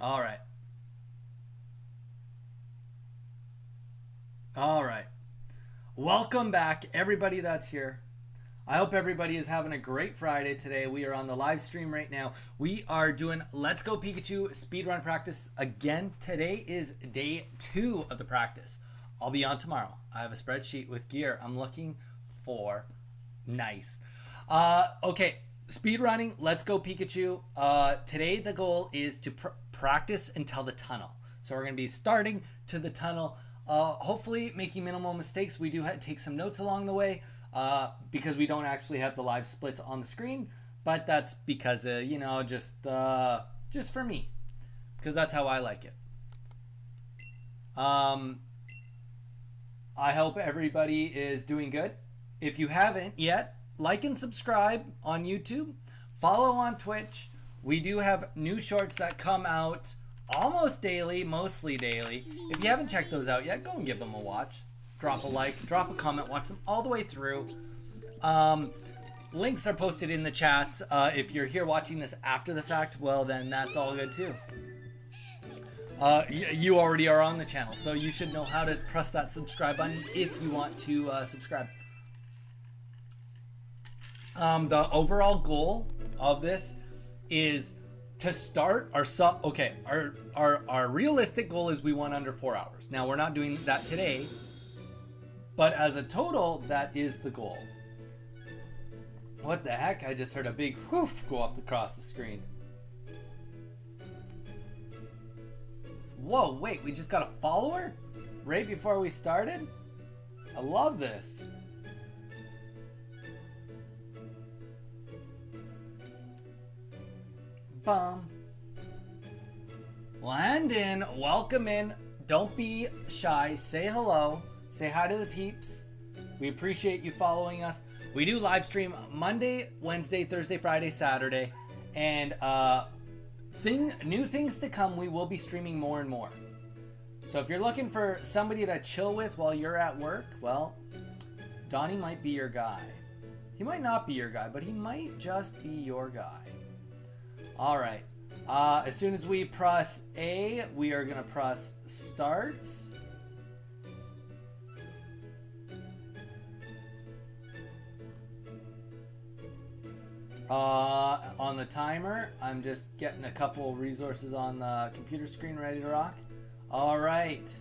All right. All right. Welcome back, everybody that's here. I hope everybody is having a great Friday today. We are on the live stream right now. We are doing Let's Go Pikachu speedrun practice again. Today is day 2 of the practice. I'll be on tomorrow. I have a spreadsheet with gear I'm looking for. Nice. Okay, speedrunning, Let's Go Pikachu. Today the goal is to practice until the tunnel. So we're going to be starting to the tunnel. Hopefully making minimal mistakes. We do take some notes along the way because we don't actually have the live splits on the screen, but that's because you know, just for me, because that's how I like it. I hope everybody is doing good. If you haven't yet, like and subscribe on YouTube, follow on Twitch. We do have new shorts that come out almost daily, mostly daily. If you haven't checked those out yet, go and give them a watch. Drop a like, drop a comment, watch them all the way through. Links are posted in the chat. If you're here watching this after the fact, well then that's all good too. You already are on the channel, so you should know how to press that subscribe button if you want to subscribe. The overall goal of this is to start our realistic goal is we want under 4 hours. Now we're not doing that today, but as a total, that is the goal. What the heck? I just heard a big whoof go off across the screen. Whoa, wait, we just got a follower right before we started? I love this. Bum. Landon, welcome in. Don't be shy. Say hello. Say hi to the peeps. We appreciate you following us. We do live stream Monday, Wednesday, Thursday, Friday, Saturday, and new things to come. We will be streaming more and more. So if you're looking for somebody to chill with while you're at work, well, Donnie might be your guy. He might not be your guy, but he might just be your guy. All right. As soon as we press A, we are going to press start. On the timer, I'm just getting a couple resources on the computer screen ready to rock. All right.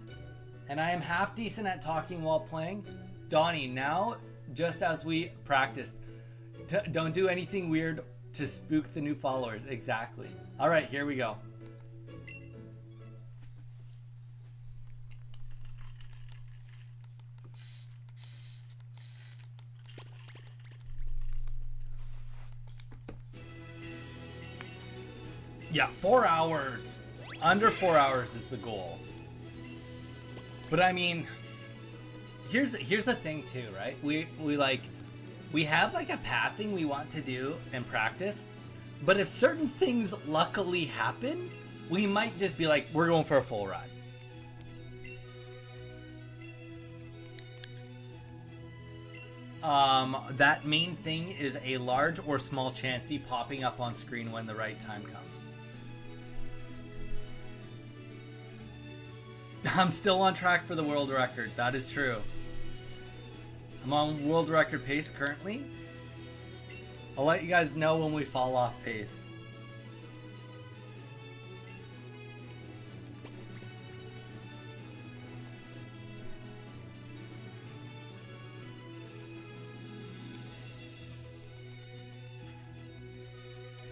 And I am half decent at talking while playing. Donnie, now, just as we practiced, don't do anything weird to spook the new followers. Exactly. All right, here we go. Yeah, 4 hours. Under 4 hours is the goal. But I mean, here's the thing too, right? We have like a pathing we want to do and practice, but if certain things luckily happen, we might just be like, we're going for a full ride. That main thing is a large or small chansey popping up on screen when the right time comes. I'm still on track for the world record. That is true. I'm on world record pace currently. I'll let you guys know when we fall off pace.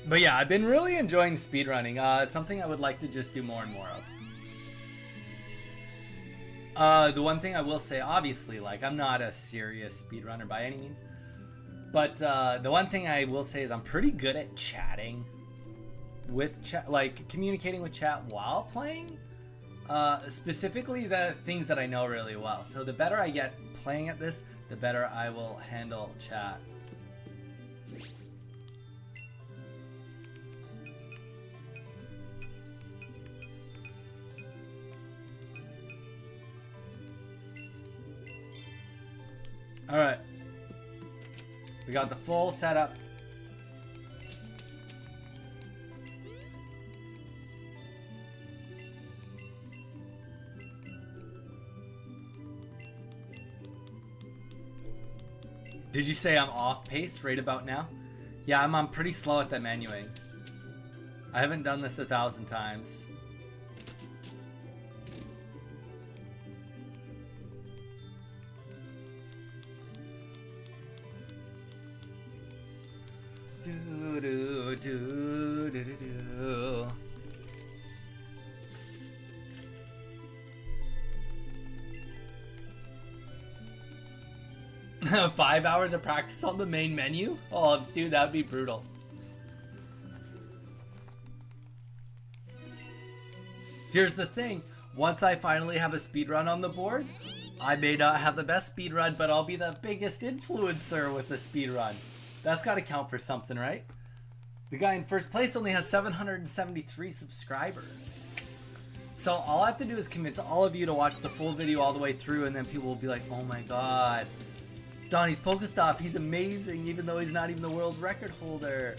But yeah, I've been really enjoying speedrunning. It's something I would like to just do more and more of. The one thing I will say, obviously, like, I'm not a serious speedrunner by any means, but the one thing I will say is I'm pretty good at chatting with chat, like communicating with chat while playing, specifically the things that I know really well. So the better I get playing at this, the better I will handle chat. All right, we got the full setup. Did you say I'm off pace right about now? Yeah, I'm pretty slow at that menuing. I haven't done this 1,000 times. Do, do, do, do, do, do. 5 hours of practice on the main menu? Oh, dude, that'd be brutal. Here's the thing. Once I finally have a speedrun on the board, I may not have the best speedrun, but I'll be the biggest influencer with the speedrun. That's got to count for something, right? The guy in first place only has 773 subscribers. So all I have to do is convince all of you to watch the full video all the way through, and then people will be like, oh my god, Donnie's Pokestop, he's amazing, even though he's not even the world record holder.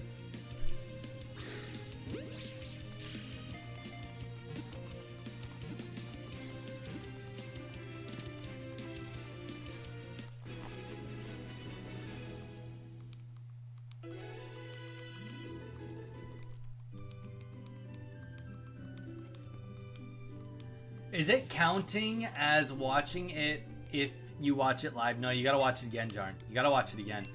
Is it counting as watching it if you watch it live? No, you gotta watch it again, Jarn. You gotta watch it again.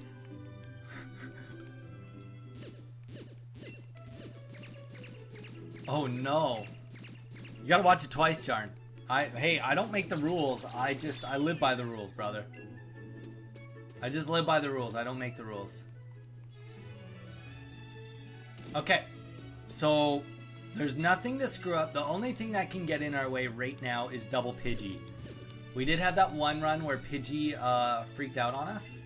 Oh no. You gotta watch it twice, Jarn. Hey, I don't make the rules. I live by the rules, brother. I just live by the rules. I don't make the rules. Okay. So there's nothing to screw up. The only thing that can get in our way right now is double Pidgey. We did have that one run where Pidgey freaked out on us.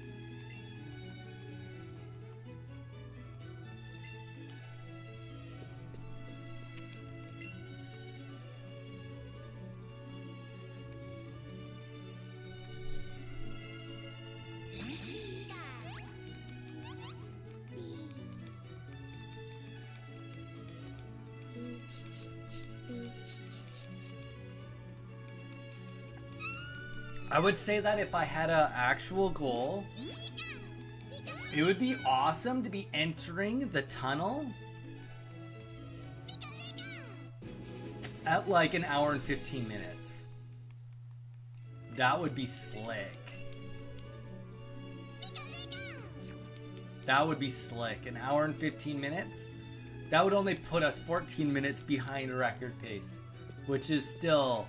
I would say that if I had an actual goal, it would be awesome to be entering the tunnel at like 1 hour and 15 minutes. That would be slick. That would be slick. 1 hour and 15 minutes? That would only put us 14 minutes behind record pace, which is still...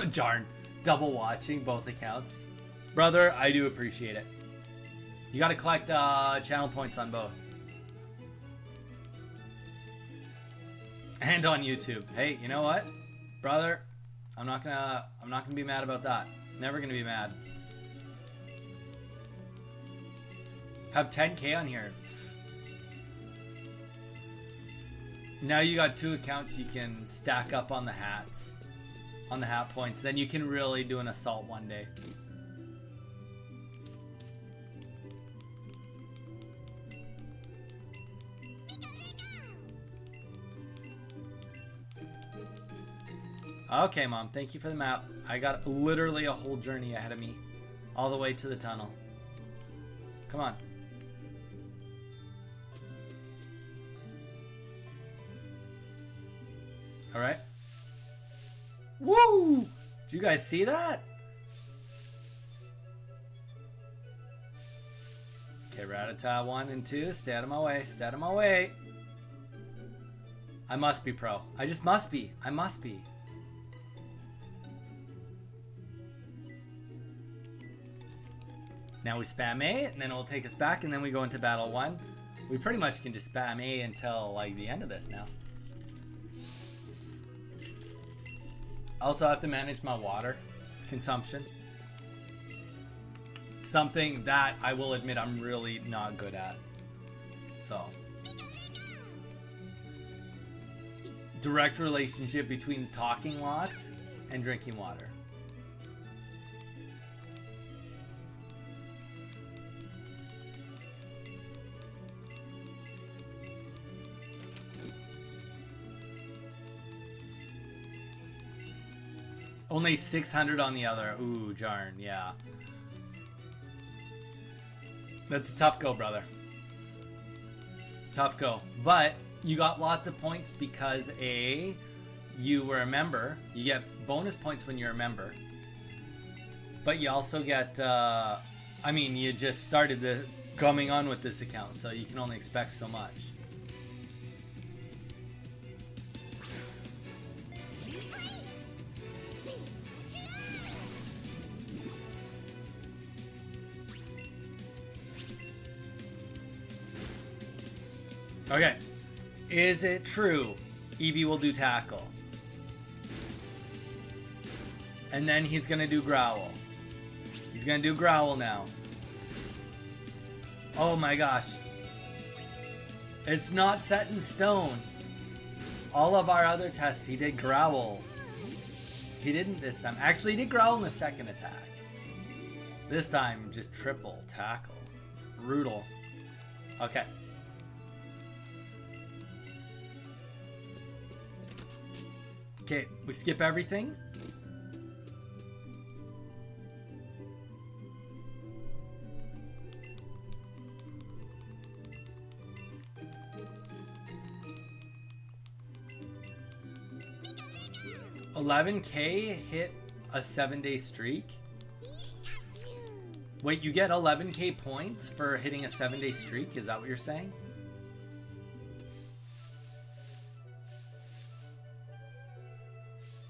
Jarn, double watching both accounts. Brother, I do appreciate it. You gotta collect channel points on both. And on YouTube. Hey, you know what? Brother, I'm not gonna be mad about that. Never gonna be mad. Have 10K on here. Now you got 2 accounts you can stack up on the hats. On the hat points, then you can really do an assault one day. Okay, Mom, thank you for the map. I got literally a whole journey ahead of me, all the way to the tunnel. Come on. All right. Woo! Did you guys see that? Okay, Rattata 1 and 2. Stay out of my way. Stay out of my way. I must be pro. I just must be. I must be. Now we spam A, and then it will take us back, and then we go into battle 1. We pretty much can just spam A until like the end of this now. I also have to manage my water consumption. Something that I will admit I'm really not good at. So, direct relationship between talking lots and drinking water. Only 600 on the other. Ooh, Jarn, yeah. That's a tough go, brother. Tough go. But you got lots of points because you were a member. You get bonus points when you're a member. But you also get, I mean, you just started coming on with this account, so you can only expect so much. Okay. Is it true Eevee will do tackle? And then he's gonna do growl. He's gonna do growl now. Oh my gosh. It's not set in stone. All of our other tests, he did growl. He didn't this time. Actually, he did growl in the second attack. This time, just triple tackle. It's brutal. Okay. Okay, we skip everything. $11K hit a 7-day streak. Wait, you get 11K points for hitting a 7-day streak? Is that what you're saying?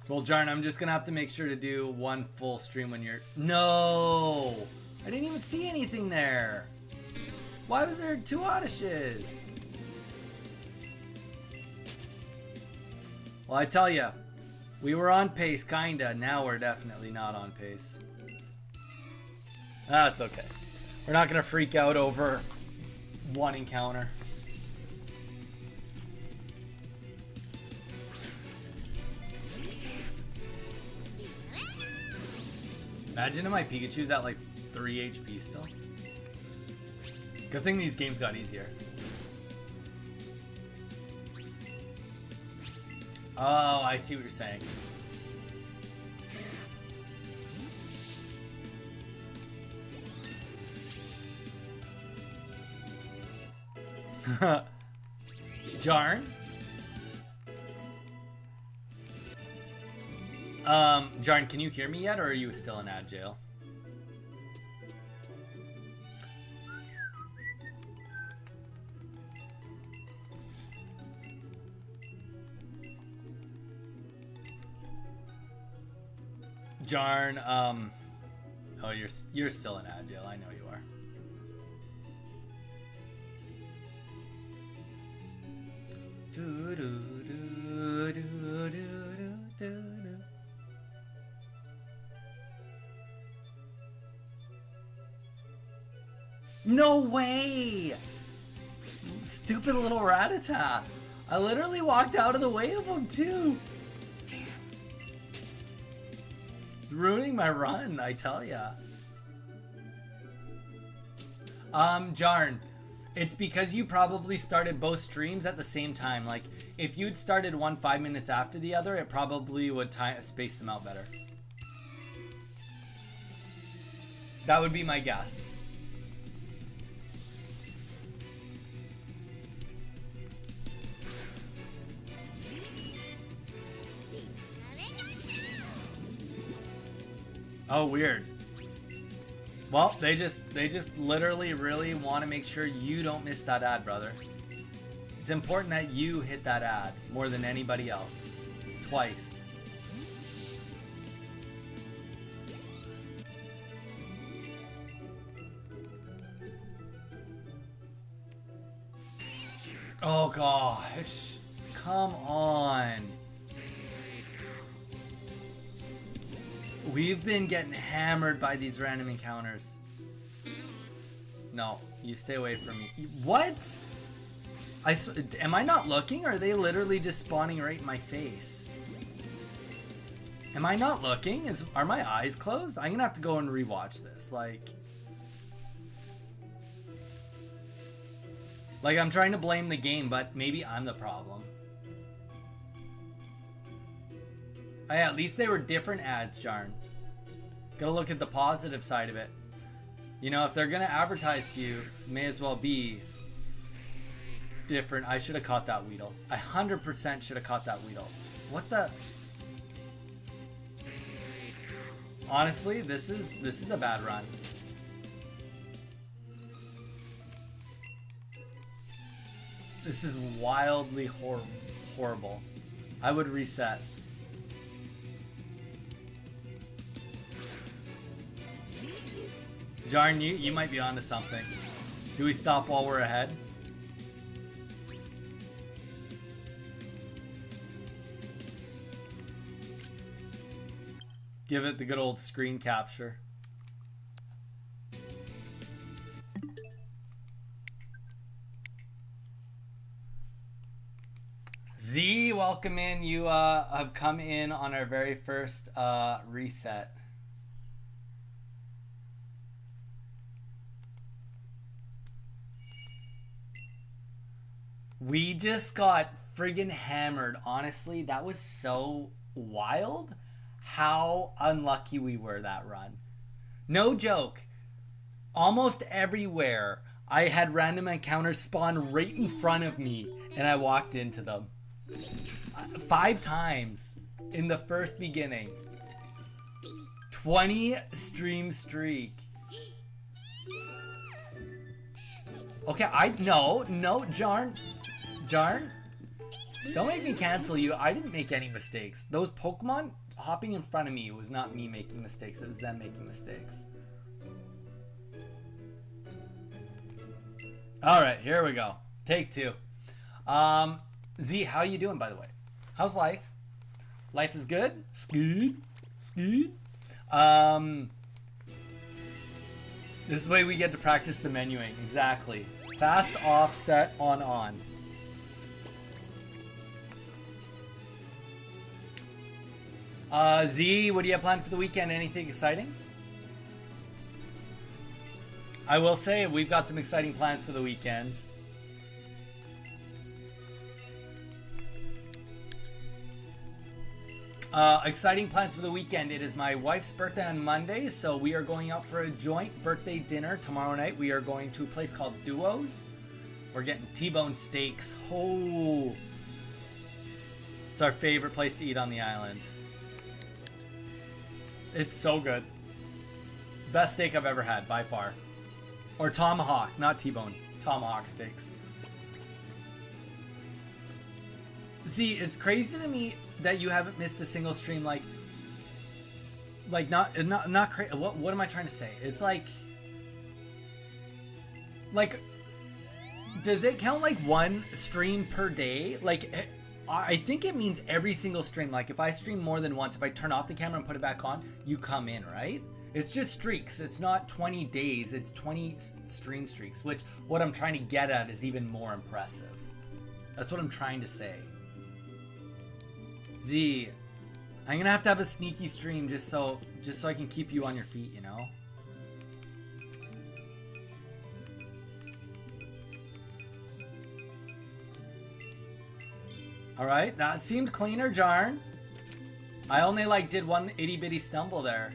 Well, Jarn, I'm just gonna have to make sure to do one full stream when you're... No! I didn't even see anything there. Why was there 2 Oddishes? Well, I tell ya, we were on pace, kinda. Now we're definitely not on pace. That's okay. We're not gonna freak out over one encounter. Imagine if my Pikachu's at like 3 HP still. Good thing these games got easier. Oh, I see what you're saying. Jarn? Jarn, can you hear me yet, or are you still in ad jail? Jarn, oh, you're still in ad jail. I know you are. Do, do, do, do, do, do, do. No way! Stupid little Rattata. I literally walked out of the way of him too. Ruining my run, I tell ya. Jarn, it's because you probably started both streams at the same time. Like, if you'd started one 5 minutes after the other, it probably would space them out better. That would be my guess. Oh, weird. Well, they just literally really want to make sure you don't miss that ad, brother. It's important that you hit that ad more than anybody else. Twice. Oh gosh. Come on. We've been getting hammered by these random encounters. No, you stay away from me. What? Am I not looking, or are they literally just spawning right in my face? Am I not looking? Are my eyes closed? I'm gonna have to go and rewatch this. Like I'm trying to blame the game, but maybe I'm the problem. Hey, at least they were different ads, Jarn. Gotta look at the positive side of it. You know, if they're gonna advertise to you, may as well be different. I should have caught that Weedle. I 100% should have caught that Weedle. What the? Honestly, this is a bad run. This is wildly horrible. I would reset. Jarn, you might be onto something. Do we stop while we're ahead? Give it the good old screen capture. Z, welcome in. You have come in on our very first reset. We just got friggin' hammered. Honestly, that was so wild how unlucky we were that run. No joke. Almost everywhere I had random encounters spawn right in front of me and I walked into them. 5 times in the first beginning. 20 stream streak. Okay, no, Jarn, don't make me cancel you. I didn't make any mistakes. Those Pokemon hopping in front of me was not me making mistakes. It was them making mistakes. All right, here we go. Take 2. Z, how you doing, by the way? How's life? Life is good? Scoot. This is the way we get to practice the menuing. Exactly. Fast, off, set, on. Z, what do you have planned for the weekend? Anything exciting? I will say we've got some exciting plans for the weekend. Exciting plans for the weekend. It is my wife's birthday on Monday, so we are going out for a joint birthday dinner tomorrow night. We are going to a place called Duos. We're getting T-bone steaks. Oh, it's our favorite place to eat on the island. It's so good. Best steak I've ever had, by far. Or tomahawk, not T-bone. Tomahawk steaks. See, it's crazy to me that you haven't missed a single stream. Like not crazy. What am I trying to say? It's like, does it count like 1 stream per day? Like, I think it means every single stream. Like, if I stream more than once, if I turn off the camera and put it back on, you come in, right? It's just streaks. It's not 20 days. It's 20 stream streaks, which what I'm trying to get at is even more impressive. That's what I'm trying to say. Z, I'm gonna have to have a sneaky stream just so I can keep you on your feet, you know? Alright, that seemed cleaner, Jarn. I only did one itty bitty stumble there.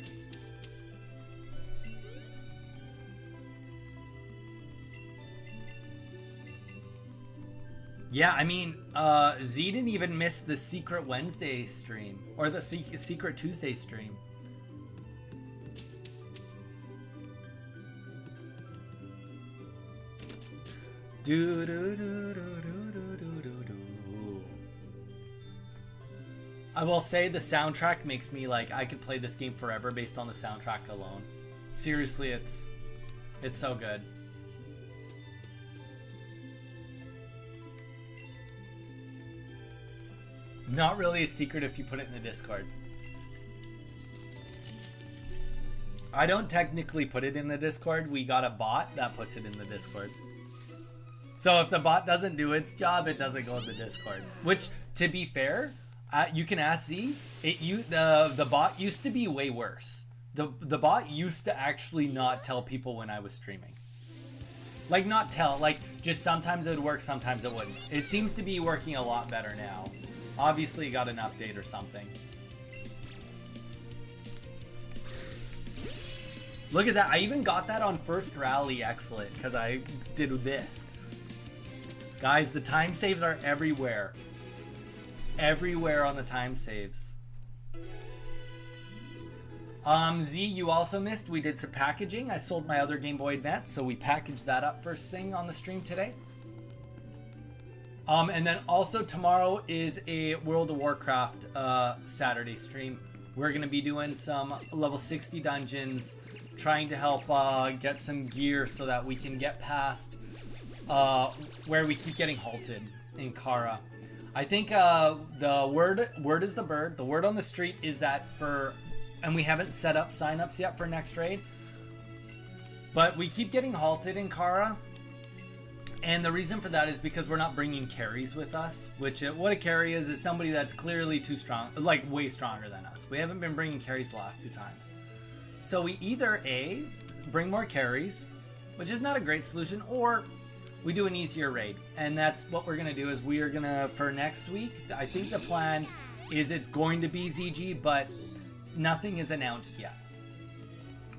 Yeah, I mean, Z didn't even miss the Secret Wednesday stream. Or the Secret Tuesday stream. I will say the soundtrack makes me I could play this game forever based on the soundtrack alone. Seriously, it's so good. Not really a secret if you put it in the Discord. I don't technically put it in the Discord. We got a bot that puts it in the Discord. So if the bot doesn't do its job, it doesn't go in the Discord. Which, to be fair, you can ask Z. The bot used to be way worse. The bot used to actually not tell people when I was streaming. Not tell. Just sometimes it would work, sometimes it wouldn't. It seems to be working a lot better now. Obviously got an update or something. Look at that. I even got that on first rally. Excellent. Because I did this. Guys, the time saves are everywhere. Everywhere on the time saves. Z, you also missed. We did some packaging. I sold my other Game Boy Advance, so we packaged that up first thing on the stream today. And then also tomorrow is a World of Warcraft Saturday stream. We're going to be doing some level 60 dungeons, trying to help get some gear so that we can get past where we keep getting halted in Kara. I think the word is the bird. The word on the street is that and we haven't set up signups yet for next raid, but we keep getting halted in Kara. And the reason for that is because we're not bringing carries with us, which what a carry is somebody that's clearly too strong, like way stronger than us. We haven't been bringing carries the last 2 times. So we either A, bring more carries, which is not a great solution, or we do an easier raid. And that's what we're going to do is we are going to, for next week, I think the plan is it's going to be ZG, but nothing is announced yet.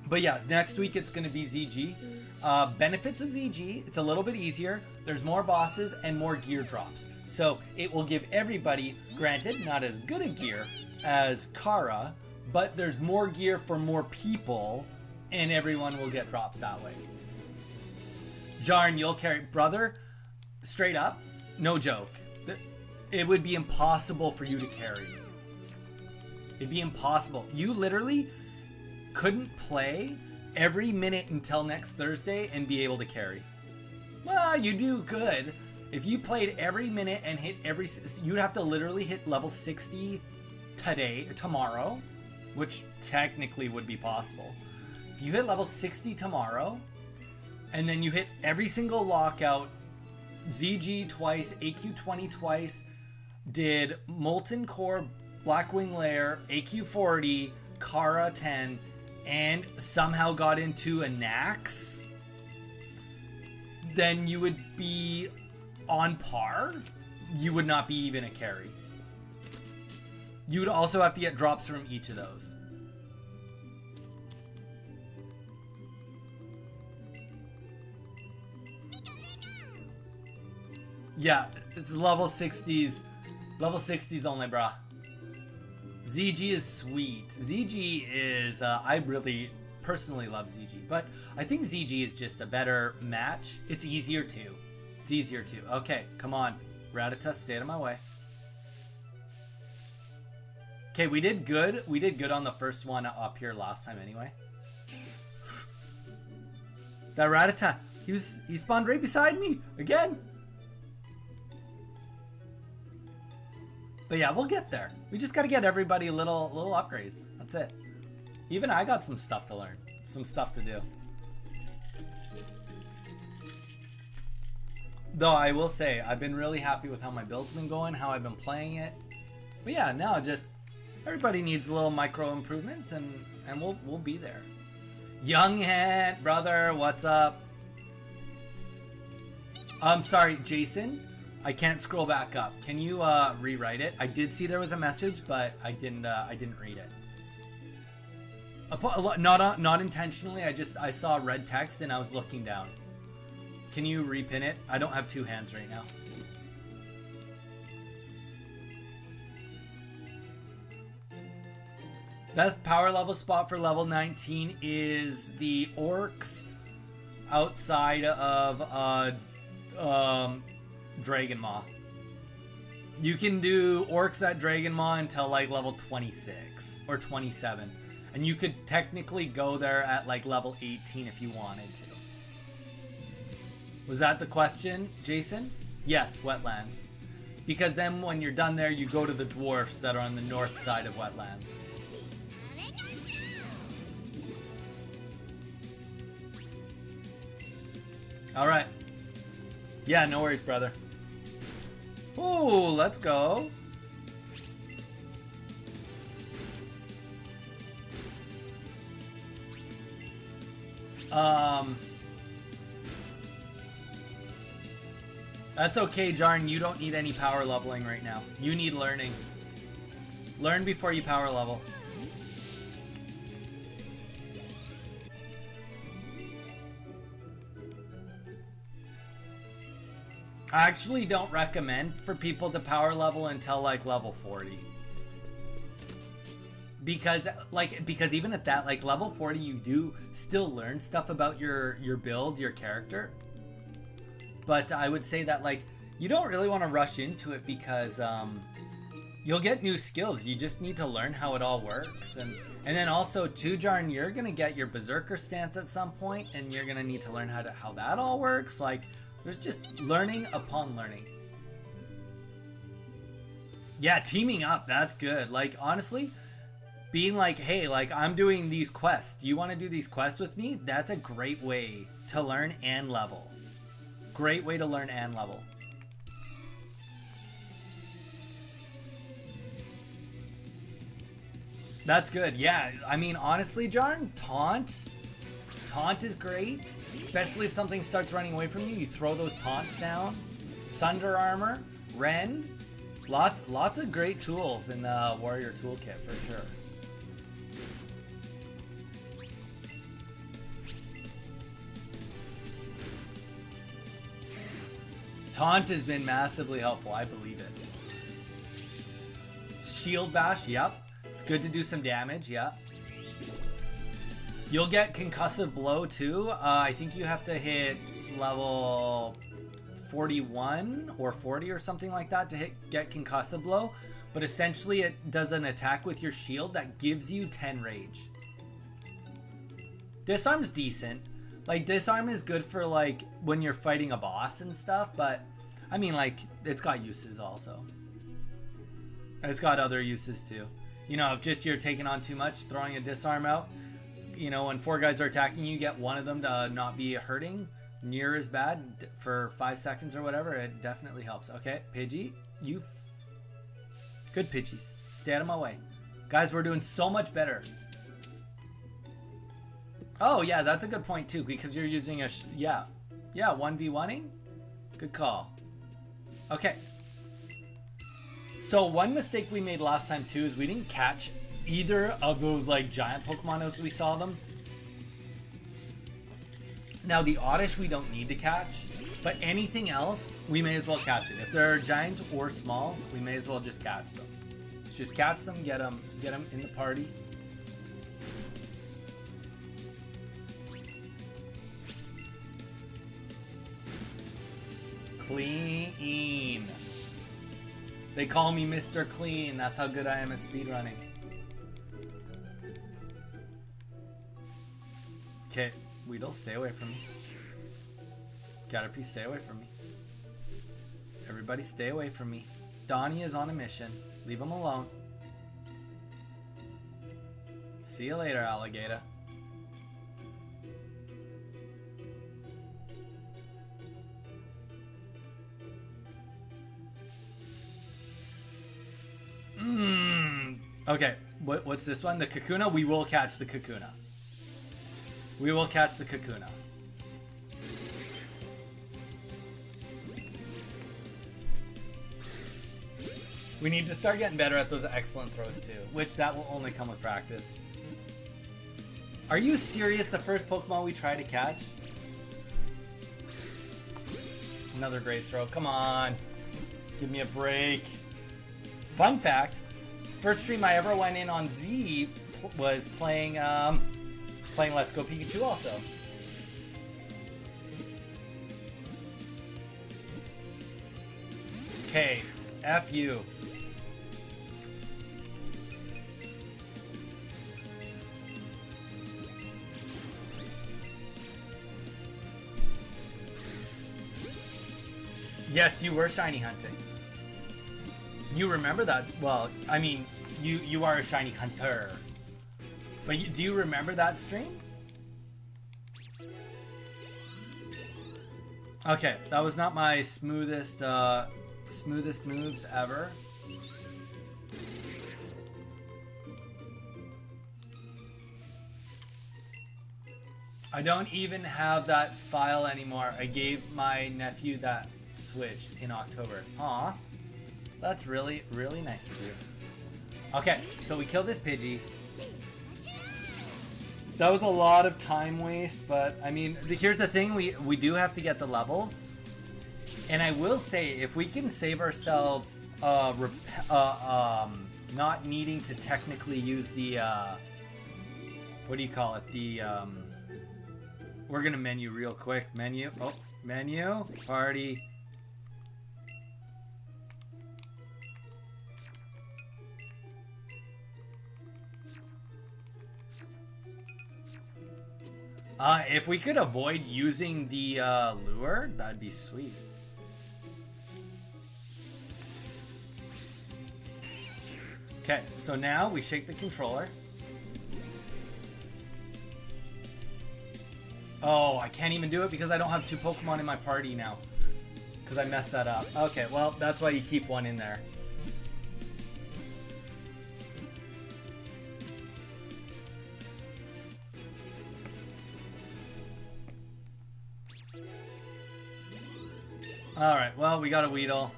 But yeah, next week it's going to be ZG. Benefits of ZG, it's a little bit easier. There's more bosses and more gear drops. So it will give everybody, granted, not as good a gear as Kara, but there's more gear for more people and everyone will get drops that way. Jarn, you'll carry. Brother, straight up, no joke. It would be impossible for you to carry. It'd be impossible. You literally couldn't play every minute until next Thursday and be able to carry. Well, you do good. If you played every minute and hit you'd have to literally hit level 60 tomorrow, which technically would be possible. If you hit level 60 tomorrow, and then you hit every single lockout, ZG twice, AQ20 twice, did Molten Core, Blackwing Lair, AQ40, Kara 10, and somehow got into a Nax, then you would be on par. You would not be even a carry. You would also have to get drops from each of those. Yeah, it's level 60s. Level 60s only, brah. ZG is sweet. ZG is, I really personally love ZG, but I think ZG is just a better match. It's easier too. It's easier too. Okay, come on. Rattata, stay out of my way. Okay, we did good. We did good on the first one up here last time anyway. That Rattata, he spawned right beside me again. But yeah, we'll get there. We just got to get everybody little upgrades. That's it. Even I got some stuff to learn. Some stuff to do. Though I will say, I've been really happy with how my build's been going, how I've been playing it. But yeah, now just everybody needs little micro improvements and we'll be there. Young Hand, brother, what's up? I'm sorry, Jason. I can't scroll back up. Can you rewrite it? I did see there was a message, but I didn't read it. Not intentionally. I saw red text and I was looking down. Can you repin it? I don't have 2 hands right now. Best power level spot for level 19 is the orcs outside of Dragon Maw. You can do orcs at Dragon Maw until like level 26 or 27. And you could technically go there at like level 18 if you wanted to. Was that the question, Jason? Yes, wetlands. Because then when you're done there, you go to the dwarfs that are on the north side of wetlands. Alright. Yeah, no worries, brother. Ooh, let's go. That's okay, Jarn. You don't need any power leveling right now. You need learning. Learn before you power level. I actually don't recommend for people to power level until like level 40. Because even at that, like level 40, you do still learn stuff about your build, your character. But I would say that like you don't really want to rush into it because you'll get new skills. You just need to learn how it all works. And then also too, Jarn, you're gonna get your berserker stance at some point, and you're gonna need to learn how that all works. Like there's just learning upon learning. Yeah, teaming up, that's good. Like honestly, being like, hey, like I'm doing these quests. Do you want to do these quests with me? That's a great way to learn and level. Great way to learn and level. That's good. Yeah, I mean, honestly, Jarn, taunt is great, especially if something starts running away from you. You throw those taunts down. Sunder armor, rend, lots of great tools in the warrior toolkit for sure. Taunt has been massively helpful, I believe it. Shield bash, yep. It's good to do some damage, yeah. You'll get concussive blow too. I think you have to hit level 41 or 40 or something like that to get concussive blow. But essentially it does an attack with your shield that gives you 10 rage. Disarm's decent. Like disarm is good for like when you're fighting a boss and stuff, but I mean like it's got uses also. It's got other uses too. You know, if just you're taking on too much, throwing a disarm out, you know, when 4 guys are attacking you, get one of them to not be hurting near as bad for 5 seconds or whatever, it definitely helps. Okay, Pidgey, you good Pidgeys. Stay out of my way. Guys, we're doing so much better. Oh yeah, that's a good point too, because you're using a yeah 1v1ing. Good call. Okay. So one mistake we made last time too is we didn't catch either of those like giant Pokemon as we saw them. Now the Oddish we don't need to catch, but anything else we may as well catch it. If they're giant or small, we may as well just catch them. Let's just catch them, get them in the party. Clean. They call me Mr. Clean. That's how good I am at speedrunning. Okay, Weedle, stay away from me. Caterpie, stay away from me. Everybody stay away from me. Donnie is on a mission. Leave him alone. See you later, alligator. Okay, what's this one? The Kakuna? We will catch the Kakuna. We will catch the Kakuna. We need to start getting better at those excellent throws too, which that will only come with practice. Are you serious? The first Pokemon we try to catch? Another great throw. Come on. Give me a break. Fun fact, first stream I ever went in on Z was playing Let's Go Pikachu also. Okay, F you. Yes, you were shiny hunting. You remember that? Well, I mean, you are a shiny hunter. But do you remember that stream? Okay, that was not my smoothest moves ever. I don't even have that file anymore. I gave my nephew that Switch in October. Aw. That's really, really nice of you. Okay, so we killed this Pidgey. That was a lot of time waste, but I mean, here's the thing, we do have to get the levels. And I will say, if we can save ourselves not needing to technically use the what do you call it? The we're gonna menu real quick. Menu. Oh, menu. Party. If we could avoid using the lure, that'd be sweet. Okay, so now we shake the controller. Oh, I can't even do it because I don't have 2 Pokemon in my party now. Because I messed that up. Okay, well, that's why you keep one in there. Alright, well, we got a Weedle.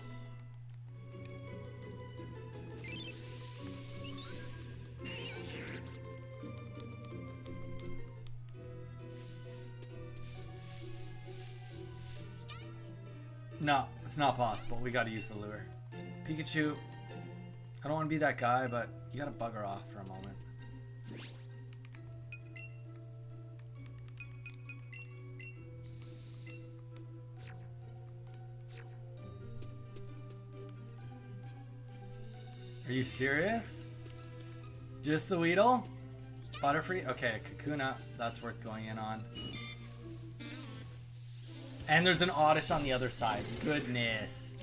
No, it's not possible. We gotta use the lure. Pikachu, I don't want to be that guy, but you gotta bugger off for a moment. Are you serious? Just the Weedle? Butterfree? Okay, Kakuna. That's worth going in on. And there's an Oddish on the other side. Goodness.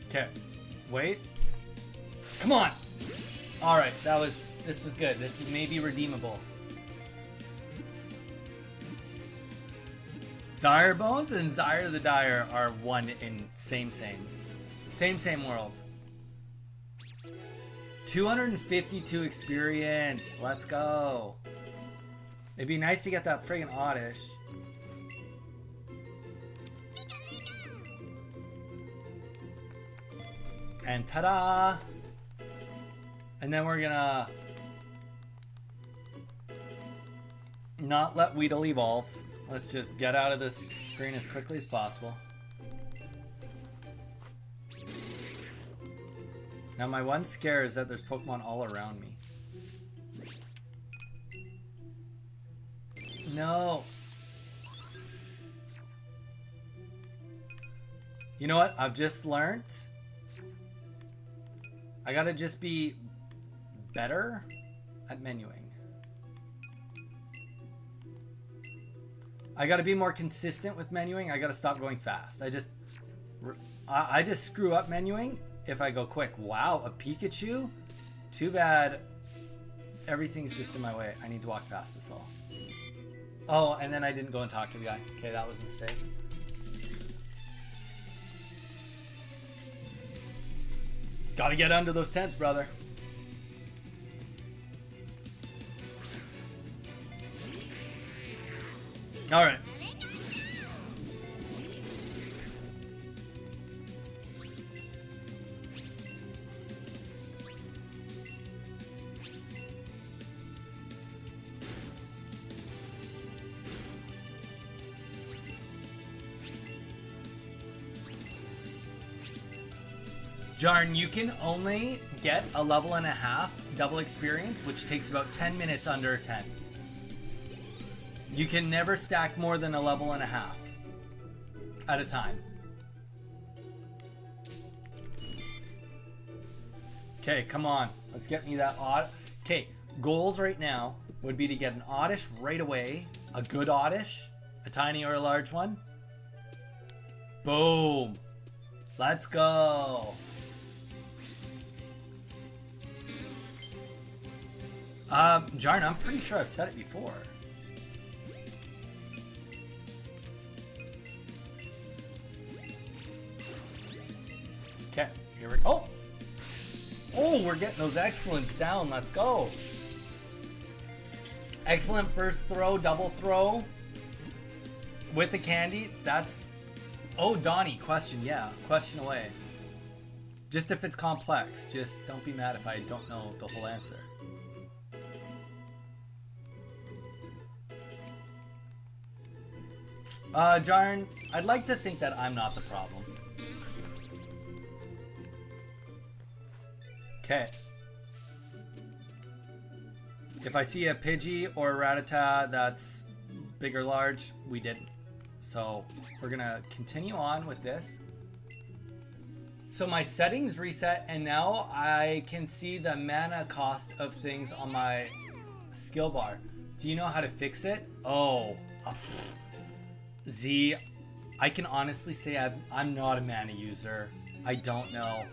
Okay. Wait. Come on! Alright, this was good. This is maybe redeemable. Dire Bones and Zyre the Dire are one in same world. 252 experience. Let's go. It'd be nice to get that friggin' Oddish. And ta-da! And then we're gonna not let Weedle evolve. Let's just get out of this screen as quickly as possible. Now my one scare is that there's Pokemon all around me. No. You know what? I've just learned. I gotta just be better at menuing. I gotta be more consistent with menuing. I gotta stop going fast. I just screw up menuing if I go quick. Wow, a Pikachu? Too bad. Everything's just in my way. I need to walk past this all. Oh, and then I didn't go and talk to the guy. Okay, that was a mistake. Gotta get under those tents, brother. All right. Jarn, you can only get a level and a half double experience, which takes about 10 minutes under a 10. You can never stack more than a level and a half at a time. Okay, come on. Let's get me that odd. Okay, goals right now would be to get an Oddish right away, a good Oddish, a tiny or a large one. Boom. Let's go. Jarn, I'm pretty sure I've said it before. Okay, here we go. Oh, we're getting those excellents down. Let's go. Excellent first throw, double throw with the candy. That's... Oh, Donnie, question. Yeah, question away. Just if it's complex, just don't be mad if I don't know the whole answer. Jarn, I'd like to think that I'm not the problem. Okay. If I see a Pidgey or a Rattata that's big or large, we didn't. So we're gonna continue on with this. So my settings reset, and now I can see the mana cost of things on my skill bar. Do you know how to fix it? Oh, Z, I can honestly say I'm not a mana user. I don't know.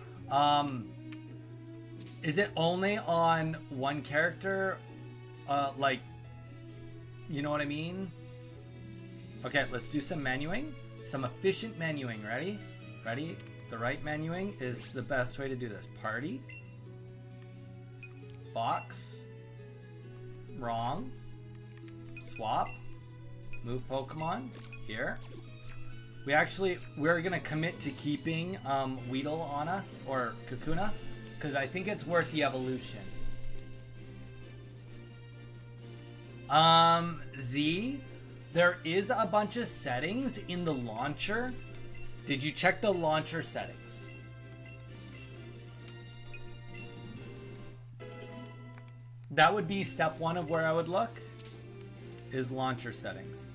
Is it only on one character? Like, you know what I mean? Okay, let's do some menuing. Some efficient menuing. Ready? Ready? The right menuing is the best way to do this. Party. Box. Wrong. Swap. Move Pokemon. Here. We're gonna commit to keeping Weedle on us, or Kakuna, because I think it's worth the evolution. Z, there is a bunch of settings in the launcher. Did you check the launcher settings? That would be step one of where I would look, is launcher settings.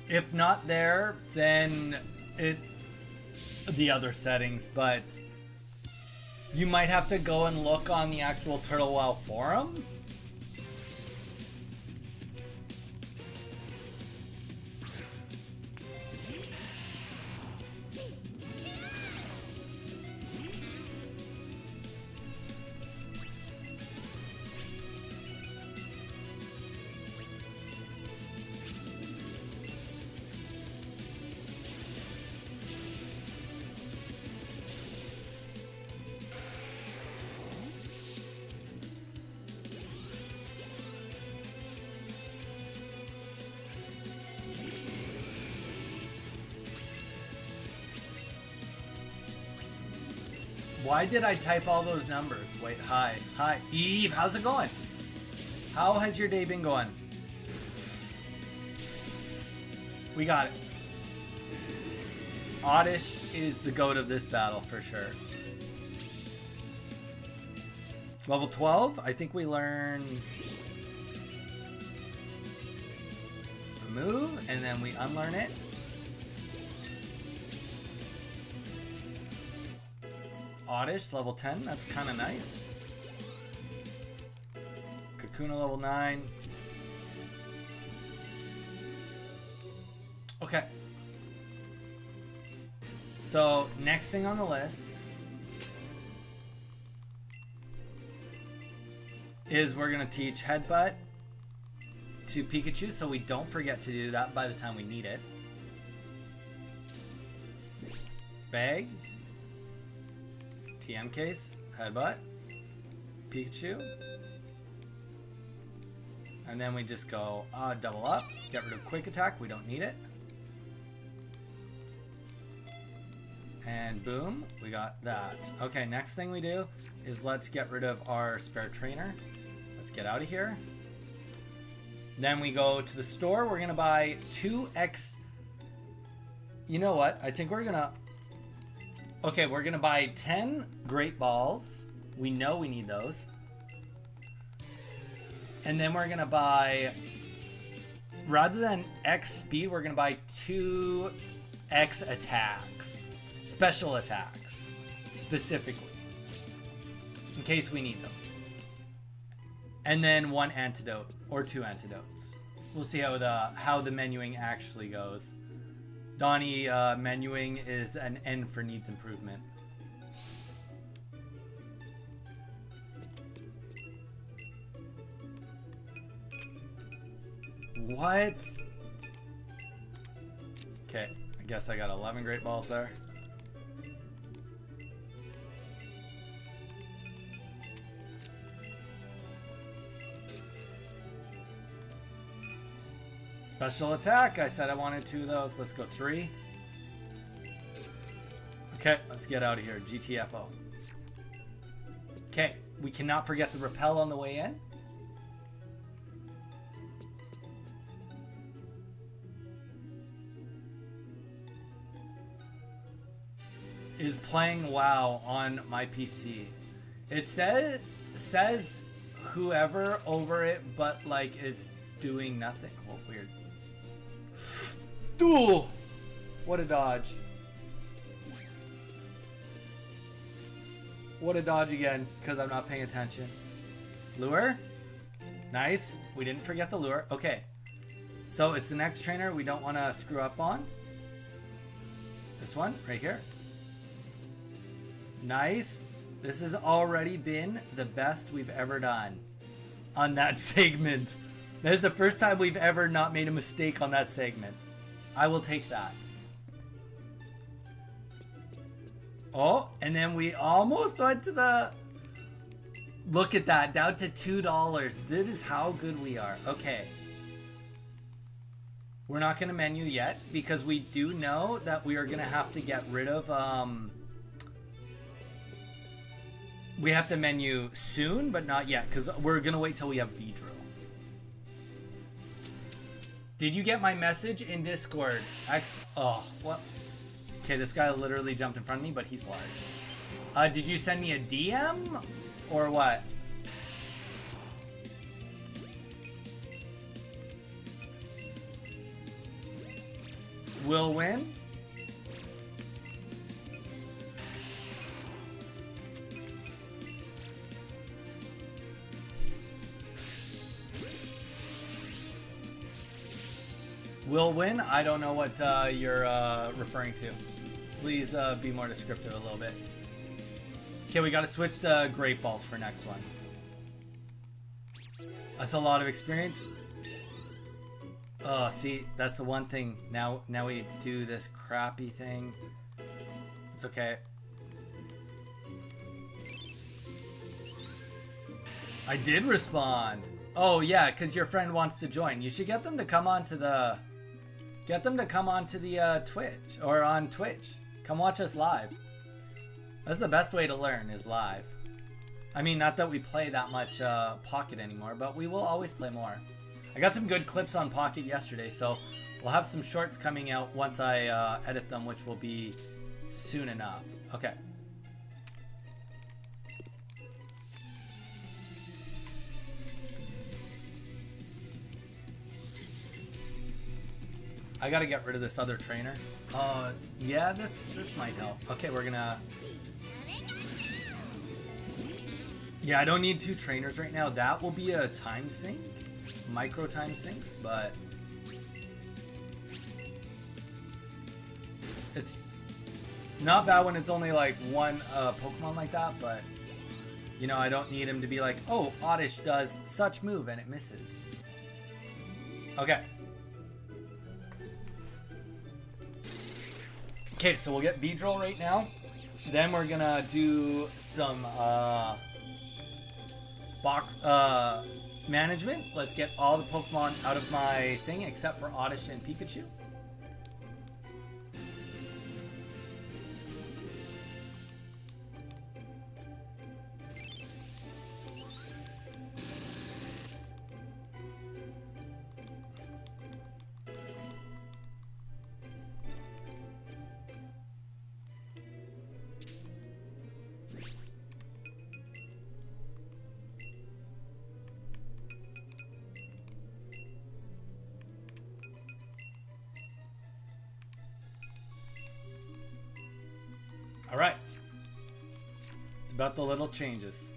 If not there, then the other settings, but you might have to go and look on the actual Turtle Wow forum. Why did I type all those numbers? Wait, hi. Hi. Eve, how's it going? How has your day been going? We got it. Oddish is the goat of this battle for sure. Level 12, I think we learn remove, and then we unlearn it. Oddish, level 10, that's kind of nice. Kakuna, level 9. Okay. So, next thing on the list is we're going to teach Headbutt to Pikachu, so we don't forget to do that by the time we need it. Bag. TM case, Headbutt, Pikachu, and then we just go double up, get rid of Quick Attack, we don't need it, and boom, we got that. Okay, next thing we do is let's get rid of our spare trainer. Let's get out of here. Then we go to the store, we're gonna buy 2x, you know what, I think we're gonna buy 10 Great Balls. We know we need those. And then we're gonna buy, rather than X speed, we're gonna buy 2X attacks. Special attacks, specifically. In case we need them. And then 1 antidote, or 2 antidotes. We'll see how the menuing actually goes. Donnie, menuing is an N for needs improvement. What? Okay, I guess I got 11 Great Balls there. Special attack. I said I wanted 2 of those. Let's go 3. Okay, let's get out of here. GTFO. Okay, we cannot forget the repel on the way in. Is playing WoW on my PC. It says whoever over it, but like it's doing nothing. Oh, weird. Duel! What a dodge. What a dodge again, because I'm not paying attention. Lure? Nice. We didn't forget the lure. Okay. So it's the next trainer we don't want to screw up on. This one, right here. Nice. This has already been the best we've ever done on that segment. This is the first time we've ever not made a mistake on that segment. I will take that. Oh, and then we almost went to the... Look at that, down to $2. This is how good we are. Okay. We're not going to menu yet because we do know that we are going to have to get rid of... We have to menu soon, but not yet, because we're going to wait till we have Beedrill. Did you get my message in Discord? Oh, what? Okay, this guy literally jumped in front of me, but he's large. Did you send me a DM? Or what? Will win? Will win? I don't know what you're referring to. Please be more descriptive a little bit. Okay, we gotta switch the great balls for next one. That's a lot of experience. Oh, see, that's the one thing. Now we do this crappy thing. It's okay. I did respond. Oh yeah, because your friend wants to join. You should get them to come onto the... Get them to come onto the Twitch, or on Twitch. Come watch us live. That's the best way to learn, is live. I mean, not that we play that much Pocket anymore, but we will always play more. I got some good clips on Pocket yesterday, so we'll have some shorts coming out once I edit them, which will be soon enough. Okay. I gotta get rid of this other trainer. Yeah, this might help. Okay, we're gonna... Yeah, I don't need 2 trainers right now. That will be a time sink. Micro time sinks, but... It's not bad when it's only like one Pokemon like that, but... You know, I don't need him to be like, oh, Oddish does such move and it misses. Okay. Okay, so we'll get Beedrill right now. Then we're gonna do some box management. Let's get all the Pokemon out of my thing except for Oddish and Pikachu. All right. It's about the little changes.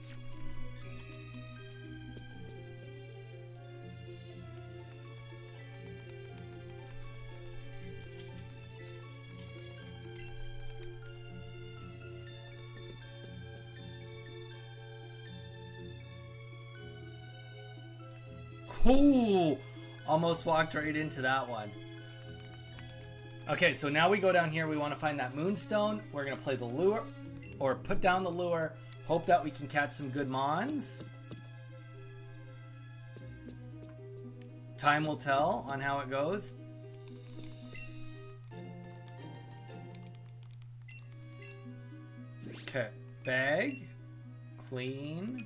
Cool. Almost walked right into that one. Okay, so now we go down here. We want to find that Moonstone. We're going to play the lure, or put down the lure. Hope that we can catch some good Mons. Time will tell on how it goes. Okay, bag, clean.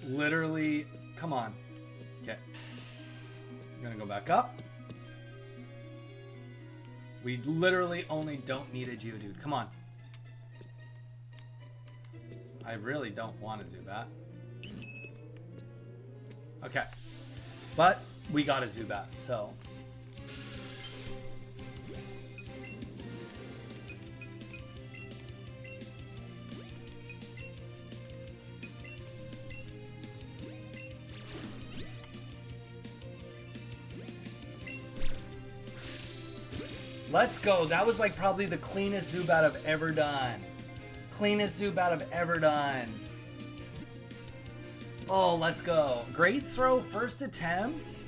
Literally, come on. Okay. I'm gonna go back up. We literally only don't need a Geodude. Come on. I really don't want a Zubat. Okay. But we got a Zubat, so. Let's go. That was like probably the cleanest Zubat I've ever done. Cleanest Zubat I've ever done. Oh, let's go. Great throw, first attempt.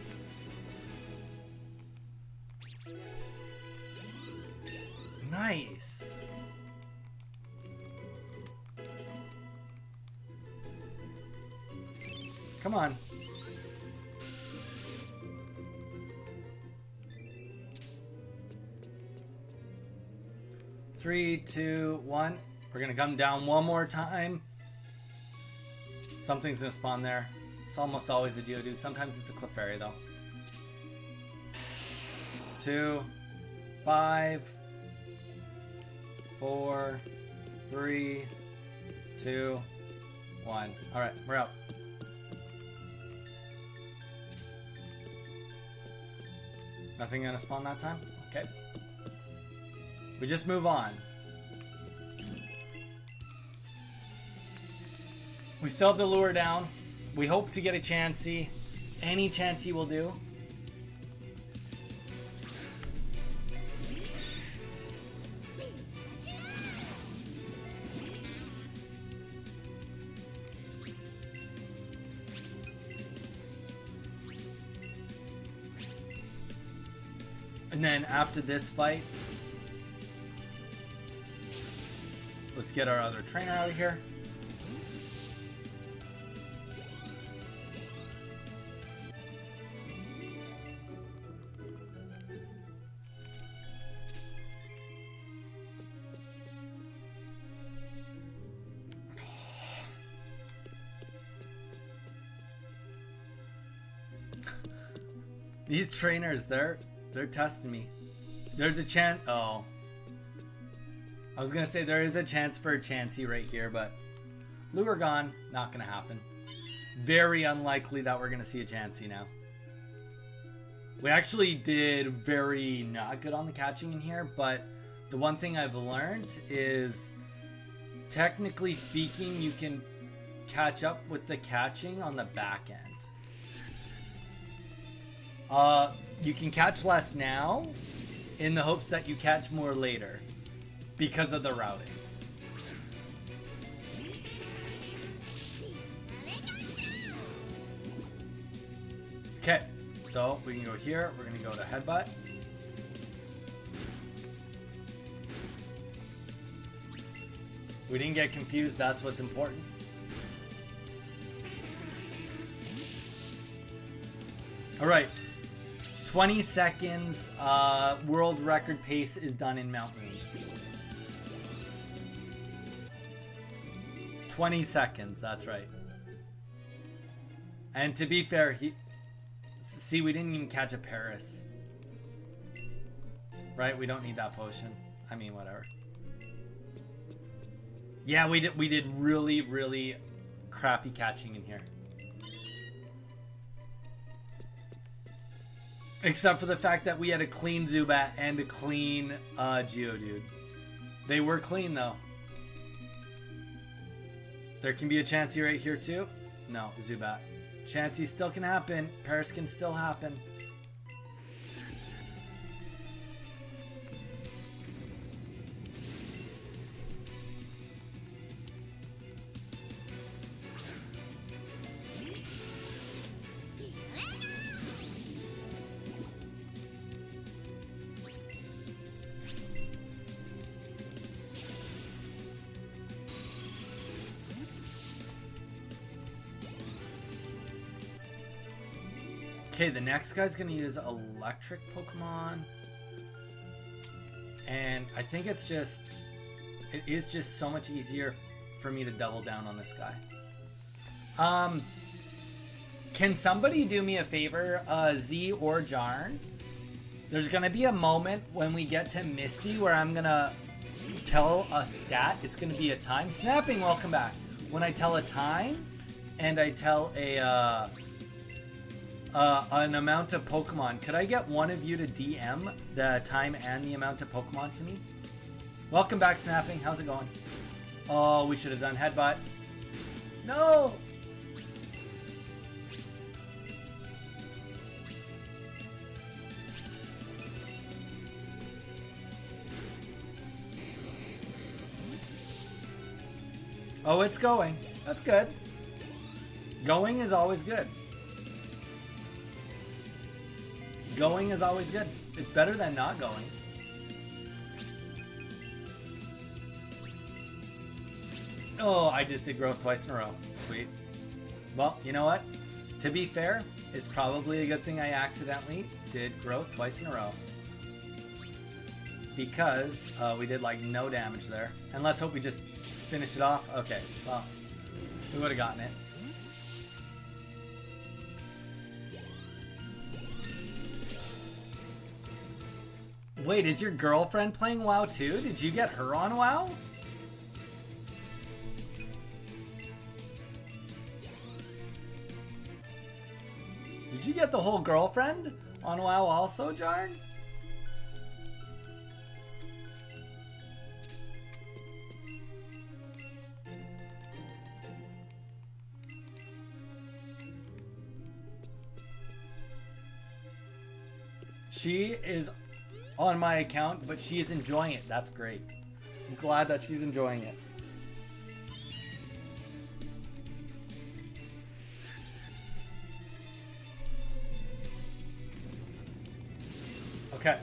Nice. Come on. Three, two, one. We're gonna come down one more time. Something's gonna spawn there. It's almost always a Geodude. Sometimes it's a Clefairy though. 2, 5, 4, 3, 2, 1. Alright, we're out. Nothing gonna spawn that time? Okay. We just move on. We still have the lure down. We hope to get a Chansey. Any Chansey will do. And then after this fight, let's get our other trainer out of here. These trainers, they're testing me. There's a chance. Oh. I was gonna say there is a chance for a Chansey right here, but lure gone, not gonna happen. Very unlikely that we're gonna see a Chansey now. We actually did very not good on the catching in here, but the one thing I've learned is, technically speaking, you can catch up with the catching on the back end. You can catch less now in the hopes that you catch more later because of the routing. Okay, so we can go here. We're gonna go to Headbutt. We didn't get confused. That's what's important. All right. 20 seconds, world record pace is done in Mount Moon. 20 seconds, that's right. And to be fair, see, we didn't even catch a Paris. Right, we don't need that potion. I mean, whatever. Yeah, we did really, really crappy catching in here. Except for the fact that we had a clean Zubat and a clean Geodude. They were clean though. There can be a Chansey right here too. No, Zubat. Chansey still can happen. Paris can still happen. Okay, the next guy's gonna use electric Pokemon. And I think it is just so much easier for me to double down on this guy. Can somebody do me a favor, Z or Jarn? There's gonna be a moment when we get to Misty where I'm gonna tell a stat. It's gonna be a time. Snapping, welcome back. When I tell a time and I tell an amount of Pokemon, could I get one of you to DM the time and the amount of Pokemon to me? Welcome back, Snapping. How's it going? Oh, we should have done Headbutt. No! Oh, it's going. That's good. Going is always good. Going is always good. It's better than not going. Oh, I just did growth twice in a row. Sweet. Well, you know what? To be fair, it's probably a good thing I accidentally did growth twice in a row. Because we did like no damage there. And let's hope we just finish it off. Okay, well, we would have gotten it. Wait, is your girlfriend playing WoW too? Did you get her on WoW? Did you get the whole girlfriend on WoW also, Jarn? She is on my account, but she is enjoying it. That's great. I'm glad that she's enjoying it. Okay.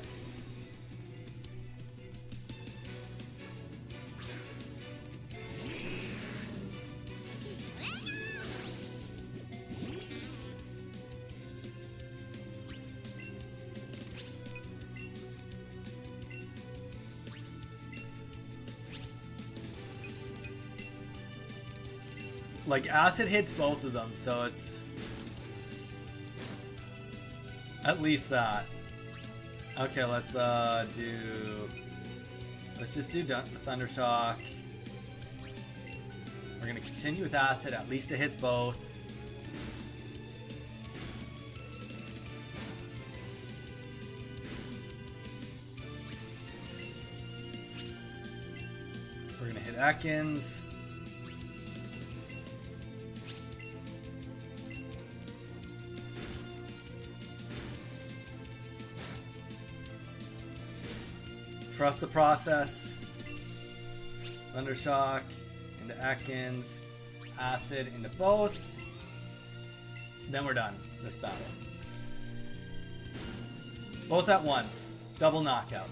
Like, acid hits both of them, so it's at least that. Okay, let's just do Thunder Shock. We're gonna continue with acid. At least it hits both. We're gonna hit Ekans. Trust the process. Thundershock into Ekans. Acid into both. Then we're done. This battle. Both at once. Double knockout.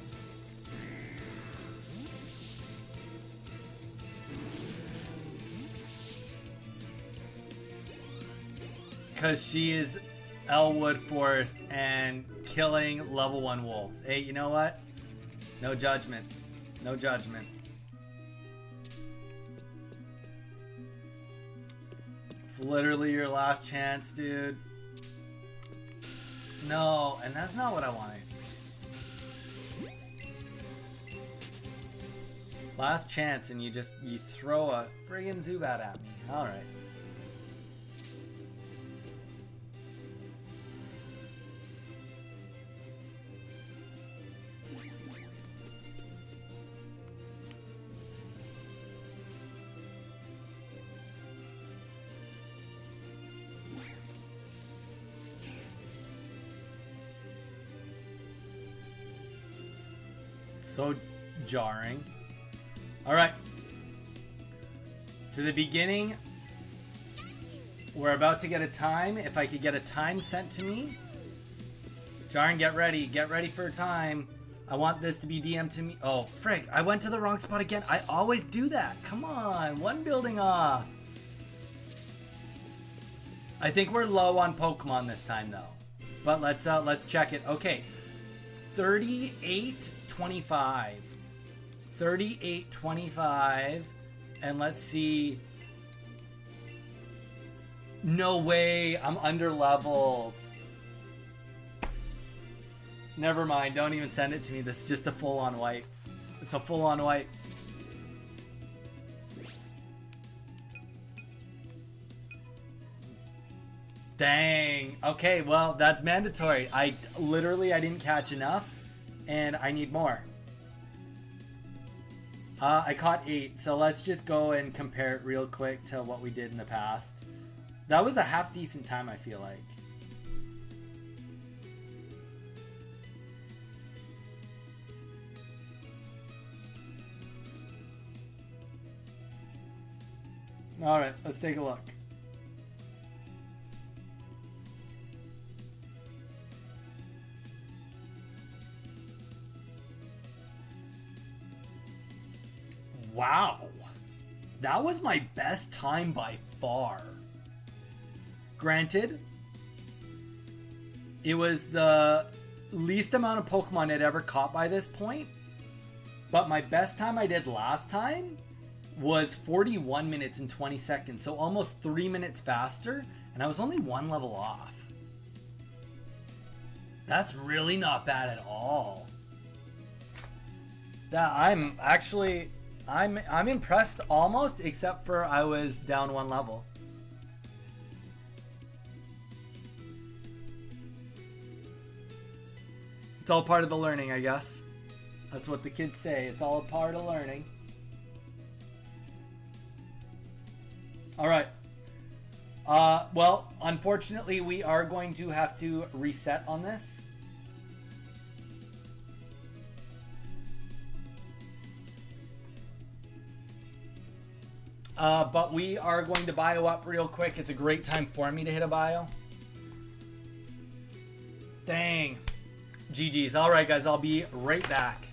Because she is Elwood Forest and killing level 1 wolves. Hey, you know what? No judgment. No judgment. It's literally your last chance, dude. No, and that's not what I wanted. Last chance and you throw a friggin' Zubat at me. Alright. So jarring. All right. To the beginning. We're about to get a time. If I could get a time sent to me. Jarring, get ready. Get ready for a time. I want this to be DM'd to me. Oh, frick. I went to the wrong spot again. I always do that. Come on. One building off. I think we're low on Pokemon this time, though. but let's check it. Okay, 38.25. 38.25, and let's see. No way, I'm under leveled. Never mind, don't even send it to me. This is just a full-on wipe. It's a full-on wipe. Dang. Okay, well, that's mandatory. I didn't catch enough, and I need more. I caught 8, so let's just go and compare it real quick to what we did in the past. That was a half decent time, I feel like. All right, let's take a look. Wow, that was my best time by far. Granted, it was the least amount of Pokemon I'd ever caught by this point, but my best time I did last time was 41 minutes and 20 seconds, so almost 3 minutes faster, and I was only 1 level off. That's really not bad at all. I'm impressed almost, except for I was down 1 level. It's all part of the learning, I guess. That's what the kids say. It's all a part of learning. All right. Well, unfortunately, we are going to have to reset on this. But we are going to bio up real quick. It's a great time for me to hit a bio. Dang. GG's. All right, guys, I'll be right back.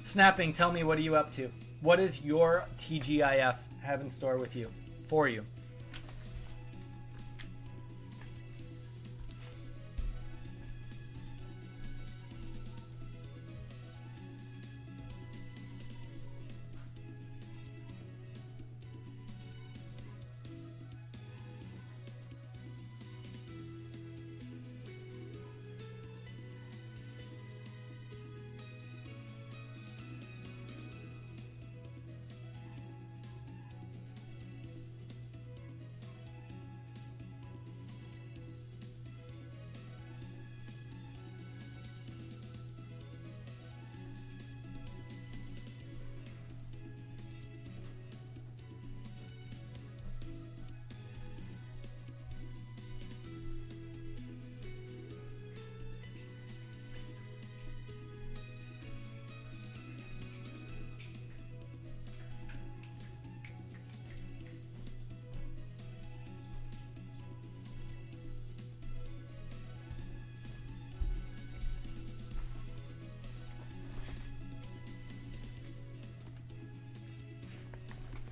Snapping, tell me, what are you up to? What does your TGIF have in store with you? For you?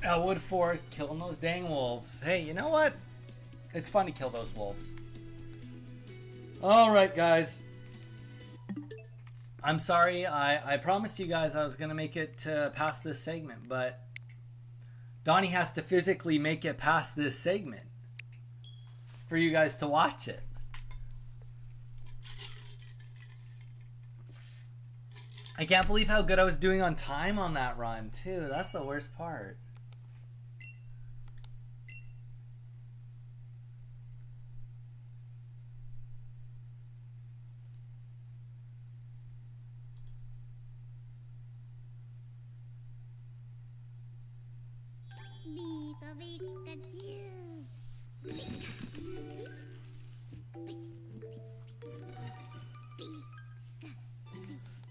Elwood Forest killing those dang wolves. Hey, you know what? It's fun to kill those wolves. Alright, guys. I'm sorry. I promised you guys I was going to make it to past this segment, but Donnie has to physically make it past this segment for you guys to watch it. I can't believe how good I was doing on time on that run, too. That's the worst part.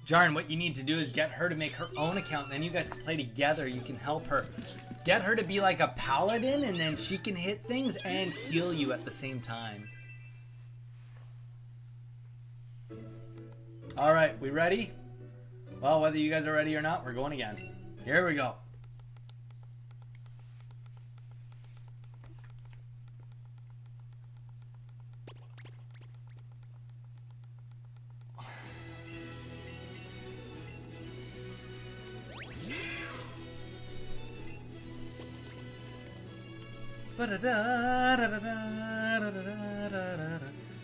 Jarn, what you need to do is get her to make her own account, then you guys can play together. You can help her. Get her to be like a paladin, and then she can hit things and heal you at the same time. Alright, we ready? Well, whether you guys are ready or not, we're going again. Here we go.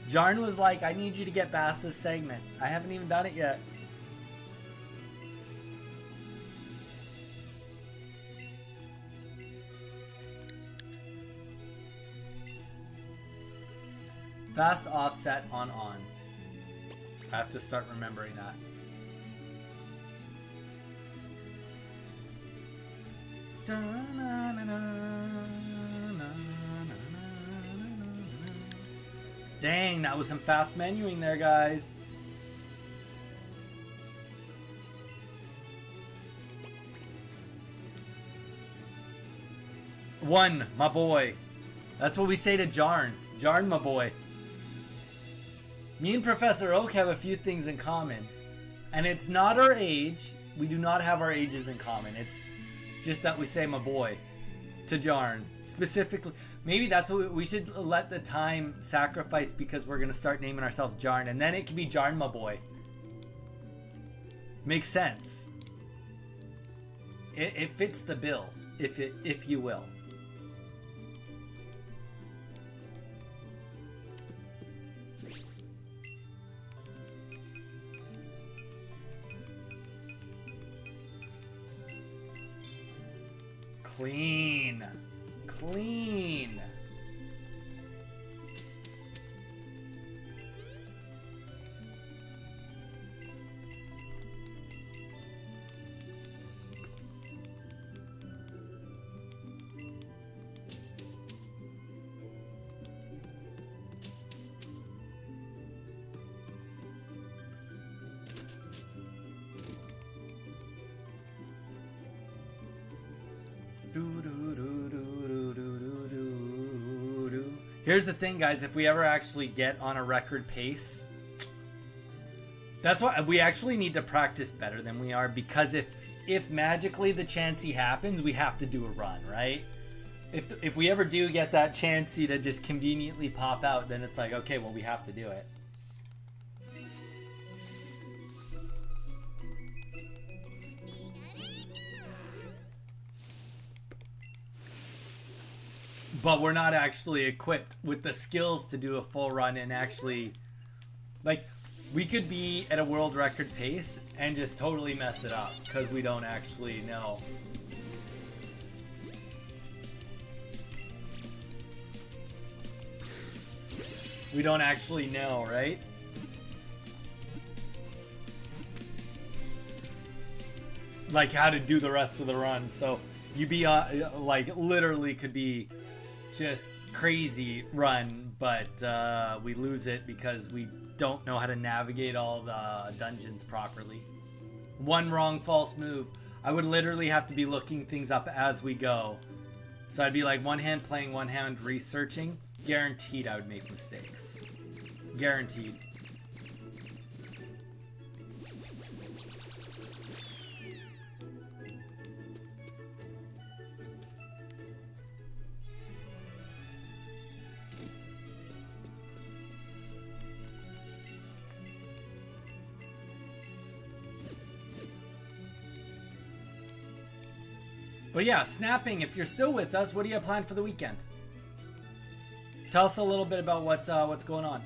Jarn was like, I need you to get past this segment. I haven't even done it yet. Fast offset on. I have to start remembering that. Dang, that was some fast menuing there, guys. One, my boy. That's what we say to Jarn. Jarn, my boy. Me and Professor Oak have a few things in common. And it's not our age. We do not have our ages in common. It's just that we say my boy to Jarn. Specifically. Maybe that's what we should let the time sacrifice, because we're going to start naming ourselves Jarn. And then it can be Jarn, my boy. Makes sense. It fits the bill, if you will. Clean. Clean. Here's the thing, guys, if we ever actually get on a record pace, that's why we actually need to practice better than we are, because if magically the chancey happens, we have to do a run, right? If we ever do get that chancey to just conveniently pop out, then it's like, okay, well, we have to do it. But we're not actually equipped with the skills to do a full run and actually, like, we could be at a world record pace and just totally mess it up because we don't actually know. We don't actually know, right? Like how to do the rest of the run. So you be like literally could be just crazy run, but we lose it because we don't know how to navigate all the dungeons properly. One wrong false move, I would literally have to be looking things up as we go. So I'd be like one hand playing, one hand researching. Guaranteed I would make mistakes. Guaranteed. But yeah, snapping, if you're still with us, what do you have planned for the weekend? Tell us a little bit about what's going on.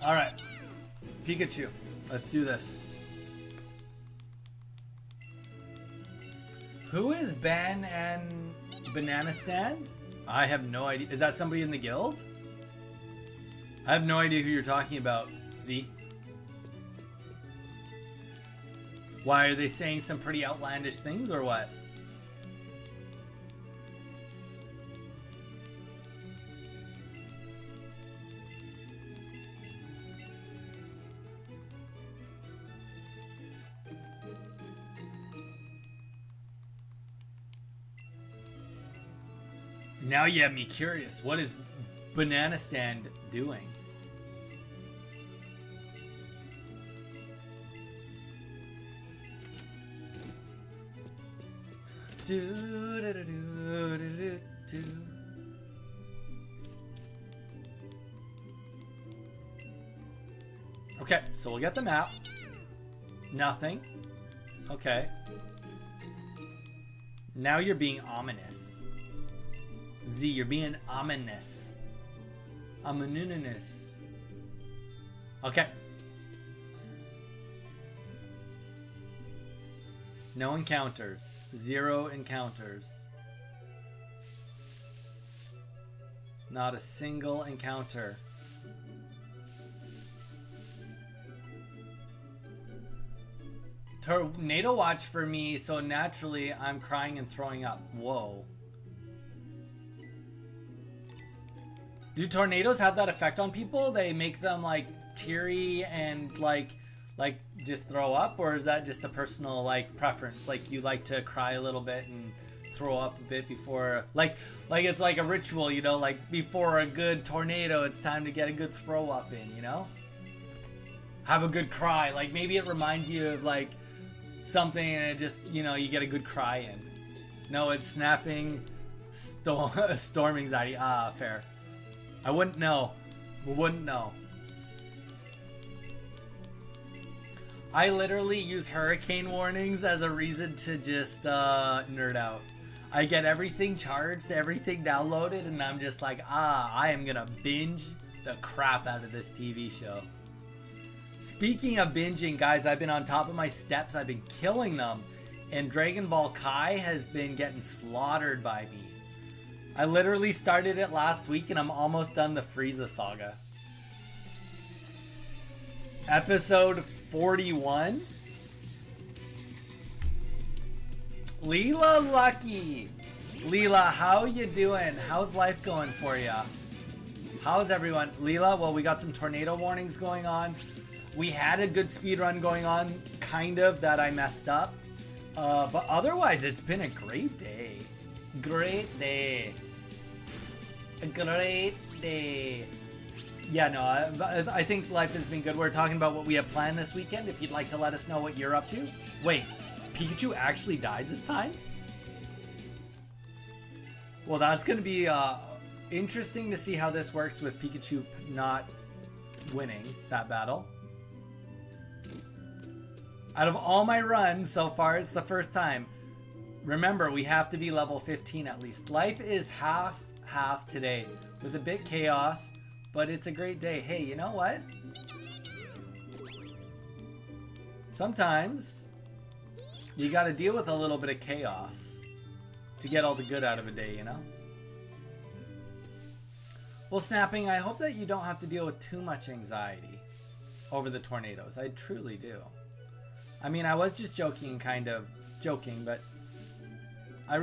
All right, Pikachu, let's do this. Who is Ben and Banana Stand? I have no idea. Is that somebody in the guild? I have no idea who you're talking about, Z. Why, are they saying some pretty outlandish things or what? Now you have me curious. What is banana stand doing? Okay, so we'll get the map. Nothing. Okay. Now you're being ominous. Z, you're being ominous. Ominous. Okay. No encounters. 0 encounters. Not a single encounter. Tornado watch for me, so naturally I'm crying and throwing up. Whoa. Do tornadoes have that effect on people? They make them like teary and like just throw up, or is that just a personal like preference? Like you like to cry a little bit and throw up a bit before, like it's like a ritual, you know, like before a good tornado, it's time to get a good throw up in, you know? Have a good cry. Like maybe it reminds you of like something and it just, you know, you get a good cry in. No, it's snapping storm anxiety. Ah, fair. I wouldn't know. Wouldn't know. I literally use hurricane warnings as a reason to just nerd out. I get everything charged, everything downloaded, and I'm just like, I am gonna binge the crap out of this TV show. Speaking of binging, guys, I've been on top of my steps. I've been killing them. And Dragon Ball Kai has been getting slaughtered by me. I literally started it last week and I'm almost done the Frieza saga. Episode 41. Leela Lucky. Leela, how you doing? How's life going for you? How's everyone? Leela, well, we got some tornado warnings going on. We had a good speedrun going on, kind of, that I messed up. But otherwise, it's been a great day. Great day. A great day. Yeah, no, I think life has been good. We're talking about what we have planned this weekend. If you'd like to let us know what you're up to. Wait, Pikachu actually died this time? Well, that's going to be interesting to see how this works with Pikachu not winning that battle. Out of all my runs so far, it's the first time. Remember, we have to be level 15 at least. Life is half today with a bit chaos, but it's a great day. Hey, you know what? Sometimes you got to deal with a little bit of chaos to get all the good out of a day, you know? Well, Snapping, I hope that you don't have to deal with too much anxiety over the tornadoes. I truly do. I mean, I was just joking, kind of joking, but I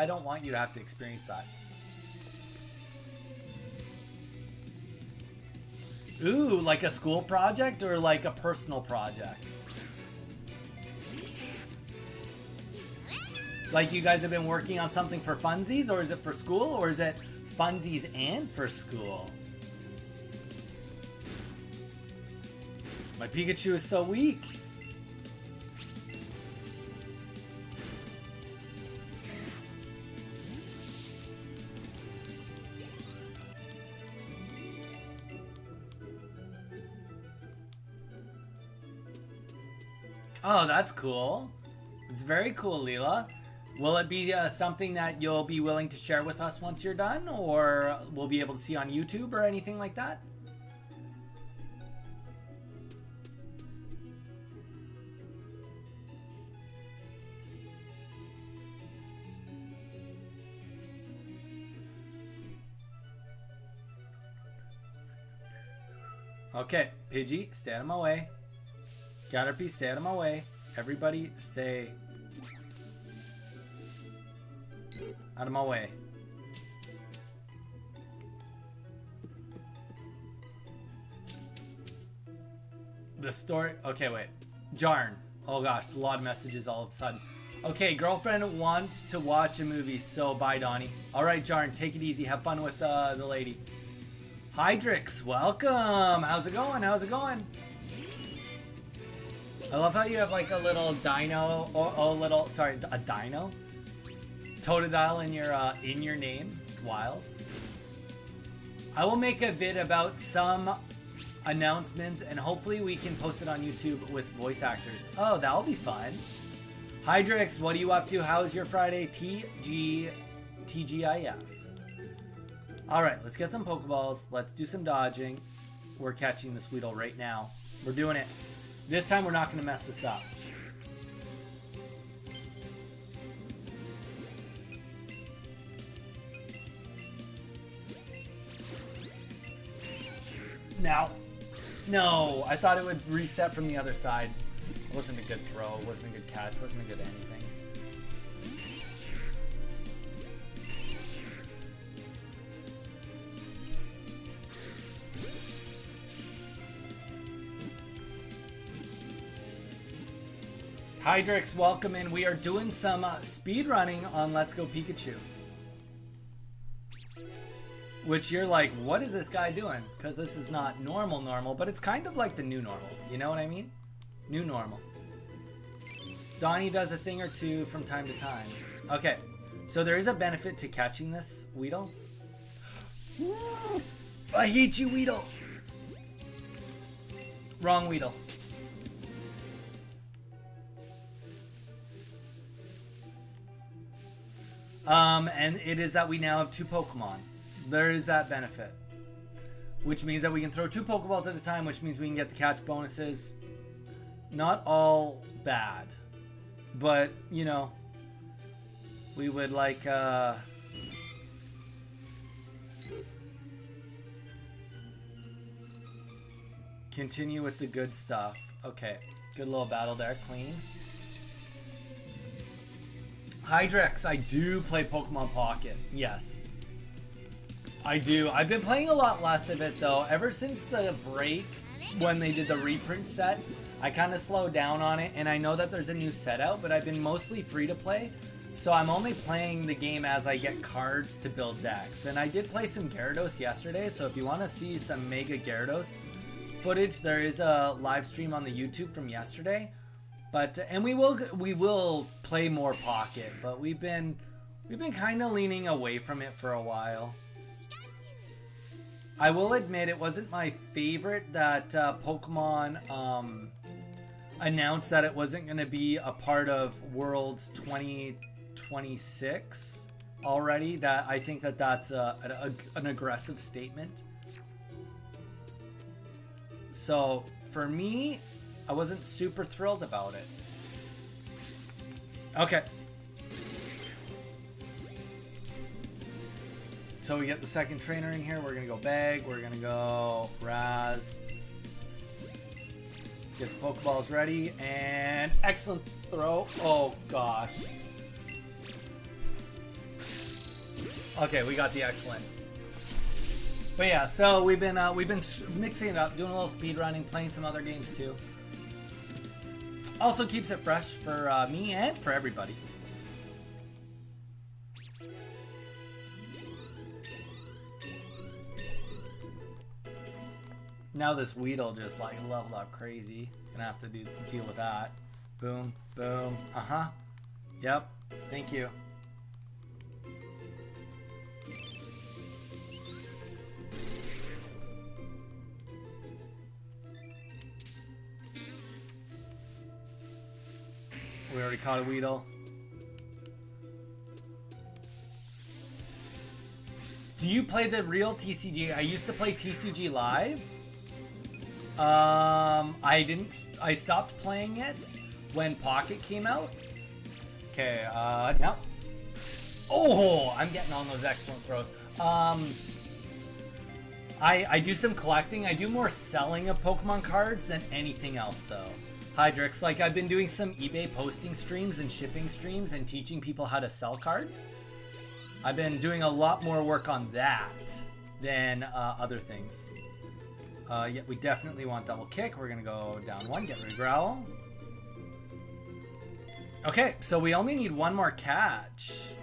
don't want you to have to experience that. Ooh, like a school project or like a personal project? Like you guys have been working on something for funsies, or is it for school, or is it funsies and for school? My Pikachu is so weak. Oh, that's cool. It's very cool, Leela. Will it be something that you'll be willing to share with us once you're done, or we'll be able to see on YouTube or anything like that? Okay, Pidgey, stay out of my way. Caterpie, stay out of my way. Everybody, stay out of my way. The story... Okay, wait. Jarn. Oh gosh, a lot of messages all of a sudden. Okay, girlfriend wants to watch a movie, so bye, Donnie. Alright, Jarn, take it easy. Have fun with the lady. Hydrix, welcome. How's it going? How's it going? I love how you have like a little dino, or a little, sorry, a dino? Totodile in your name. It's wild. I will make a vid about some announcements and hopefully we can post it on YouTube with voice actors. Oh, that'll be fun. Hydrix, what are you up to? How's your Friday? TGIF. Alright, let's get some Pokeballs. Let's do some dodging. We're catching this Weedle right now. We're doing it. This time we're not going to mess this up. Now. No, I thought it would reset from the other side. It wasn't a good throw. It wasn't a good catch. It wasn't a good anything. Hydrix, welcome in. We are doing some speed running on Let's Go Pikachu. Which you're like, what is this guy doing? Because this is not normal, but it's kind of like the new normal. You know what I mean? New normal. Donnie does a thing or two from time to time. Okay, so there is a benefit to catching this Weedle. I hate you, Weedle. Wrong Weedle. And it is that we now have 2 Pokemon. There is that benefit. Which means that we can throw 2 Pokeballs at a time, which means we can get the catch bonuses. Not all bad. But, you know, we would like, continue with the good stuff. Okay, good little battle there, clean. Hydrix, I do play Pokemon Pocket. Yes. I do. I've been playing a lot less of it though. Ever since the break when they did the reprint set, I kind of slowed down on it, and I know that there's a new set out, but I've been mostly free to play. So I'm only playing the game as I get cards to build decks. And I did play some Gyarados yesterday, so if you want to see some Mega Gyarados footage, there is a live stream on the YouTube from yesterday. But and we will play more Pocket, but we've been kind of leaning away from it for a while. I will admit it wasn't my favorite that Pokemon announced that it wasn't going to be a part of Worlds 2026 already. That I think that that's an aggressive statement. So for me, I wasn't super thrilled about it. Okay. So we get the second trainer in here. We're going to go Bag. We're going to go Raz. Get the Pokeballs ready. And excellent throw. Oh, gosh. Okay, we got the excellent. But yeah, so we've been mixing it up, doing a little speed running, playing some other games too. Also keeps it fresh for me and for everybody. Now this Weedle just like leveled up crazy. Gonna have to deal with that. Boom, boom, uh-huh. Yep, thank you. We already caught a Weedle. Do you play the real TCG? I used to play TCG Live. I stopped playing it when Pocket came out. Okay, no. Oh, I'm getting on those excellent throws. I do some collecting. I do more selling of Pokemon cards than anything else, though. Hydrix, like I've been doing some eBay posting streams and shipping streams and teaching people how to sell cards. I've been doing a lot more work on that than other things. Yeah, we definitely want double kick. We're gonna go down 1, get rid of Growl. Okay, so we only need 1 more catch.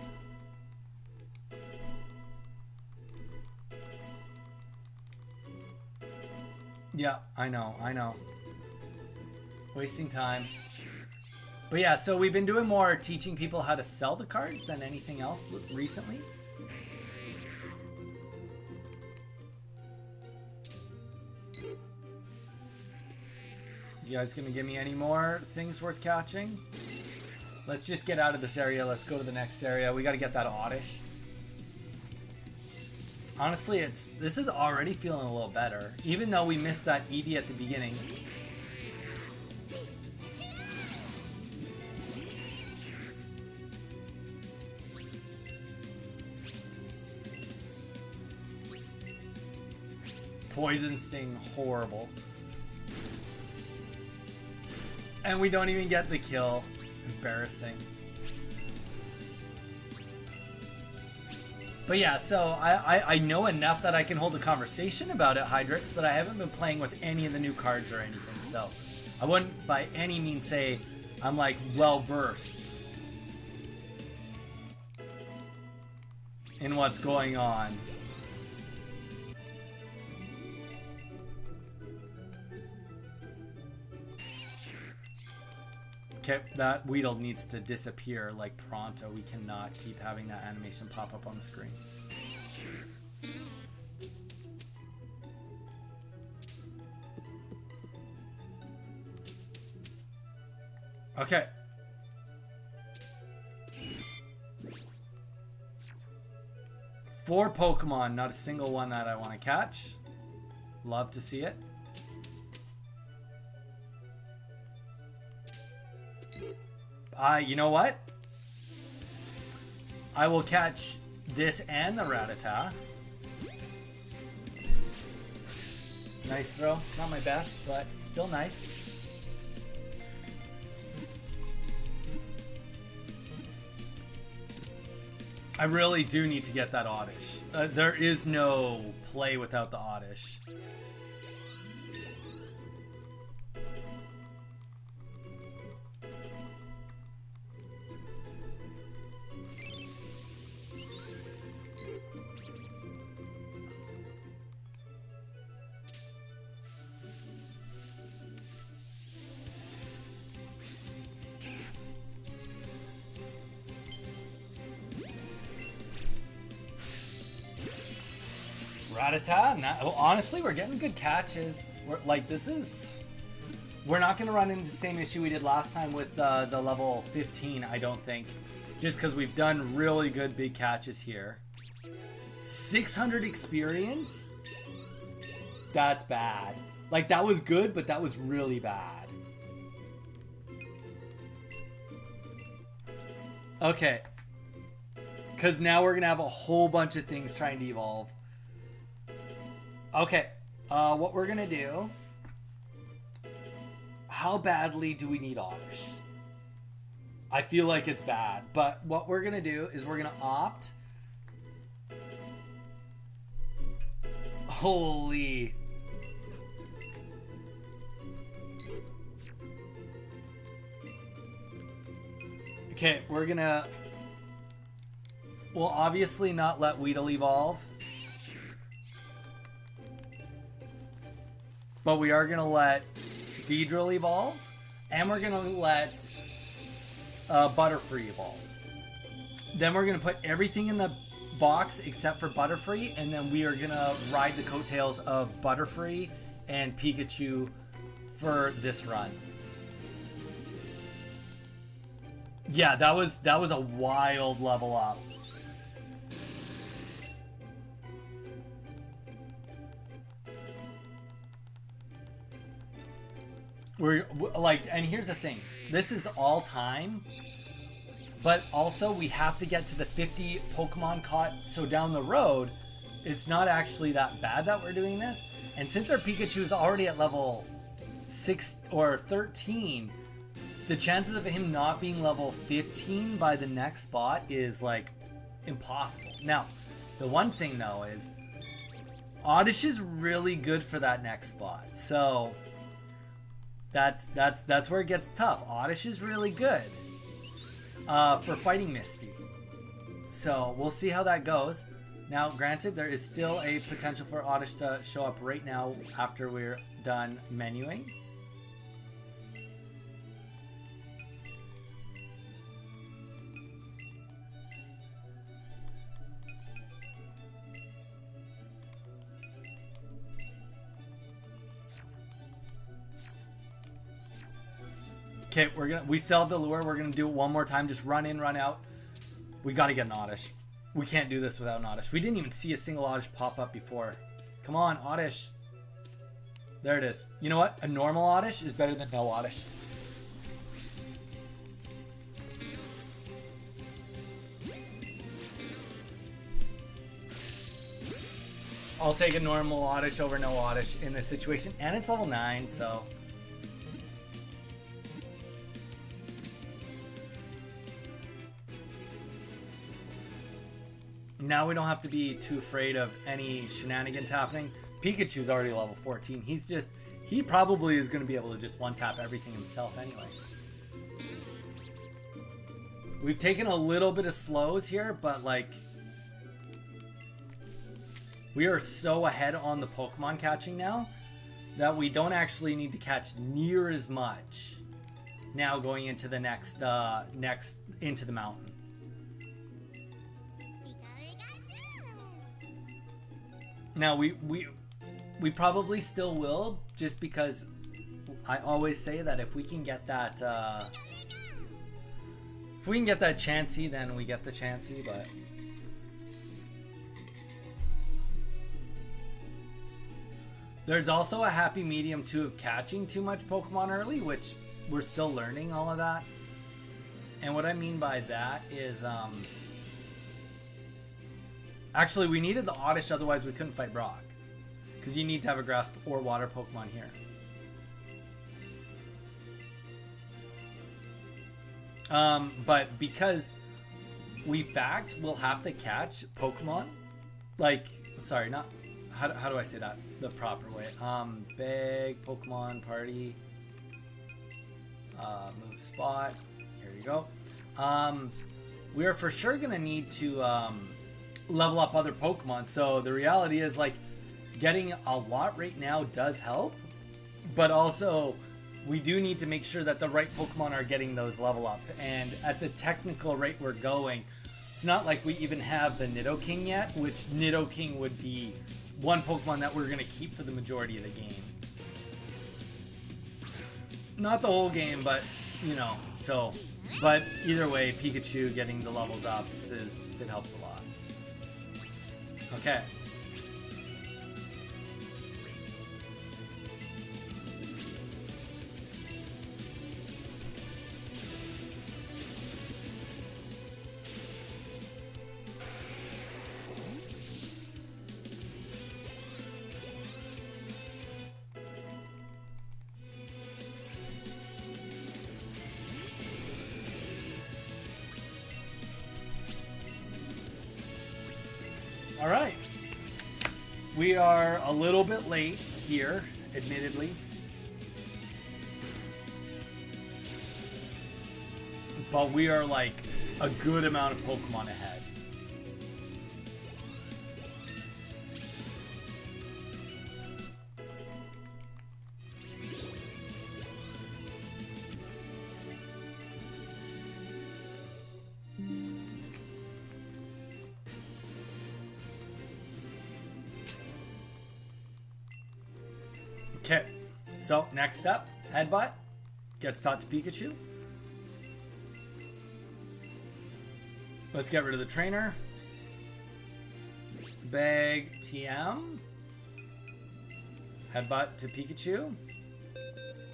Yeah, I know. Wasting time. But yeah, so we've been doing more teaching people how to sell the cards than anything else recently. You guys gonna give me any more things worth catching? Let's just get out of this area. Let's go to the next area. We gotta get that oddish. Honestly, this is already feeling a little better. Even though we missed that Eevee at the beginning. Poison Sting, horrible. And we don't even get the kill. Embarrassing. But yeah, so I know enough that I can hold a conversation about it, Hydrix, but I haven't been playing with any of the new cards or anything, so I wouldn't by any means say I'm like well versed in what's going on. Okay, that Weedle needs to disappear like pronto. We cannot keep having that animation pop up on the screen. Okay. Four Pokemon, not a single one that I want to catch. Love to see it. You know what? I will catch this and the Rattata. Nice throw. Not my best, but still nice. I really do need to get that Oddish. There is no play without the Oddish. Rattata. Well, honestly, we're getting good catches. We're not going to run into the same issue we did last time with the level 15, I don't think. Just because we've done really good big catches here. 600 experience? That's bad. Like, that was good, but that was really bad. Okay. Because now we're going to have a whole bunch of things trying to evolve. Okay, what we're gonna do, how badly do we need Oddish? I feel like it's bad, but what we're gonna do is we're gonna opt. Holy. Okay, we're gonna, we'll obviously not let Weedle evolve. But we are going to let Beedrill evolve. And we're going to let Butterfree evolve. Then we're going to put everything in the box except for Butterfree. And then we are going to ride the coattails of Butterfree and Pikachu for this run. Yeah, that was a wild level up. We're like, and here's the thing, this is all time, but also we have to get to the 50 Pokemon caught, so down the road it's not actually that bad that we're doing this. And since our Pikachu is already at level 6 or 13, the chances of him not being level 15 by the next spot is like impossible. Now the one thing though is Oddish is really good for that next spot, so that's where it gets tough. Oddish is really good for fighting Misty. So we'll see how that goes. Now, granted, there is still a potential for Oddish to show up right now after we're done menuing. Okay, we still have the lure. We're gonna do it one more time. Just run in, run out. We gotta get an Oddish. We can't do this without an Oddish. We didn't even see a single Oddish pop up before. Come on, Oddish. There it is. You know what? A normal Oddish is better than no Oddish. I'll take a normal Oddish over no Oddish in this situation. And it's level 9, so... Now we don't have to be too afraid of any shenanigans happening. Pikachu's already level 14. He probably is going to be able to just one-tap everything himself anyway. We've taken a little bit of slows here, but like... We are so ahead on the Pokemon catching now that we don't actually need to catch near as much now going into the next into the mountain. Now we probably still will, just because I always say that if we can get that Chansey, then we get the Chansey, but there's also a happy medium too of catching too much Pokemon early, which we're still learning all of that. And what I mean by that is actually, we needed the Oddish, otherwise we couldn't fight Brock. Because you need to have a Grass or Water Pokemon here. But because we we'll have to catch Pokemon. Like, sorry, not... How do I say that the proper way? Big Pokemon Party. Move spot. Here you go. We are for sure going to need to... level up other Pokemon. So the reality is, like, getting a lot right now does help, but also we do need to make sure that the right Pokemon are getting those level ups. And at the technical rate we're going, it's not like we even have the Nidoking yet, which Nidoking would be one Pokemon that we're going to keep for the majority of the game. Not the whole game, but, you know, so... But either way, Pikachu getting the levels ups it helps a lot. Okay. All right. We are a little bit late here, admittedly. But we are like a good amount of Pokemon ahead. Okay, so next step, Headbutt gets taught to Pikachu. Let's get rid of the trainer. Bag TM. Headbutt to Pikachu.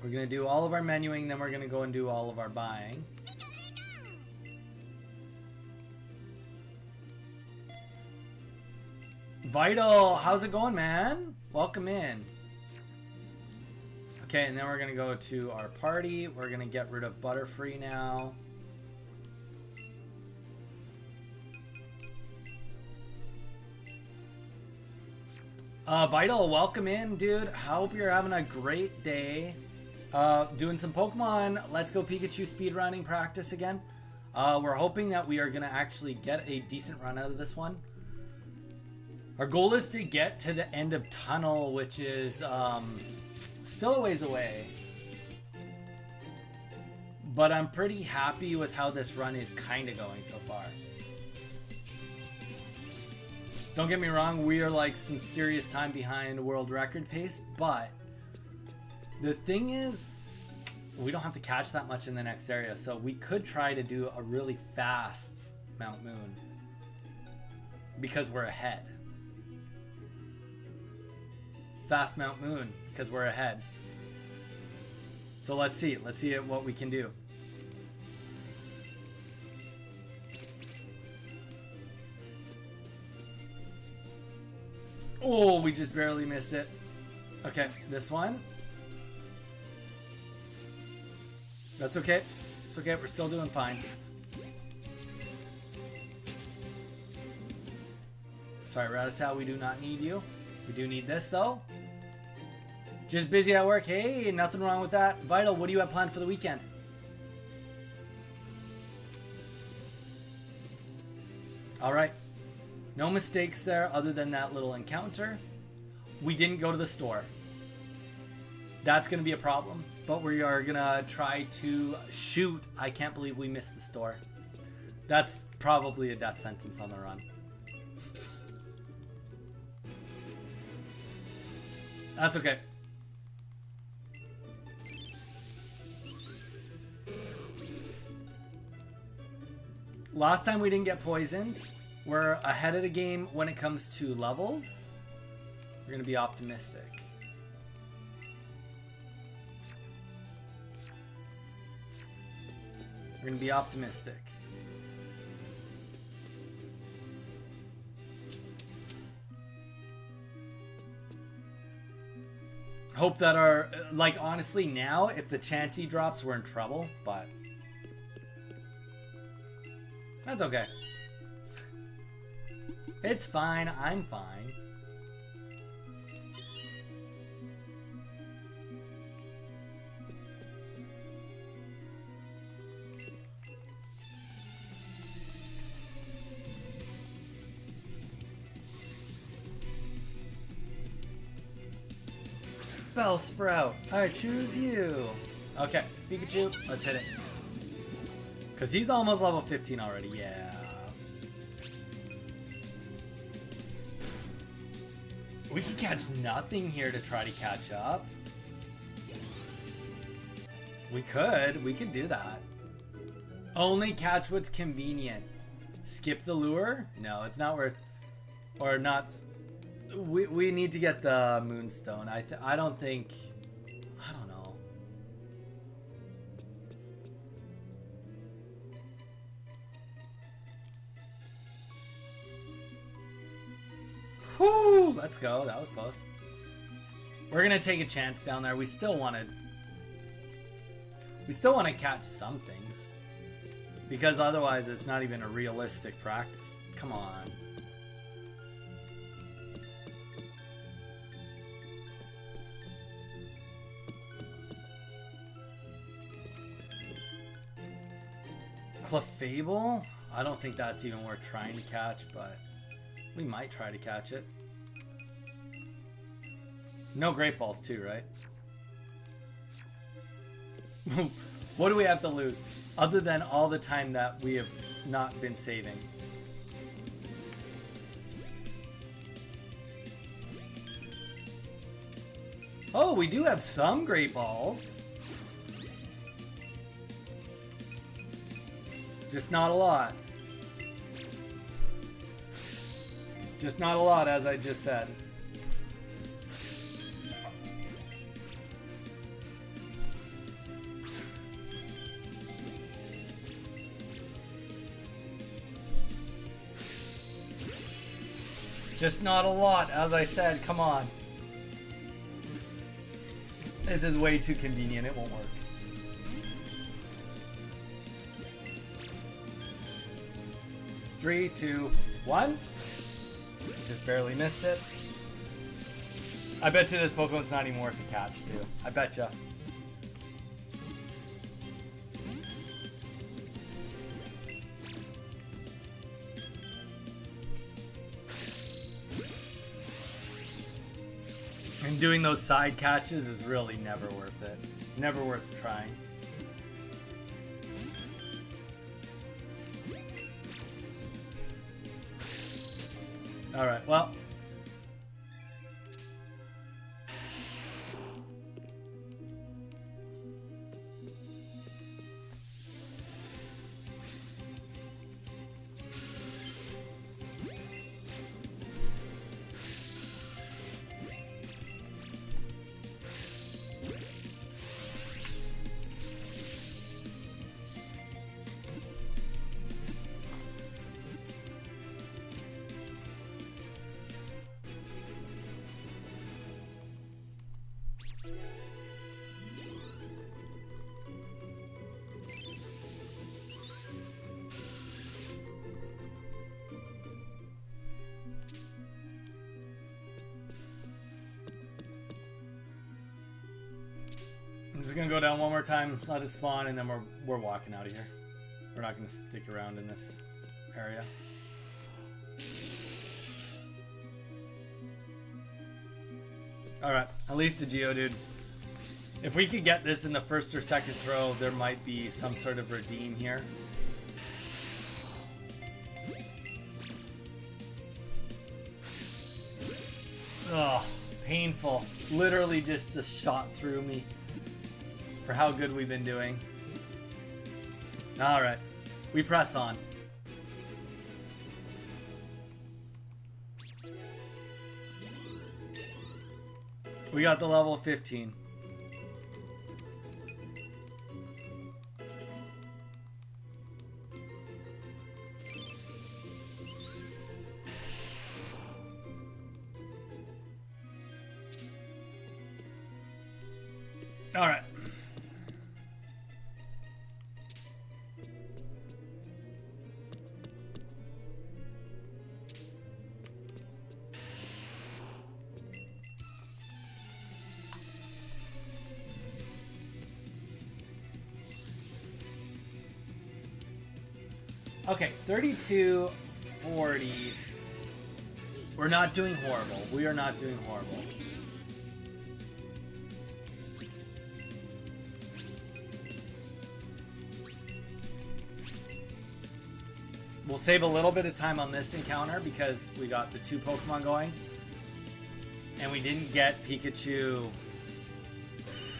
We're going to do all of our menuing, then we're going to go and do all of our buying. Vital, how's it going, man? Welcome in. Okay, and then we're going to go to our party. We're going to get rid of Butterfree now. Vital, welcome in, dude. Hope you're having a great day. Doing some Pokemon Let's Go Pikachu speedrunning practice again. We're hoping that we are going to actually get a decent run out of this one. Our goal is to get to the end of Tunnel, which is still a ways away. But I'm pretty happy with how this run is kind of going so far. Don't get me wrong, we are like some serious time behind world record pace, but the thing is, we don't have to catch that much in the next area, so we could try to do a really fast Mount Moon because we're ahead. Fast Mount Moon because we're ahead. So let's see what we can do. Oh, we just barely miss it. Okay, this one. That's okay. It's okay, we're still doing fine. Sorry, Rattata, we do not need you. We do need this, though. Just busy at work. Hey, nothing wrong with that. Vital, what do you have planned for the weekend? All right. No mistakes there other than that little encounter. We didn't go to the store. That's going to be a problem. But we are going to try to shoot. I can't believe we missed the store. That's probably a death sentence on the run. That's okay. Last time we didn't get poisoned. We're ahead of the game when it comes to levels. We're going to be optimistic. We're going to be optimistic. Hope that our, like, honestly now, if the Chanty drops, we're in trouble, but that's okay. It's fine, I'm fine. Bellsprout, I choose you. Okay, Pikachu, let's hit it. Because he's almost level 15 already, yeah. We can catch nothing here to try to catch up. We could do that. Only catch what's convenient. Skip the lure? No, it's not worth, or not. We need to get the Moonstone. I don't think, I don't know. Whew, let's go. That was close. We're gonna take a chance down there. We still want to catch some things, because otherwise it's not even a realistic practice. Come on. Clefable? I don't think that's even worth trying to catch, but we might try to catch it. No Great Balls too, right? What do we have to lose? Other than all the time that we have not been saving. Oh, we do have some Great Balls. Just not a lot. Just not a lot, as I just said. Just not a lot, as I said. Come on. This is way too convenient. It won't work. Three, two, one. Just barely missed it. I bet you this Pokemon's not even worth the catch, too. I bet you. And doing those side catches is really never worth it. Never worth trying. Alright, well. I'm just gonna go down one more time, let it spawn, and then we're walking out of here. We're not gonna stick around in this area. Alright, at least a Geodude. If we could get this in the first or second throw, there might be some sort of redeem here. Ugh, painful. Literally just a shot through me for how good we've been doing. Alright, we press on. We got the level 15. All right. Okay, 32-40. We're not doing horrible. We are not doing horrible. We'll save a little bit of time on this encounter because we got the 2 Pokemon going. And we didn't get Pikachu...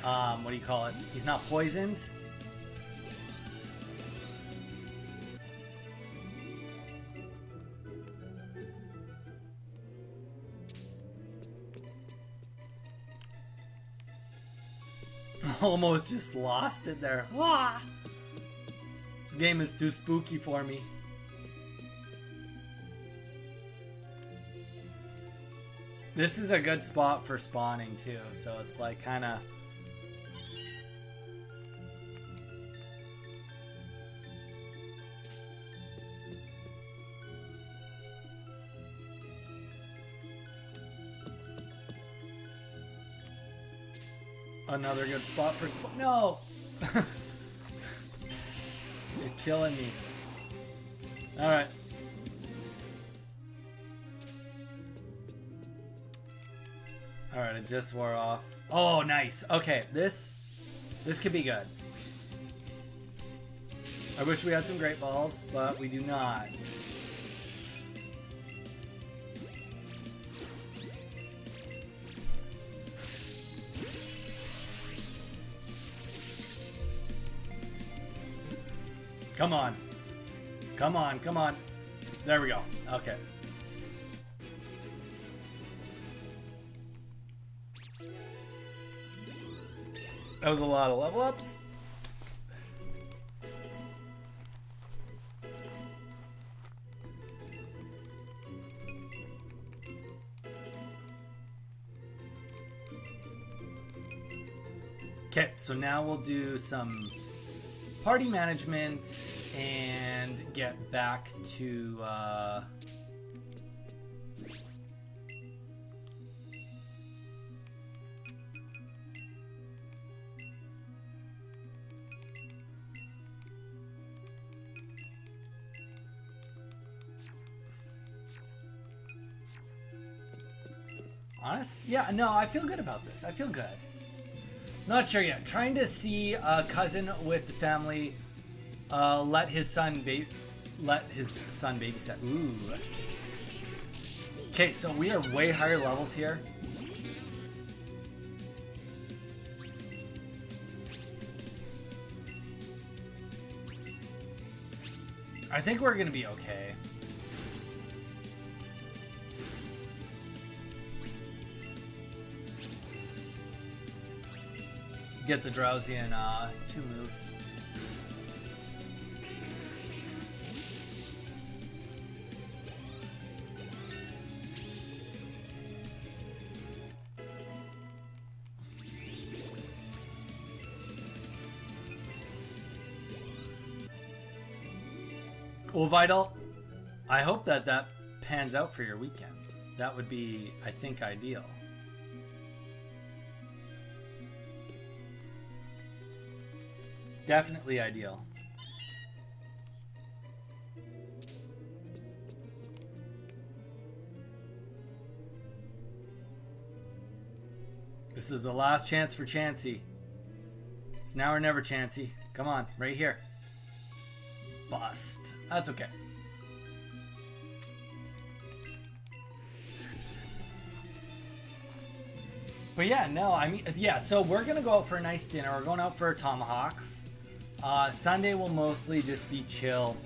what do you call it? He's not poisoned. Almost just lost it there. Ah! This game is too spooky for me. This is a good spot for spawning too, so it's like kind of... Another good spot for spawn. No! You're killing me. Alright. Alright, it just wore off. Oh, nice. Okay, this could be good. I wish we had some great balls, but we do not. Come on. Come on, come on. There we go. Okay. That was a lot of level ups. Okay, so now we'll do some party management and get back to Honest? Yeah, no, I feel good about this. I feel good. Not sure yet. Trying to see a cousin with the family let his son babysit. Ooh. Okay, so we are way higher levels here. I think we're gonna be okay. Get the drowsy in 2 moves. Well, Vital, I hope that pans out for your weekend. That would be, I think, ideal. Definitely ideal. This is the last chance for Chansey. It's now or never, Chansey. Come on, right here. Bust. That's okay. But yeah, no, I mean, yeah, so we're going to go out for a nice dinner. We're going out for tomahawks. Sunday will mostly just be chill.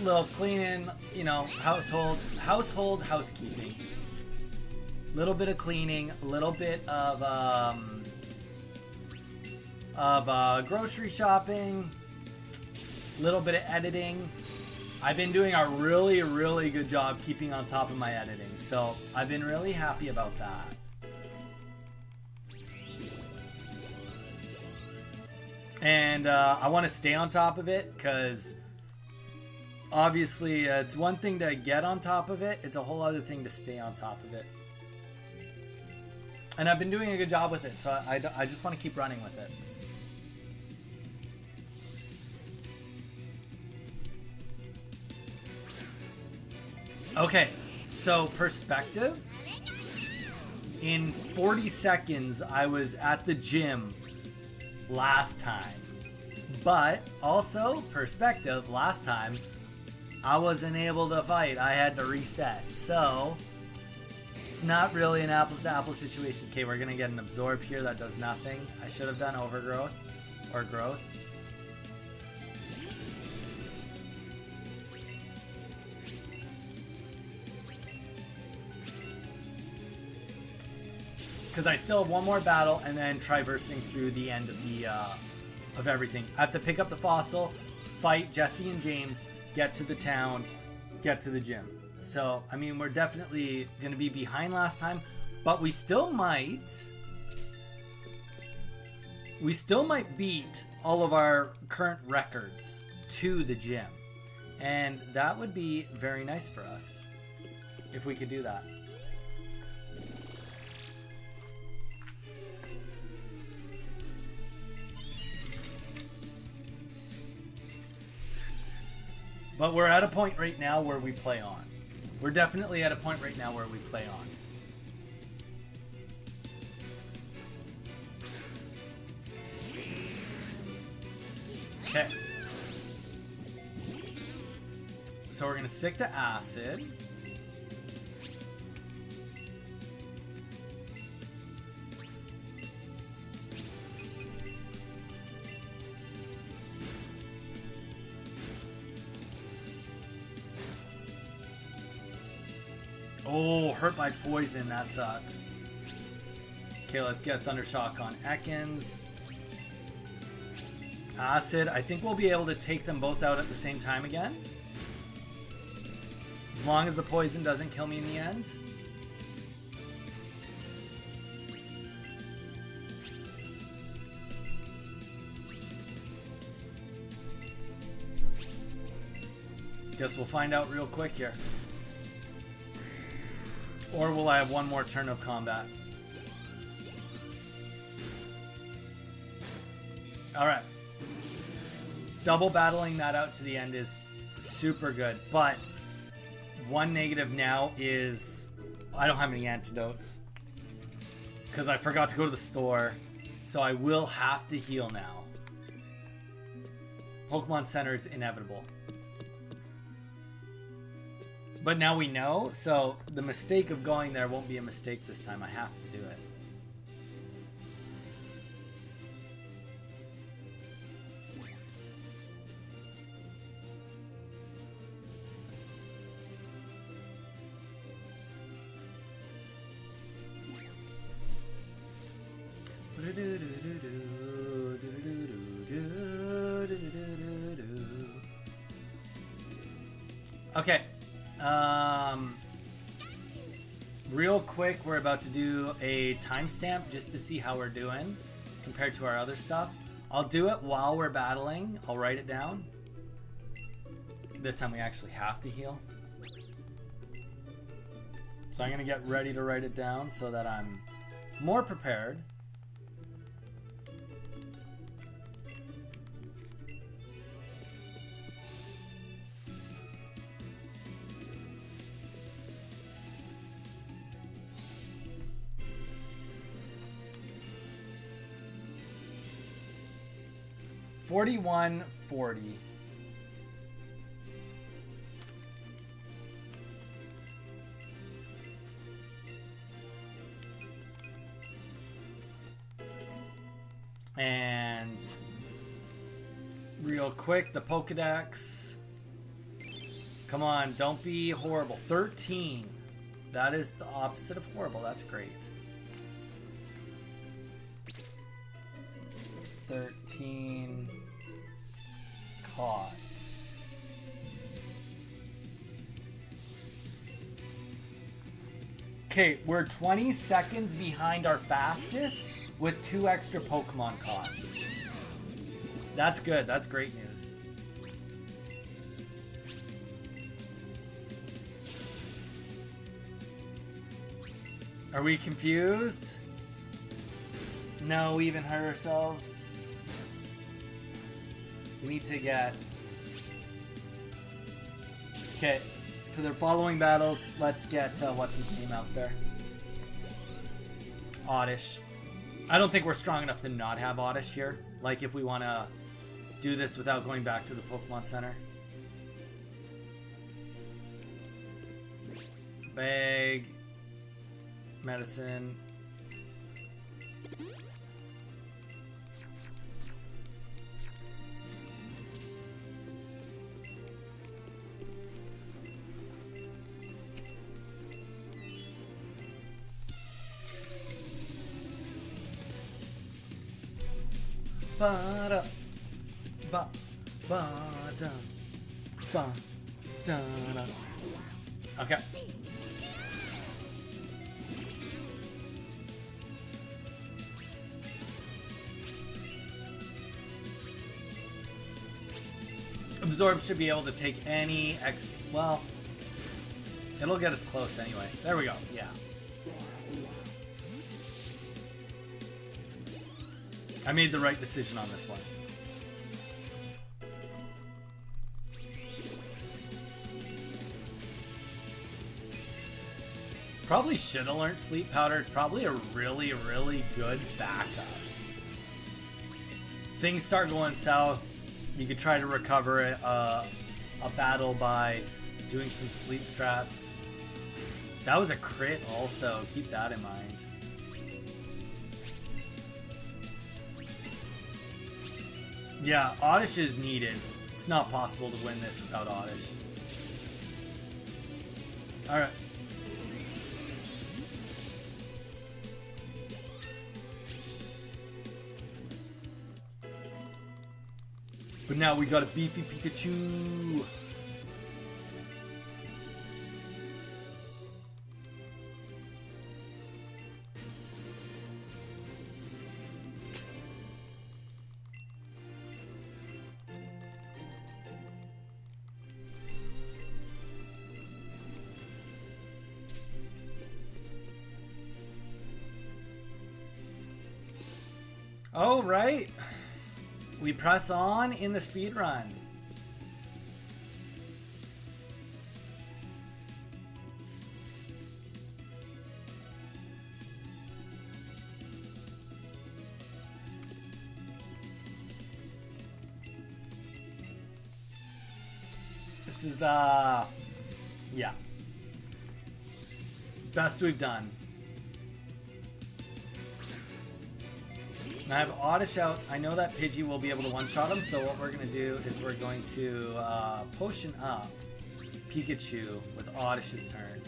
Little cleaning, you know, household housekeeping. Little bit of cleaning, a little bit of grocery shopping, little bit of editing. I've been doing a really, really good job keeping on top of my editing, so I've been really happy about that. And I want to stay on top of it because obviously it's one thing to get on top of it, it's a whole other thing to stay on top of it. And I've been doing a good job with it, so I just want to keep running with it. Okay, so perspective. In 40 seconds, I was at the gym last time. But also, perspective, last time, I wasn't able to fight. I had to reset. So, it's not really an apples to apples situation. Okay, we're going to get an absorb here that does nothing. I should have done overgrowth or growth. Because I still have one more battle and then traversing through the end of everything. I have to pick up the fossil, fight Jesse and James, get to the town, get to the gym. So, I mean, we're definitely going to be behind last time, but we still might beat all of our current records to the gym. And that would be very nice for us if we could do that. But we're at a point right now where we play on. We're definitely at a point right now where we play on. Okay. So we're going to stick to acid. Oh, hurt by poison. That sucks. Okay, let's get Thunder Shock on Ekans. Acid. I think we'll be able to take them both out at the same time again. As long as the poison doesn't kill me in the end. Guess we'll find out real quick here. Or will I have one more turn of combat? Alright. Double battling that out to the end is super good. But one negative now is I don't have any antidotes. because I forgot to go to the store. So I will have to heal now. Pokemon Center is inevitable. But now we know, so the mistake of going there won't be a mistake this time. I have to do it. Okay. Real quick, we're about to do a timestamp just to see how we're doing compared to our other stuff. I'll do it while we're battling. I'll write it down. This time we actually have to heal. So I'm going to get ready to write it down so that I'm more prepared. $41.40. And real quick, the Pokedex. Come on, don't be horrible. 13. That is the opposite of horrible. That's great. 13 caught. Okay, we're 20 seconds behind our fastest with 2 extra Pokemon caught. That's good. That's great news. Are we confused? No, we even hurt ourselves. We need to get... Okay, for the following battles, let's get, what's his name out there? Oddish. I don't think we're strong enough to not have Oddish here. Like, if we want to do this without going back to the Pokemon Center. Bag. Medicine. Ba-da, ba, ba-da, ba-da-da. Okay. Absorb should be able to take any extra... Well, it'll get us close anyway. There we go. Yeah. I made the right decision on this one. Probably should have learned Sleep Powder. It's probably a really, really good backup. Things start going south. You could try to recover a battle by doing some sleep strats. That was a crit also. Keep that in mind. Yeah, Oddish is needed. It's not possible to win this without Oddish. Alright. But now we got a beefy Pikachu. All right. We press on in the speed run. This is the... yeah. Best we've done. Now I have Oddish out. I know that Pidgey will be able to one-shot him, so what we're going to do is we're going to potion up Pikachu with Oddish's turn.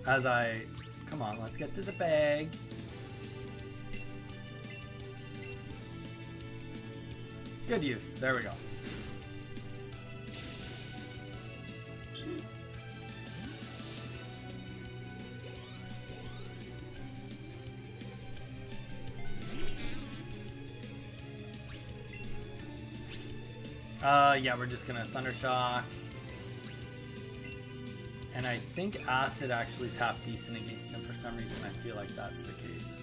As I... come on, let's get to the bag. Good use. There we go. Yeah, we're just gonna Thunder Shock. And I think Acid actually is half decent against him for some reason. I feel like that's the case.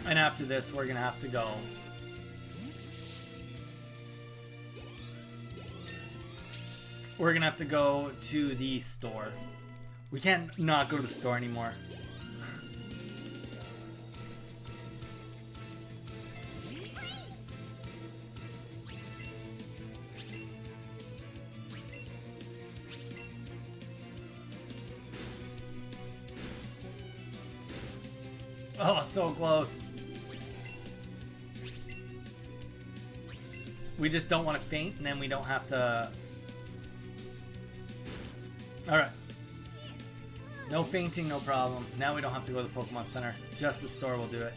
And after this, we're gonna have to go. We're gonna have to go to the store. We can't not go to the store anymore. Oh, so close. We just don't want to faint, and then we don't have to... Alright. No fainting, no problem. Now we don't have to go to the Pokemon Center. Just the store will do it.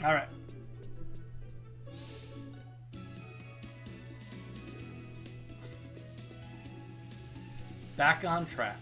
All right. Back on track.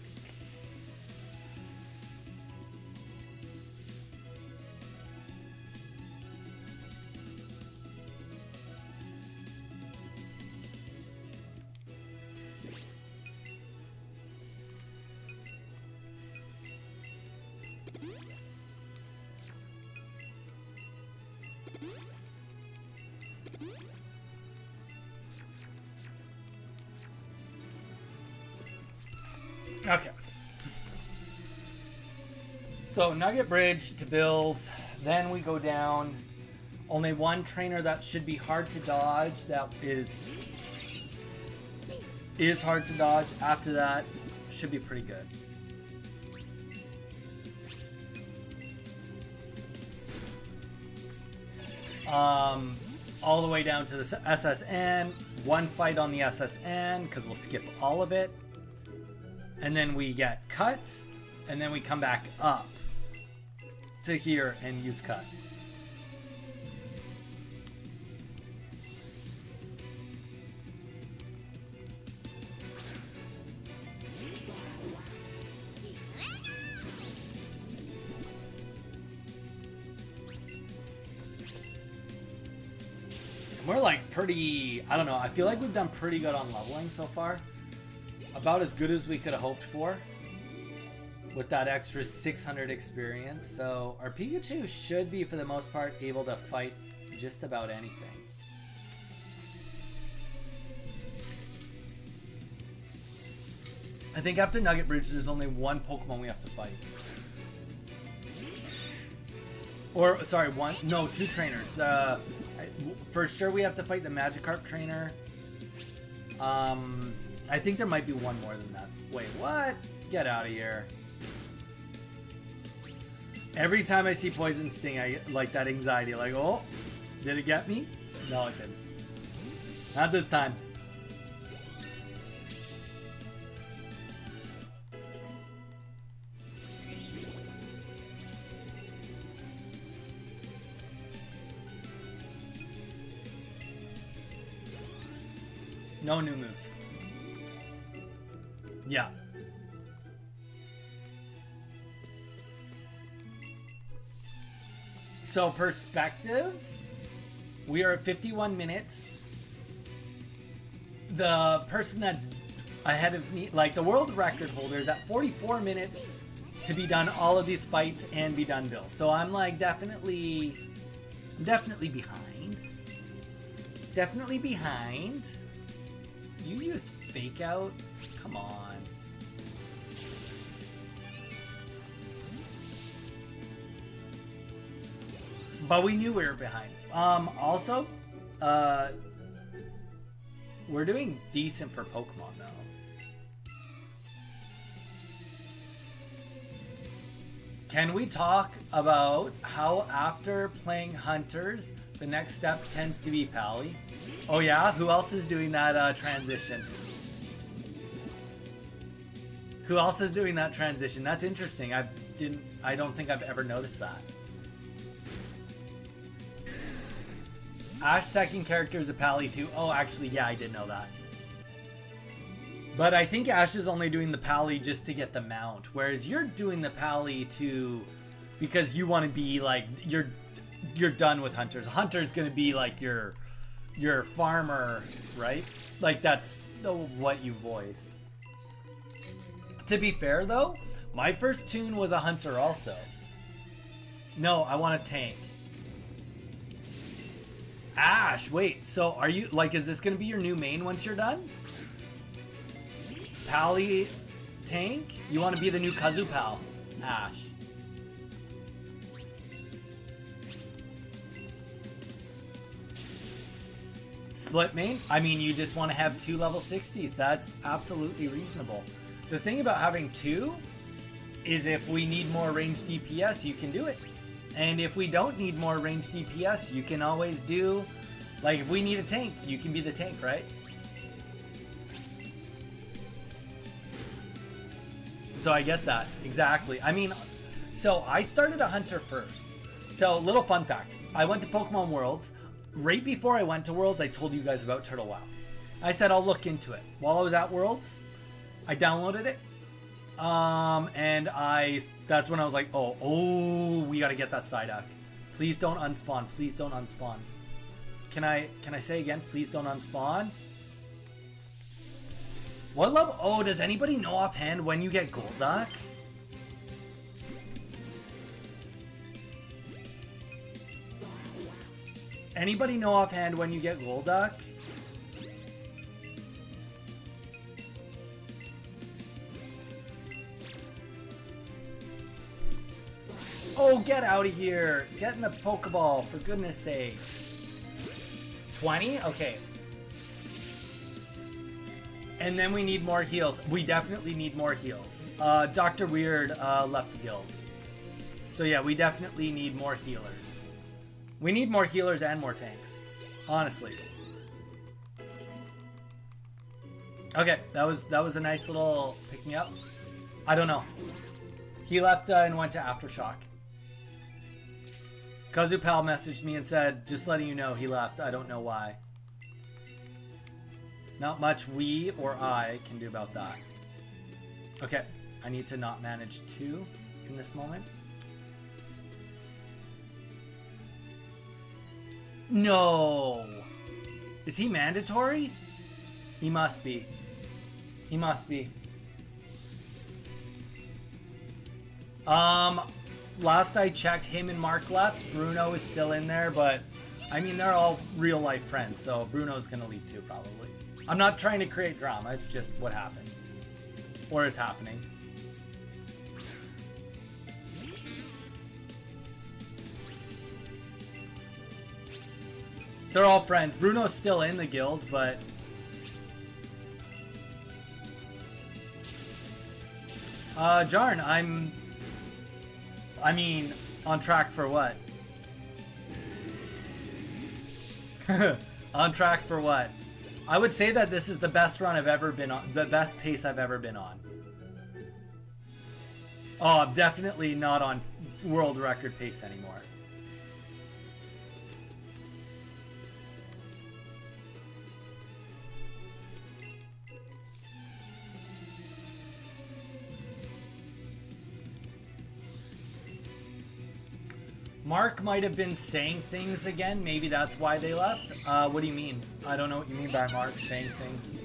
Okay. So Nugget Bridge to Bills, then we go down. Only one trainer that should be hard to dodge. That is hard to dodge. After that, should be pretty good. All the way down to the SSN. One fight on the SSN because we'll skip all of it. And then we get cut, and then we come back up to here and use cut. And we're like pretty, I don't know, I feel like we've done pretty good on leveling so far. About as good as we could have hoped for with that extra 600 experience. So our Pikachu should be, for the most part, able to fight just about anything. I think after Nugget Bridge, there's only one Pokemon we have to fight. Or, sorry, two trainers. For sure we have to fight the Magikarp trainer. I think there might be one more than that. Wait, what? Get out of here. Every time I see Poison Sting, I get like that anxiety. Like, oh, did it get me? No, it didn't. Not this time. No new moves. Yeah. So perspective, we are at 51 minutes. The person that's ahead of me, like the world record holder, is at 44 minutes to be done all of these fights and be done, Bill. So I'm like definitely behind. Definitely behind. You used fake out? Come on. But we knew we were behind. Also, we're doing decent for Pokemon though. Can we talk about how after playing Hunters, the next step tends to be Pally? Oh yeah? Who else is doing that transition? Who else is doing that transition? That's interesting. I don't think I've ever noticed that. Ash's second character is a Pally too. Oh, actually, yeah, I did know that. But I think Ash is only doing the Pally just to get the mount, whereas you're doing the Pally to because you want to be like you're done with Hunters. Hunter's gonna be like your farmer, right? Like that's what you voiced. To be fair though, my first tune was a Hunter also. No, I want a tank. Ash, wait, so are you, like, is this gonna be your new main once you're done? Pally tank? You want to be the new Kazupal, Ash. Split main? I mean, you just want to have 2 level 60s. That's absolutely reasonable. The thing about having 2 is if we need more range DPS, you can do it. And if we don't need more range DPS, you can always do, like if we need a tank, you can be the tank, right? So I get that, exactly. I mean, so I started a Hunter first. So little fun fact, I went to Pokemon Worlds. Right before I went to Worlds, I told you guys about Turtle Wow. I said I'll look into it. While I was at Worlds, I downloaded it. And that's when I was like, oh, we gotta get that Psyduck. Please don't unspawn. Please don't unspawn. Can I say again? Please don't unspawn. What level? Oh, does anybody know offhand when you get Golduck? Anybody know offhand when you get Golduck? Oh, get out of here. Get in the Pokeball, for goodness sake. 20? Okay. And then we need more heals. We definitely need more heals. Dr. Weird left the guild. So yeah, we definitely need more healers. We need more healers and more tanks. Honestly. Okay, that was a nice little pick-me-up. I don't know. He left and went to Aftershock. Kazupal messaged me and said, just letting you know he left. I don't know why. Not much we or I can do about that. Okay, I need to not manage 2 in this moment. No! Is he mandatory? He must be. He must be. Last I checked, him and Mark left. Bruno is still in there, but I mean, they're all real life friends, so Bruno's gonna leave too, probably. I'm not trying to create drama, it's just what happened. Or is happening. They're all friends. Bruno's still in the guild, but... Jarn, I mean, on track for what? On track for what? I would say that this is the best run I've ever been on, the best pace I've ever been on. Oh, I'm definitely not on world record pace anymore. Mark might have been saying things again. Maybe that's why they left. What do you mean? I don't know what you mean by Mark saying things.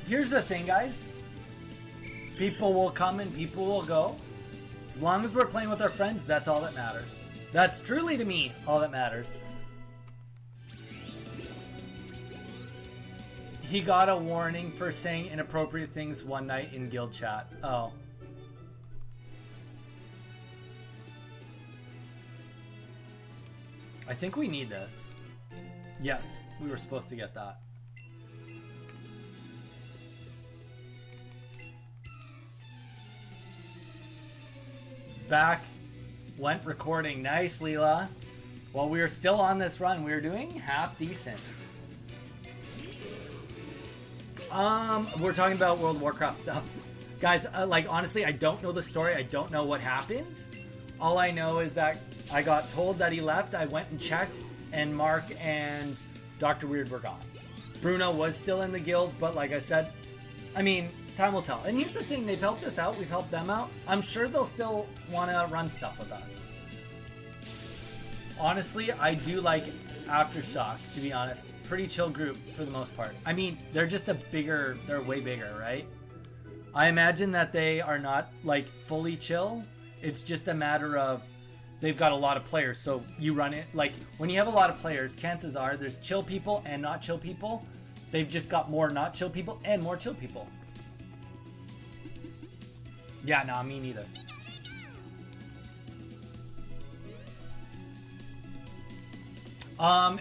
Here's the thing, guys. People will come and people will go. As long as we're playing with our friends, that's all that matters. That's truly, to me, all that matters. He got a warning for saying inappropriate things one night in guild chat. Oh. I think we need this. Yes, we were supposed to get that. Back. Went recording. Nice, Leela. While we were still on this run, we were doing half decent. We're talking about World of Warcraft stuff. Guys, like, honestly, I don't know the story. I don't know what happened. All I know is that I got told that he left. I went and checked, and Mark and Dr. Weird were gone. Bruno was still in the guild, but like I said, I mean, time will tell. And here's the thing, they've helped us out. We've helped them out. I'm sure they'll still want to run stuff with us. Honestly, I do like Aftershock, to be honest. Pretty chill group for the most part. I mean, they're just they're way bigger, right? I imagine that they are not like fully chill. It's just a matter of they've got a lot of players. So you run it, like when you have a lot of players, chances are there's chill people and not chill people. They've just got more not chill people and more chill people. Yeah, no, me neither.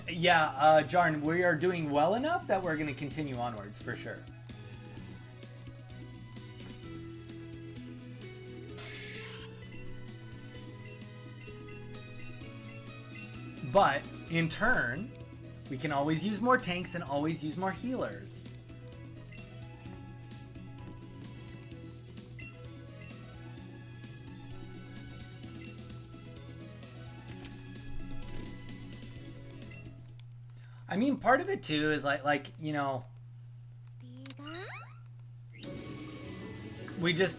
Yeah, Jarn, we are doing well enough that we're going to continue onwards, for sure. But, in turn, we can always use more tanks and always use more healers. I mean, part of it too is like you know, we just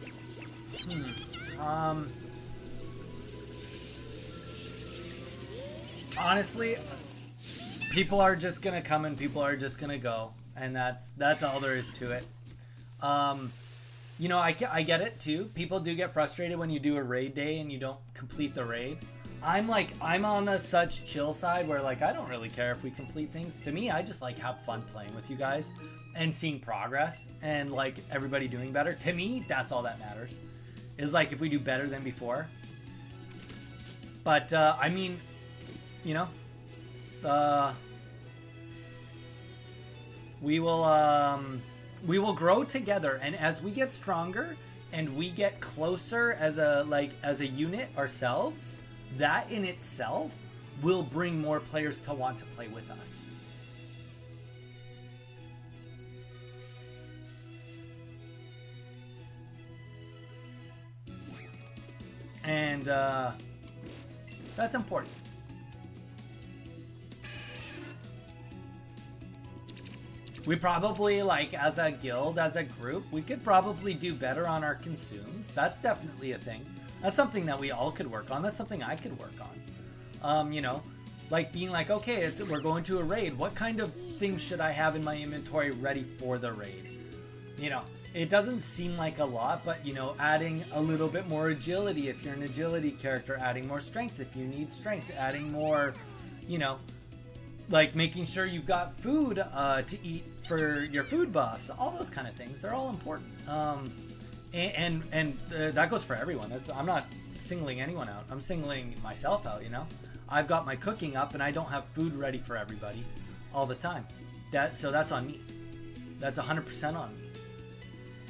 honestly, people are just gonna come and people are just gonna go, and that's all there is to it. You know, I get it too. People do get frustrated when you do a raid day and you don't complete the raid. I'm on the such chill side where like I don't really care if we complete things. To me, I just like have fun playing with you guys and seeing progress and like everybody doing better. To me, that's all that matters. Is like if we do better than before. But I mean, you know, we will grow together, and as we get stronger and we get closer as a unit ourselves, that in itself will bring more players to want to play with us. And that's important. We probably, like, as a guild, as a group, we could probably do better on our consumes. That's definitely a thing. That's something that we all could work on. That's something I could work on. You know, like being like, okay, we're going to a raid. What kind of things should I have in my inventory ready for the raid? You know, it doesn't seem like a lot, but, you know, adding a little bit more agility if you're an agility character, adding more strength if you need strength, adding more, you know, like making sure you've got food to eat for your food buffs, all those kind of things. They're all important. That goes for everyone. I'm not singling anyone out. I'm singling myself out, you know? I've got my cooking up and I don't have food ready for everybody all the time. So that's on me. That's 100% on me.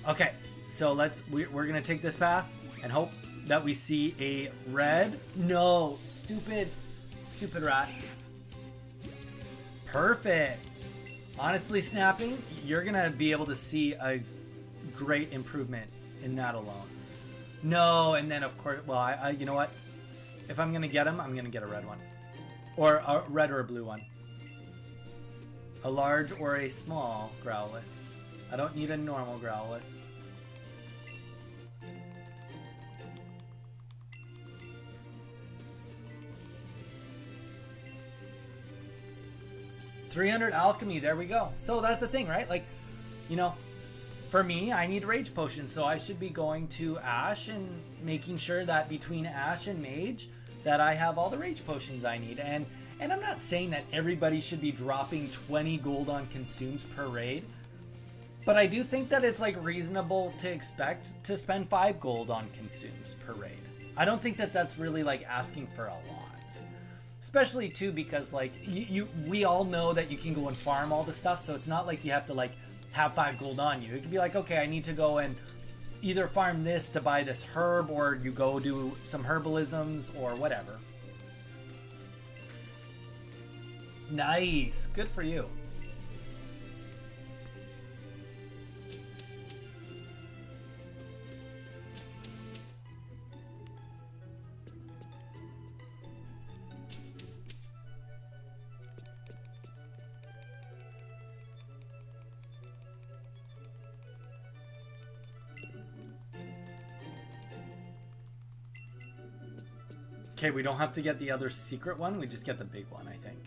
Okay, so we're gonna take this path and hope that we see a red. No, stupid rat. Perfect. Honestly, snapping, you're gonna be able to see a great improvement in that alone. No, and then of course, well, I you know what? If I'm gonna get him, I'm gonna get a red one, or a red or a blue one. A large or a small Growlithe. I don't need a normal Growlithe. $300 alchemy, there we go. So that's the thing, right? Like, you know, for me, I need Rage Potion, so I should be going to Ash and making sure that between Ash and Mage that I have all the Rage Potions I need. And I'm not saying that everybody should be dropping 20 gold on consumes per raid, but I do think that it's like reasonable to expect to spend 5 gold on consumes per raid. I don't think that that's really like asking for a lot. Especially too because like we all know that you can go and farm all the stuff, so it's not like you have to like have 5 gold on you. It could be like, okay, I need to go and either farm this to buy this herb, or you go do some herbalisms or whatever. Nice, good for you. Okay, we don't have to get the other secret one. We just get the big one, I think.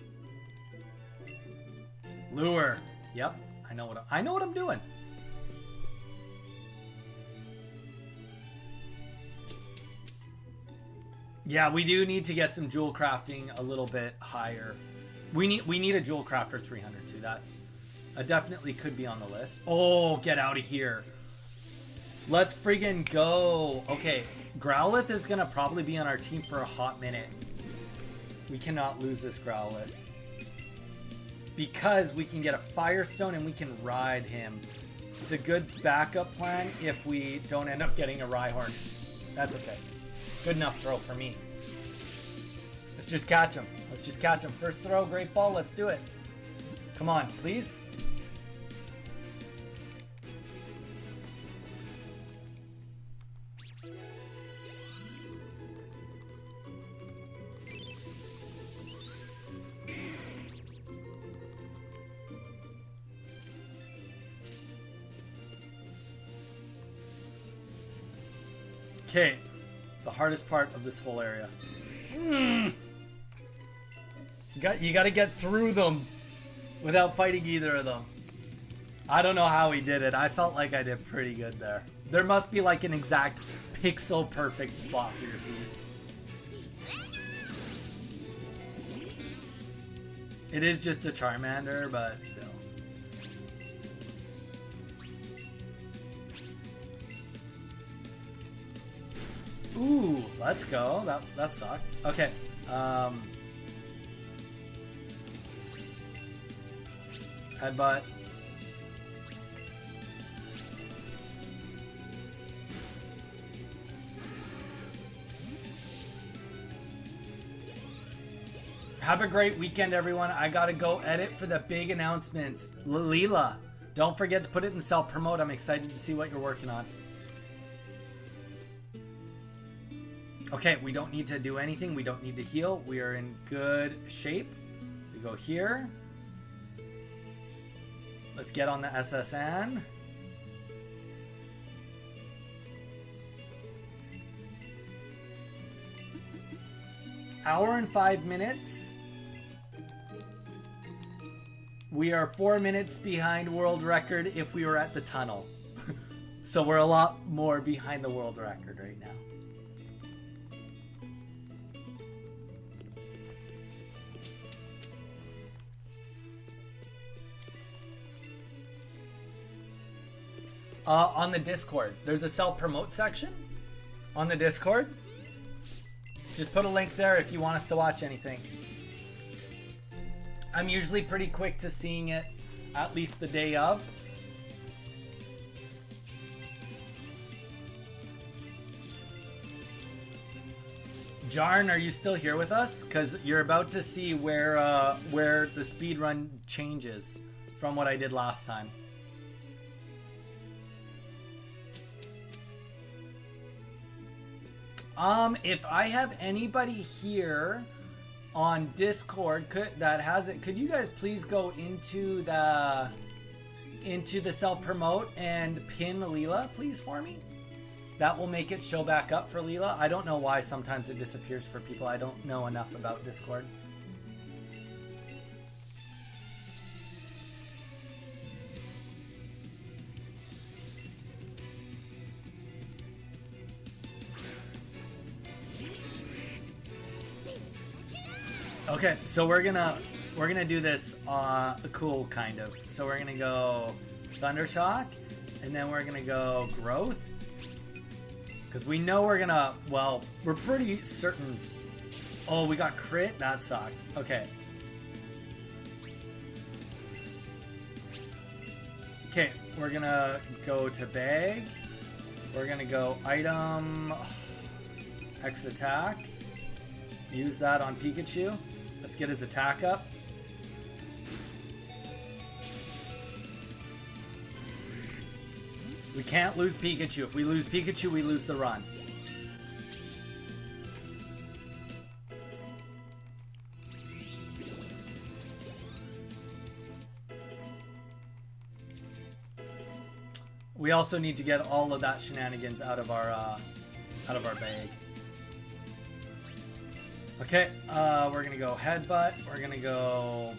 Lure. Yep, I know what I'm doing. Yeah, we do need to get some jewel crafting a little bit higher. We need a jewel crafter 300 too. That definitely could be on the list. Oh, get out of here. Let's friggin' go. Okay, Growlithe is gonna probably be on our team for a hot minute. We cannot lose this Growlithe. Because we can get a Firestone and we can ride him. It's a good backup plan if we don't end up getting a Rhyhorn. That's okay. Good enough throw for me. Let's just catch him. Let's just catch him. First throw, great ball. Let's do it. Come on, please. Okay, the hardest part of this whole area. You got to get through them without fighting either of them. I don't know how he did it. I felt like I did pretty good there. There must be like an exact pixel perfect spot for your feet. It is just a Charmander, but still. Ooh, let's go. That sucks. Okay. Headbutt. Have a great weekend, everyone. I gotta go edit for the big announcements. Leela, don't forget to put it in self-promote. I'm excited to see what you're working on. Okay, we don't need to do anything. We don't need to heal. We are in good shape. We go here. Let's get on the SSN. Hour and 5 minutes. We are 4 minutes behind world record if we were at the tunnel. So we're a lot more behind the world record right now. On the Discord. There's a self-promote section on the Discord. Just put a link there if you want us to watch anything. I'm usually pretty quick to seeing it at least the day of. Jarn, are you still here with us? Because you're about to see where the speedrun changes from what I did last time. If I have anybody here on Discord that has it, could you guys please go into the self-promote and pin Leela, please, for me? That will make it show back up for Leela. I don't know why sometimes it disappears for people. I don't know enough about Discord. Okay, so we're gonna do this cool kind of. So we're gonna go Thundershock, and then we're gonna go Growth. Because we know we're gonna, well, we're pretty certain. Oh, we got crit? That sucked. Okay. Okay, we're gonna go to bag. We're gonna go item, X attack. Use that on Pikachu. Let's get his attack up. We can't lose Pikachu. If we lose Pikachu, we lose the run. We also need to get all of that shenanigans out of our bag. Okay, we're gonna go Headbutt. We're gonna go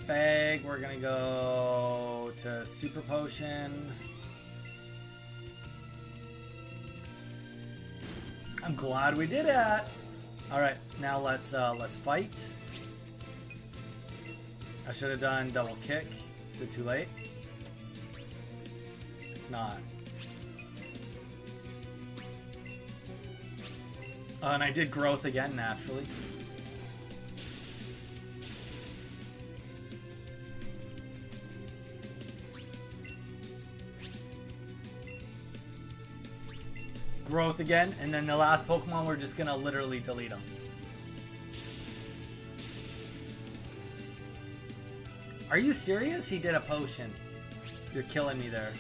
Bag. We're gonna go to Super Potion. I'm glad we did it. All right, now let's fight. I should have done double kick. Is it too late? It's not. And I did growth again, naturally. Growth again, and then the last Pokemon, we're just gonna literally delete them. Are you serious? He did a potion. You're killing me there.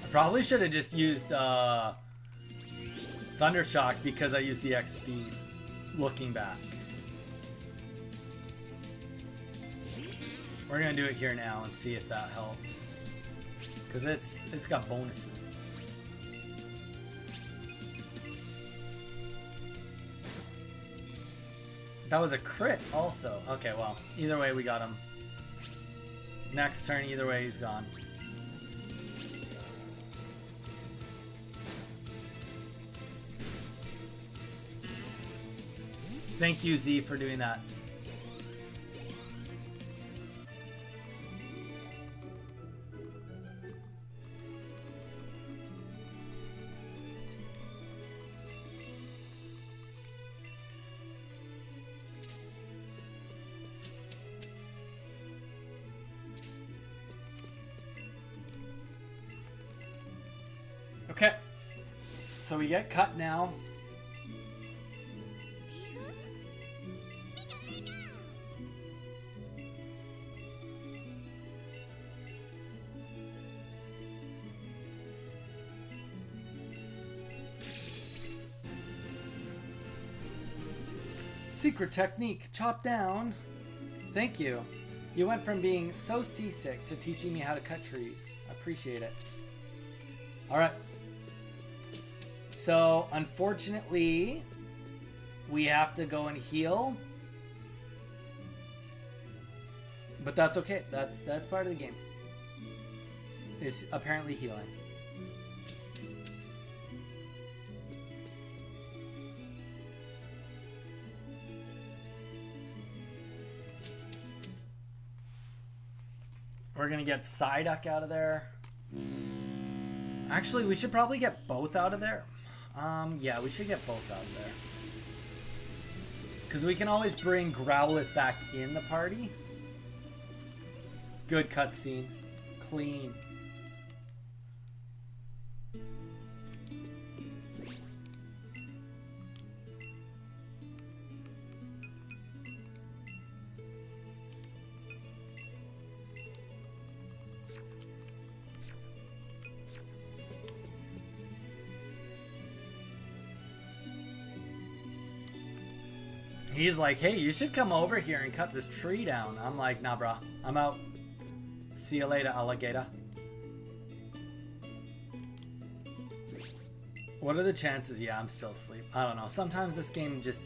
I probably should have just used Thundershock because I used the X speed, looking back. We're gonna do it here now and see if that helps. Because it's got bonuses. That was a crit also. Okay, well, either way we got him. Next turn, either way he's gone. Thank you, Z, for doing that. Okay, so we get cut now. Secret technique, chop down. Thank you. You went from being so seasick to teaching me how to cut trees. I appreciate it. All right. So, unfortunately, we have to go and heal. But that's okay. That's part of the game. Is apparently healing. We're gonna get Psyduck out of there. Actually, we should probably get both out of there. Yeah, we should get both out of there. Because we can always bring Growlithe back in the party. Good cutscene. Clean. He's like, hey, you should come over here and cut this tree down. I'm like, nah, bro. I'm out. See you later, alligator. What are the chances? Yeah, I'm still asleep. I don't know. Sometimes this game just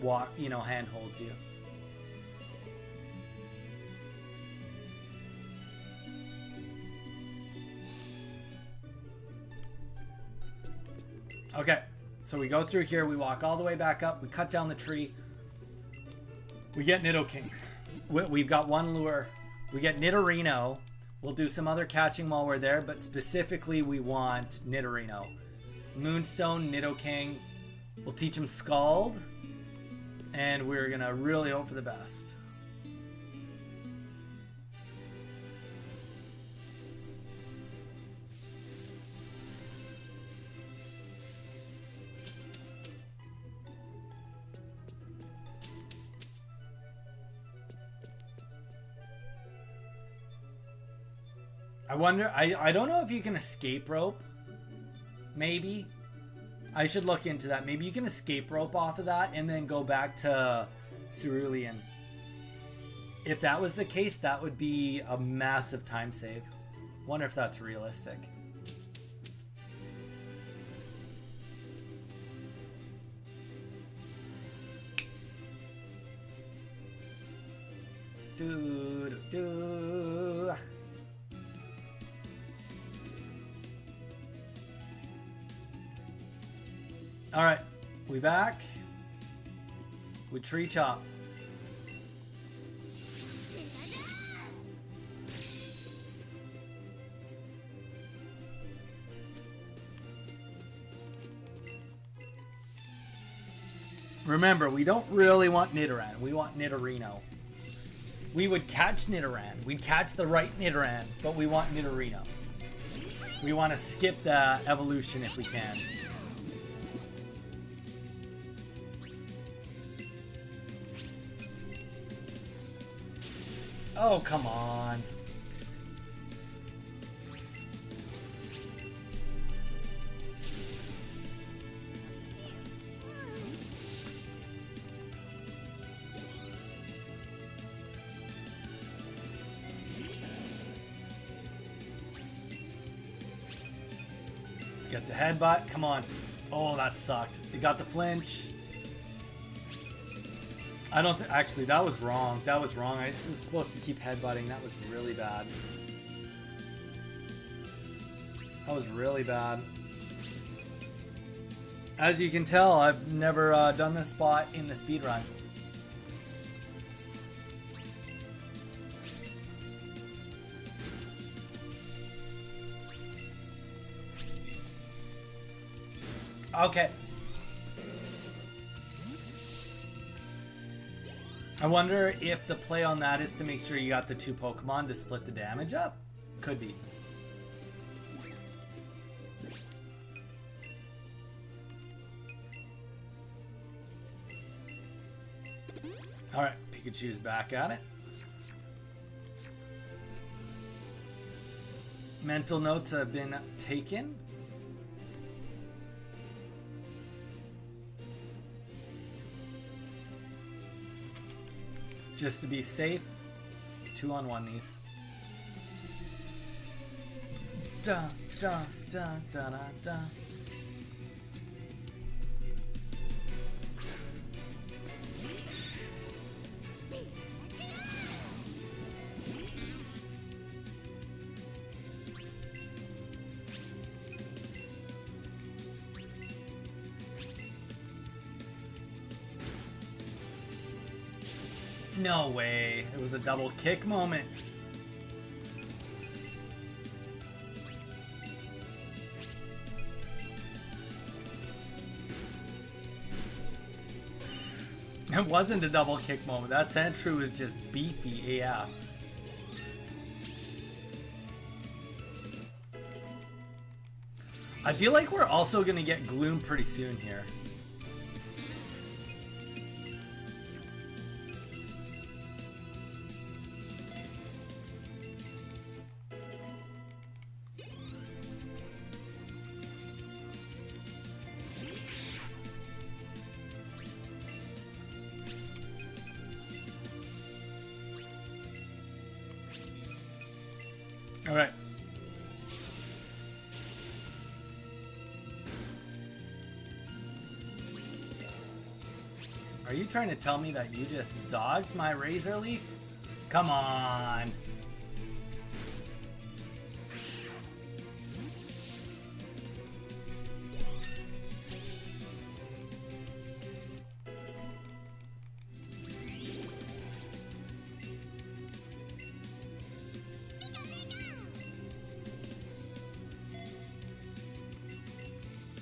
hand holds you. Okay. So we go through here, we walk all the way back up, we cut down the tree, we get Nidoking. We've got one lure. We get Nidorino. We'll do some other catching while we're there, but specifically we want Nidorino. Moonstone, Nidoking. We'll teach him Scald, and we're gonna really hope for the best. I wonder, I don't know if you can escape rope. Maybe. I should look into that. Maybe you can escape rope off of that and then go back to Cerulean. If that was the case, that would be a massive time save. Wonder if that's realistic. Do. All right, we back. We tree chop. Remember, we don't really want Nidoran. We want Nidorino. We would catch Nidoran. We'd catch the right Nidoran, but we want Nidorino. We want to skip the evolution if we can. Oh, come on. Let's get to headbutt. Come on. Oh, that sucked. You got the flinch. I don't think... Actually, that was wrong. That was wrong. I was supposed to keep headbutting. That was really bad. That was really bad. As you can tell, I've never done this spot in the speedrun. Okay. I wonder if the play on that is to make sure you got the two Pokemon to split the damage up? Could be. Alright, Pikachu's back at it. Mental notes have been taken. Just to be safe, 2-on-1 these. Da da da da da da. No way. It was a double kick moment. It wasn't a double kick moment. That Sandshrew is just beefy AF. I feel like we're also going to get Gloom pretty soon here. All right. Are you trying to tell me that you just dodged my Razor Leaf? Come on.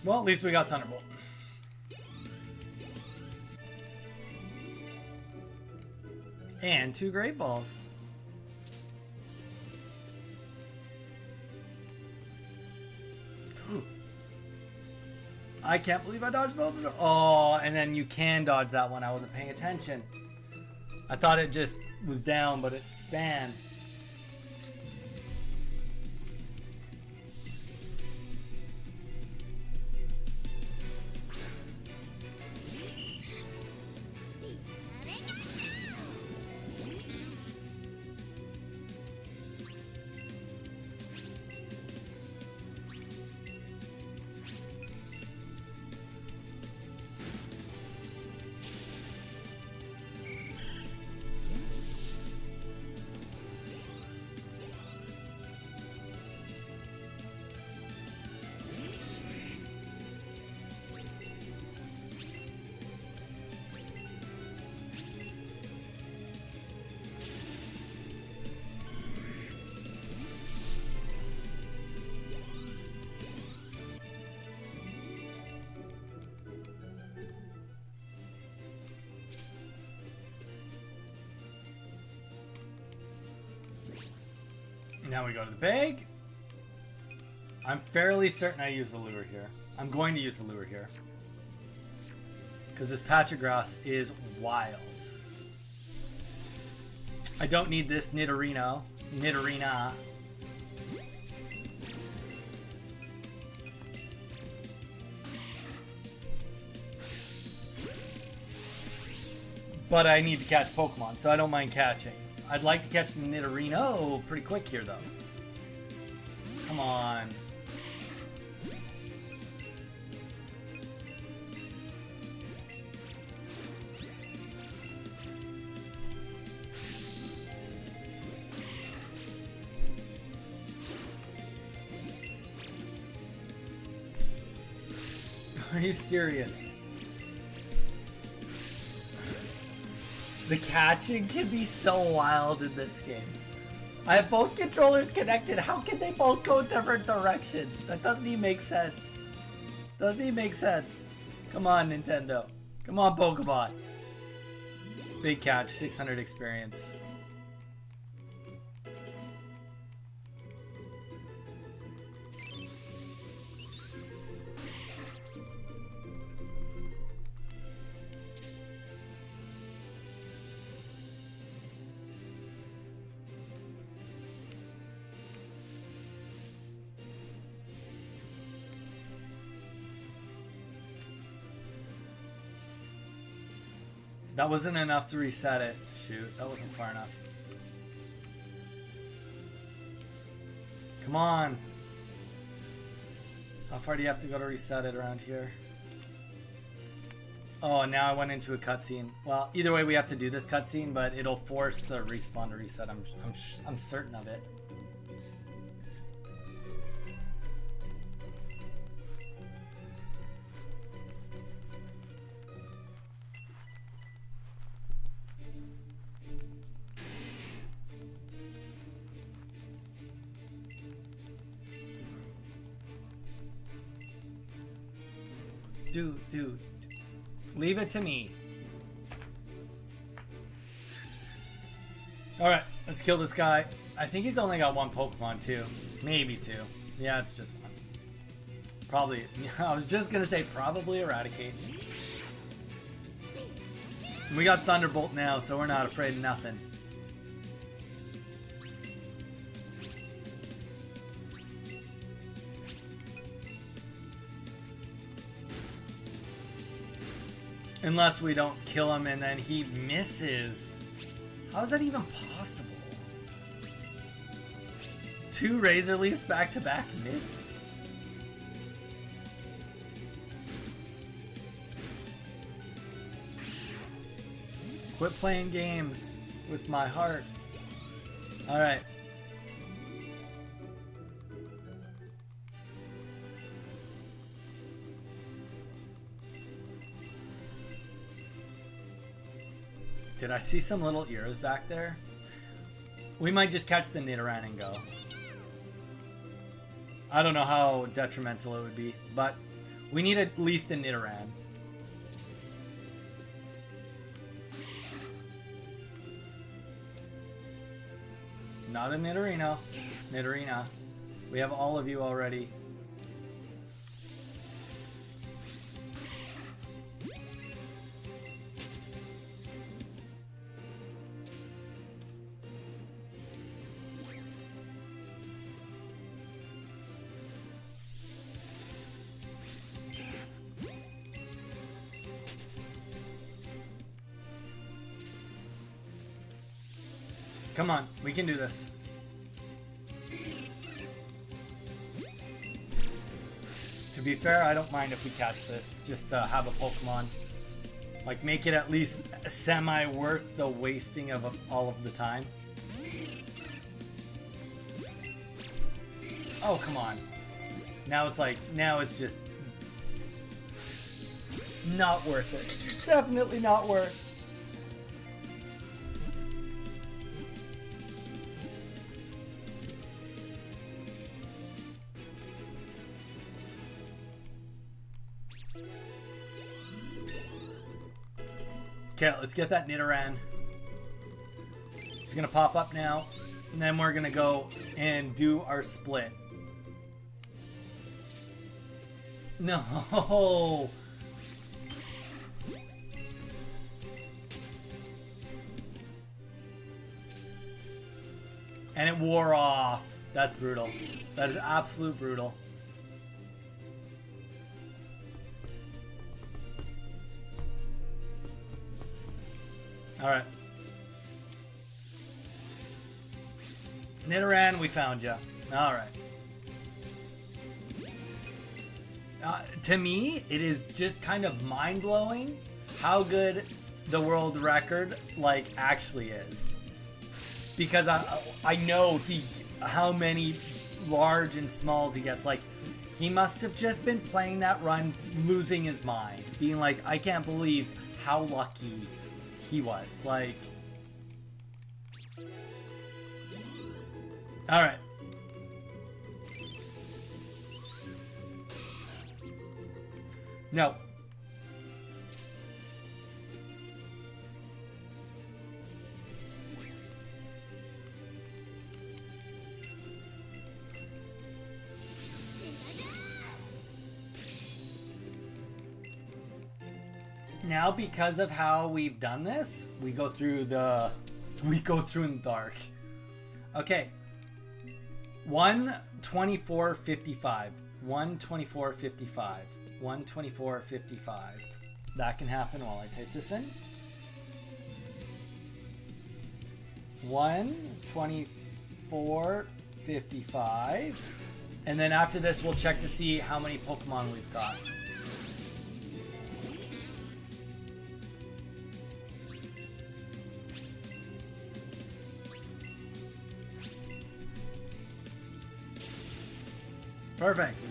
Well, at least we got Thunderbolt. And 2 Great Balls. I can't believe I dodged both of them. Oh, and then you can dodge that one. I wasn't paying attention. I thought it just was down, but it spanned. Now we go to the bag. I'm fairly certain I use the lure here. I'm going to use the lure here. Because this patch of grass is wild. I don't need this Nidorino. Nidorina. But I need to catch Pokemon, so I don't mind catching. I'd like to catch the Nidorino pretty quick here, though. Come on. Are you serious? The catching can be so wild in this game. I have both controllers connected. How can they both go in different directions? That doesn't even make sense. Doesn't even make sense. Come on, Nintendo. Come on, Pokemon. Big catch, 600 experience. That wasn't enough to reset it. Shoot, that wasn't far enough. Come on. How far do you have to go to reset it around here? Oh, now I went into a cutscene. Well, either way, we have to do this cutscene, but it'll force the respawn to reset. I'm certain of it. Dude, leave it to me. Alright, let's kill this guy. I think he's only got one Pokemon too. Maybe two. Yeah, it's just one. Probably, I was just gonna say probably Eradicate. We got Thunderbolt now, so we're not afraid of nothing. Unless we don't kill him and then he misses. How is that even possible? 2 Razor Leafs back to back miss? Quit playing games with my heart. Alright. Did I see some little ears back there? We might just catch the Nidoran and go. I don't know how detrimental it would be, but we need at least a Nidoran. Not a Nidorino. Nidorina. We have all of you already. Come on, we can do this. To be fair, I don't mind if we catch this, just to have a Pokemon. Like, make it at least semi-worth the wasting of all of the time. Oh, come on. Now it's like, now it's just not worth it. Definitely not worth. Okay, let's get that Nidoran. It's gonna pop up now, and then we're gonna go and do our split. No! And it wore off. That's brutal. That is absolute brutal. Alright. Nidoran, we found you. Alright. To me, it is just kind of mind-blowing how good the world record, like, actually is. Because I know how many large and smalls he gets. Like, he must have just been playing that run, losing his mind. Being like, I can't believe how lucky he was. Like, alright. No. Now, because of how we've done this, we go through in the dark. Okay. 124.55. 124.55. 124.55. That can happen while I type this in. 124.55. And then after this, we'll check to see how many Pokemon we've got. Perfect.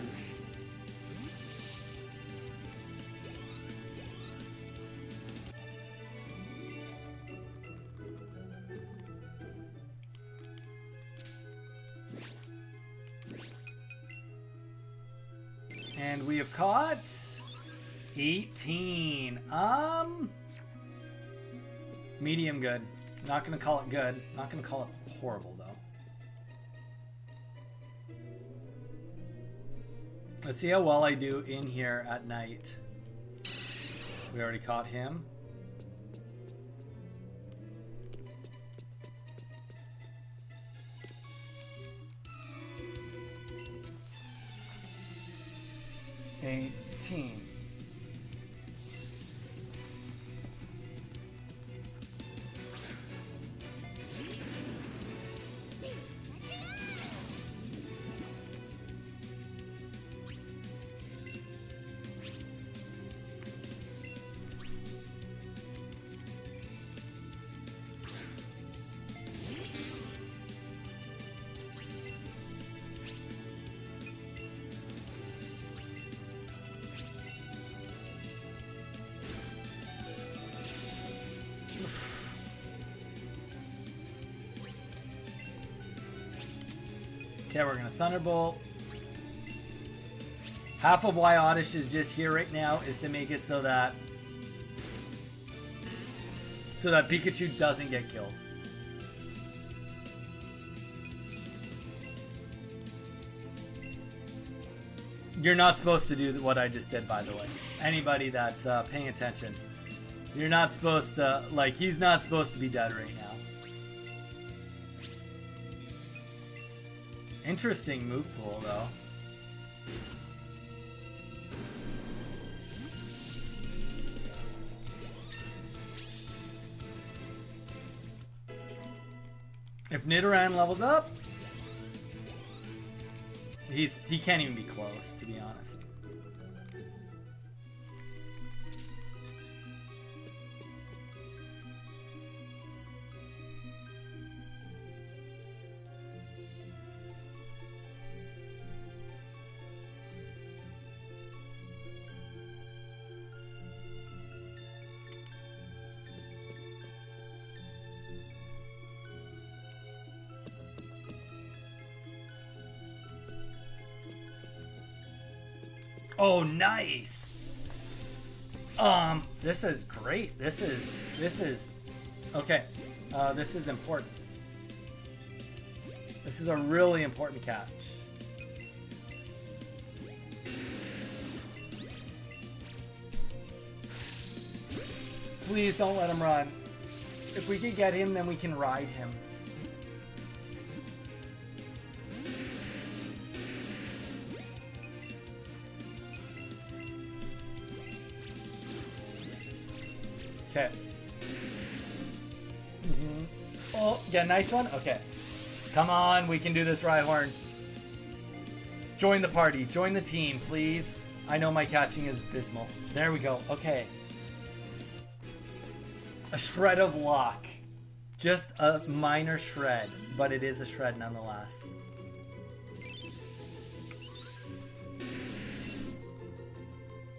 And we have caught 18. Medium good. Not gonna call it good. Not gonna call it horrible though. Let's see how well I do in here at night. We already caught him. $18. Okay, we're gonna Thunderbolt. Half of why Oddish is just here right now is to make it so that Pikachu doesn't get killed. You're not supposed to do what I just did, by the way. Anybody that's paying attention. You're not supposed to, like, he's not supposed to be dead right now. Interesting move pool, though. If Nidoran levels up, he can't even be close, to be honest. Oh, nice. This is great. This is okay. This is important. This is a really important catch. Please don't let him run. If we can get him, then we can ride him. Okay. Oh, get a nice one? Okay. Come on, we can do this, Rhyhorn. Join the party. Join the team, please. I know my catching is abysmal. There we go. Okay. A shred of luck. Just a minor shred, but it is a shred nonetheless.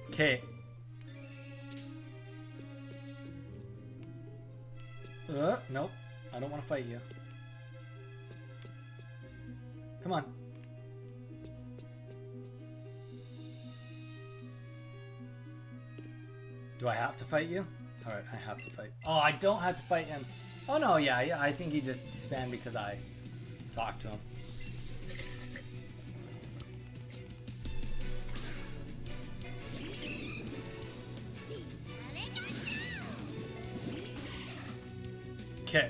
Okay. Nope. I don't want to fight you. Come on. Do I have to fight you? Alright, I have to fight. Oh, I don't have to fight him. Oh, no, yeah, I think he just spammed because I talked to him. Okay.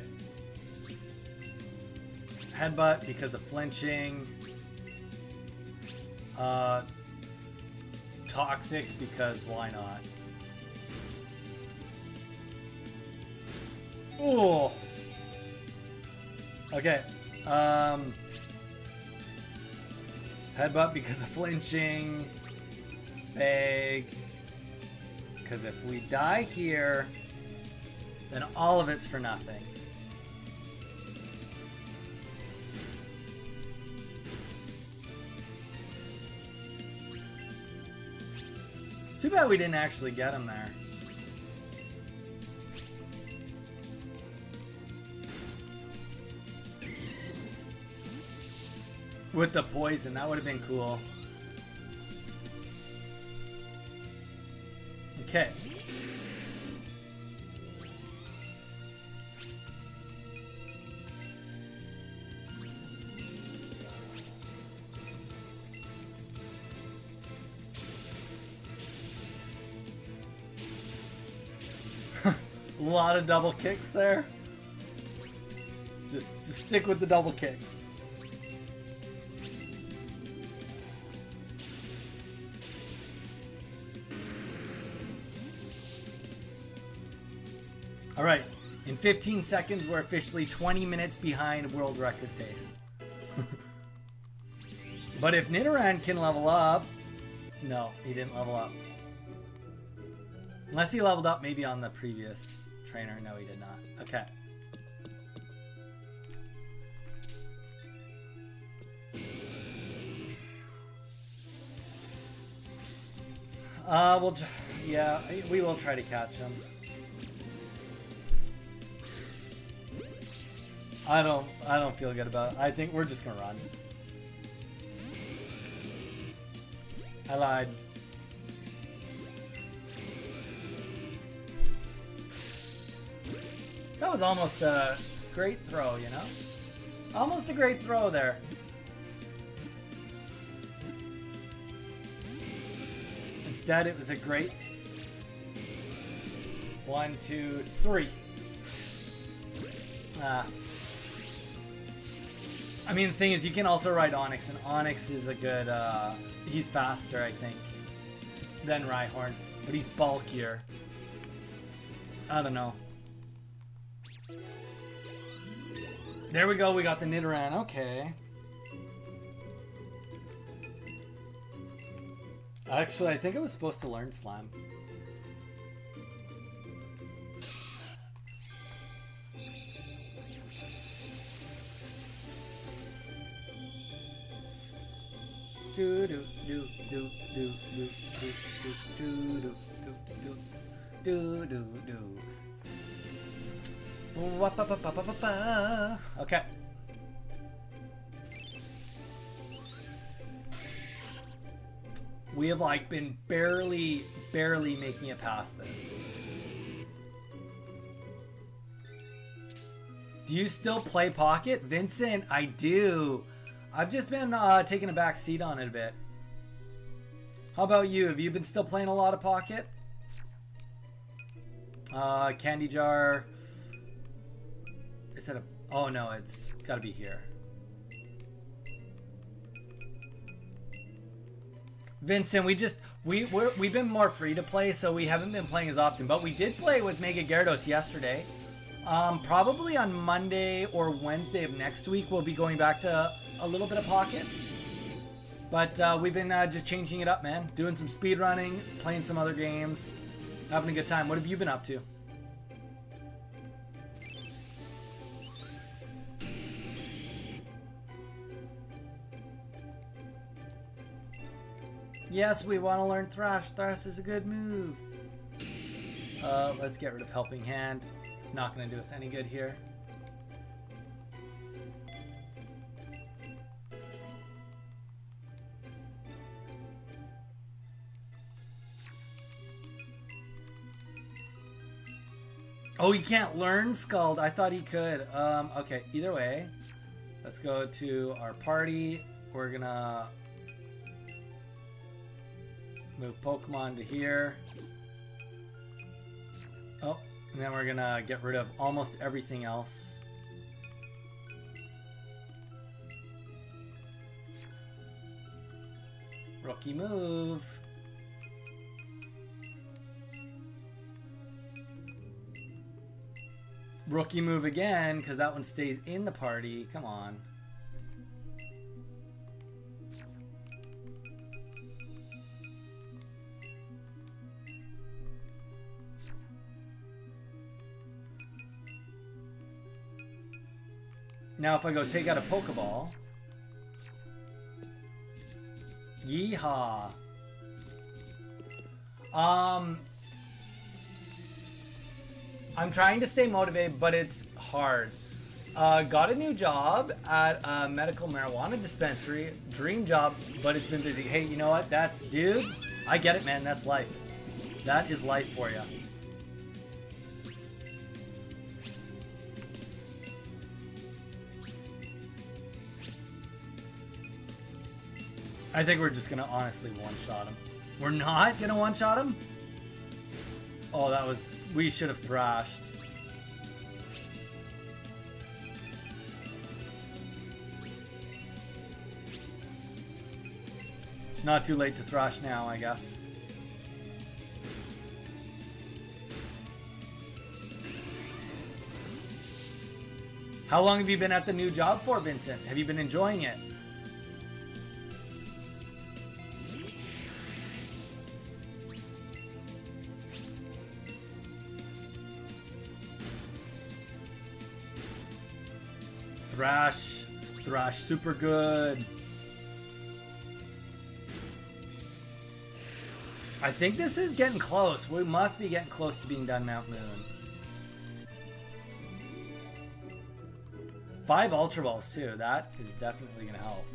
Headbutt because of flinching. Toxic because why not? Oh. Okay. Headbutt because of flinching. Bag. Because if we die here, then all of it's for nothing. It's too bad we didn't actually get him there. With the poison, that would have been cool. Okay. lot of double kicks there. Just stick with the double kicks. All right, in 15 seconds, we're officially 20 minutes behind world record pace. But if Nidoran can level up... No, he didn't level up. Unless he leveled up maybe on the previous trainer. No, he did not. Okay. Yeah, we will try to catch him. I don't feel good about it. I think we're just gonna run. I lied. That was almost a great throw, you know? Almost a great throw there. Instead, it was a great 1, 2, 3. I mean, the thing is, you can also ride Onyx, and Onyx is a good, he's faster, I think, than Rhyhorn, but he's bulkier. I don't know. There we go, we got the Nidoran, okay. Actually, I think I was supposed to learn Slam. Do do do do do do do do do do do do. Okay. We have like been barely making it past this. Do you still play Pocket? Vincent, I do. I've just been taking a back seat on it a bit. How about you? Have you been still playing a lot of Pocket? Candy Jar. Is that a... Oh no, it's gotta be here. Vincent, we've been more free to play, so we haven't been playing as often. But we did play with Mega Gyarados yesterday. Probably on Monday or Wednesday of next week, we'll be going back to a little bit of Pocket. But we've been just changing it up, man. Doing some speed running, playing some other games, having a good time. What have you been up to? Yes, we want to learn Thrash. Thrash is a good move. Let's get rid of Helping Hand. It's not going to do us any good here. Oh, he can't learn Scald. I thought he could. Okay, either way. Let's go to our party. We're going to move Pokemon to here. Oh, and then we're gonna get rid of almost everything else. Rookie move. Rookie move again, because that one stays in the party. Come on. Now if I go take out a Pokeball. Yeehaw. I'm trying to stay motivated, but it's hard. Got a new job at a medical marijuana dispensary. Dream job, but it's been busy. Hey, you know what? Dude, I get it, man. That's life. That is life for you. I think we're just gonna honestly one-shot him. We're not gonna one-shot him? Oh, that was... We should have thrashed. It's not too late to thrash now, I guess. How long have you been at the new job for, Vincent? Have you been enjoying it? Thrash, super good. I think this is getting close. We must be getting close to being done Mount Moon. 5 Ultra Balls too. That is definitely gonna help.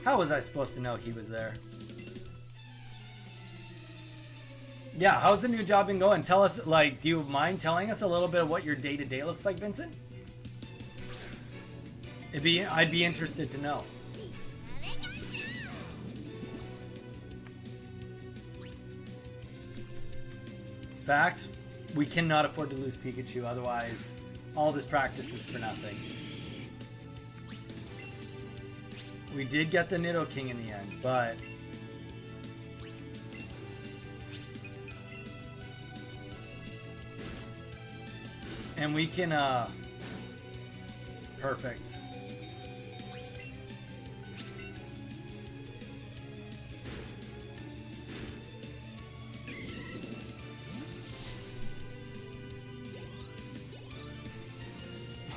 How was I supposed to know he was there? Yeah, how's the new job been going? Tell us, like, do you mind telling us a little bit of what your day-to-day looks like, Vincent? I'd be interested to know. Fact, we cannot afford to lose Pikachu, otherwise all this practice is for nothing. We did get the Nidoking in the end, but... And we can, perfect.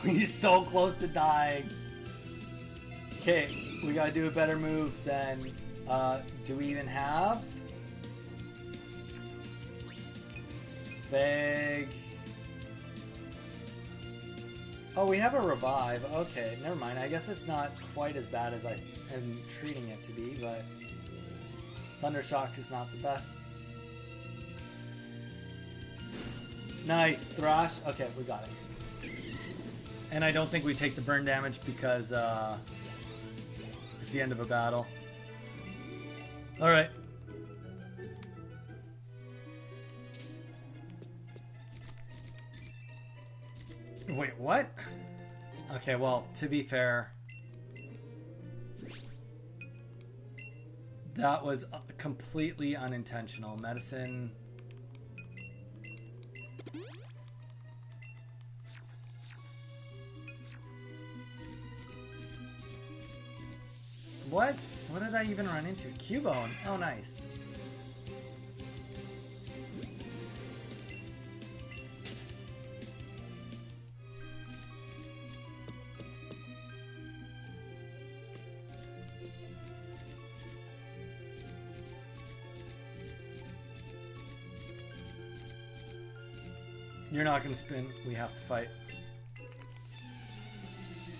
He's so close to dying. Okay, we gotta do a better move than, do we even have? Big. Oh, we have a revive. Okay, never mind. I guess it's not quite as bad as I am treating it to be, but Thundershock is not the best. Nice. Thrash. Okay, we got it. And I don't think we take the burn damage because it's the end of a battle. Alright. Wait, what? Okay, well, to be fair, that was completely unintentional. Medicine. What? What did I even run into? Cubone. Oh, nice. You're not going to spin. We have to fight.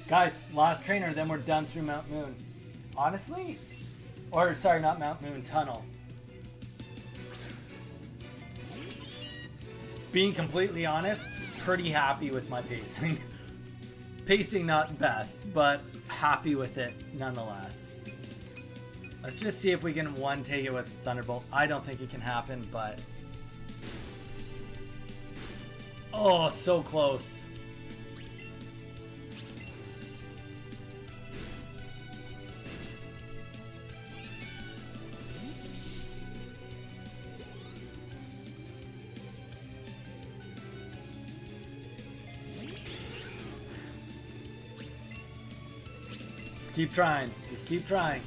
Guys, last trainer, then we're done through Mount Moon. Honestly? Or, sorry, not Mount Moon, Tunnel. Being completely honest, pretty happy with my pacing. Pacing not best, but happy with it nonetheless. Let's just see if we can one take it with Thunderbolt. I don't think it can happen, but... Oh, so close. Just keep trying. Just keep trying.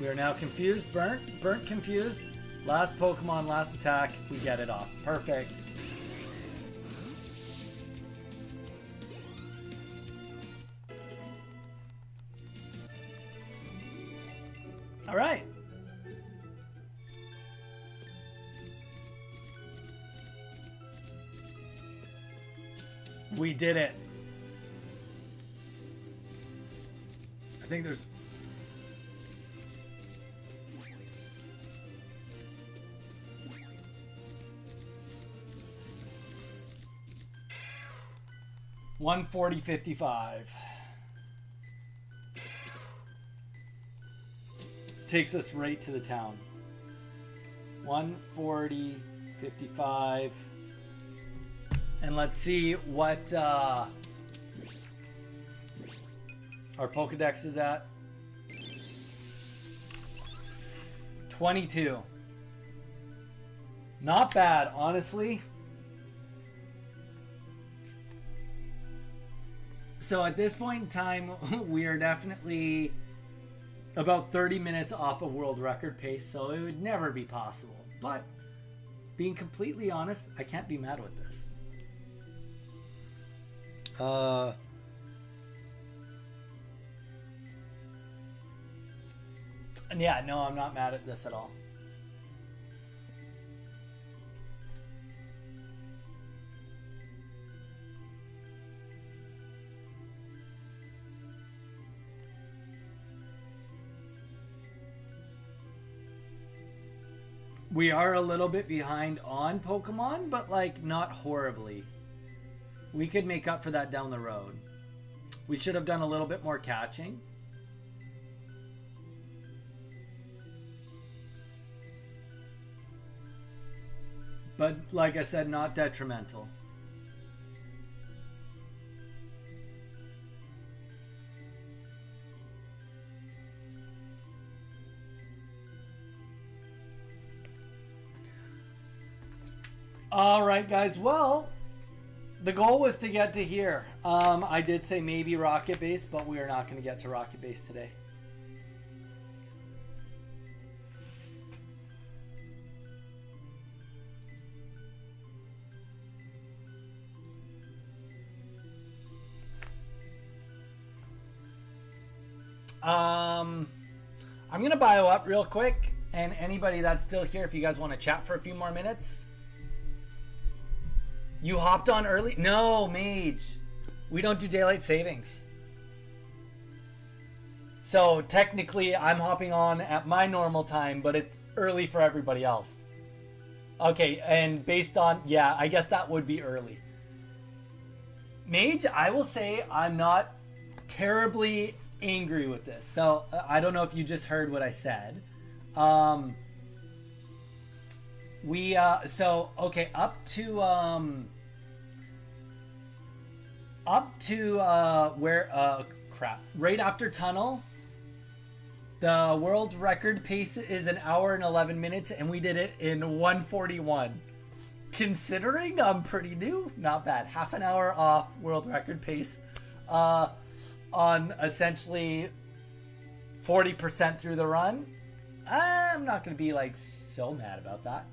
We are now confused. Burnt confused. Last Pokemon, last attack, we get it off. Perfect. All right. We did it. I think there's... $140.55. takes us right to the town. 140, 55. And let's see what our Pokedex is at. 22. Not bad, honestly. So at this point in time, we are definitely about 30 minutes off of world record pace, so it would never be possible. But being completely honest, I can't be mad with this. And yeah, no, I'm not mad at this at all. We are a little bit behind on Pokemon, but like not horribly. We could make up for that down the road. We should have done a little bit more catching. But like I said, not detrimental. All right, guys. Well, the goal was to get to here. I did say maybe Rocket Base, but we are not going to get to Rocket Base today. I'm going to bio up real quick, and anybody that's still here, if you guys want to chat for a few more minutes. You hopped on early? No, Mage. We don't do daylight savings. So technically, I'm hopping on at my normal time, but it's early for everybody else. Okay, and based on, yeah, I guess that would be early. Mage, I will say I'm not terribly angry with this. So I don't know if you just heard what I said. So okay, up to where crap, right after tunnel, the world record pace is 1 hour and 11 minutes, and we did it in 141. Considering I'm pretty new, not bad. Half an hour off world record pace on essentially 40% through the run. I'm not gonna be like so mad about that,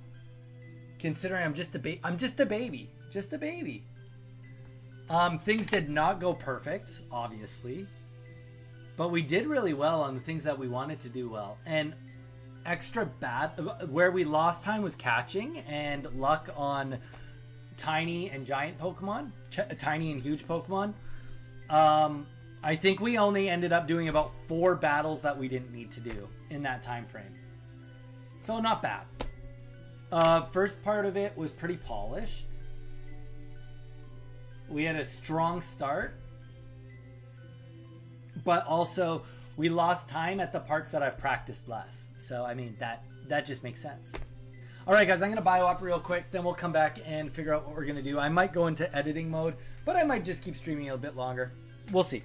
considering I'm just a baby. Things did not go perfect, obviously, but we did really well on the things that we wanted to do well. And extra bad, where we lost time was catching and luck on tiny and giant Pokemon, tiny and huge Pokemon. I think we only ended up doing about 4 battles that we didn't need to do in that time frame. So not bad. First part of it was pretty polished. We had a strong start, but also we lost time at the parts that I've practiced less. So I mean, that just makes sense. All right, guys, I'm gonna bio up real quick, then we'll come back and figure out what we're gonna do. I might go into editing mode, but I might just keep streaming a bit longer. We'll see.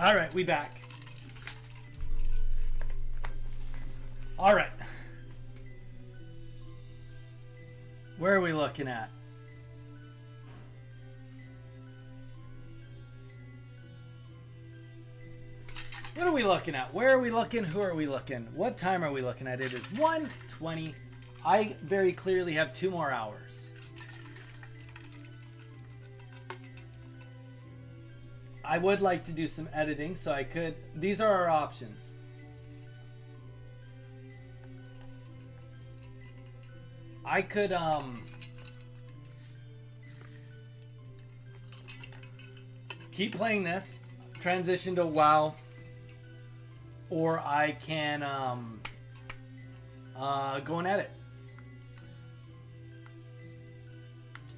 All right, we back. All right. Where are we looking at? What are we looking at? Where are we looking? Who are we looking? What time are we looking at? It is 1:20. I very clearly have 2 more hours. I would like to do some editing, so I could... These are our options. I could, keep playing this, transition to WoW, or I can, go and edit.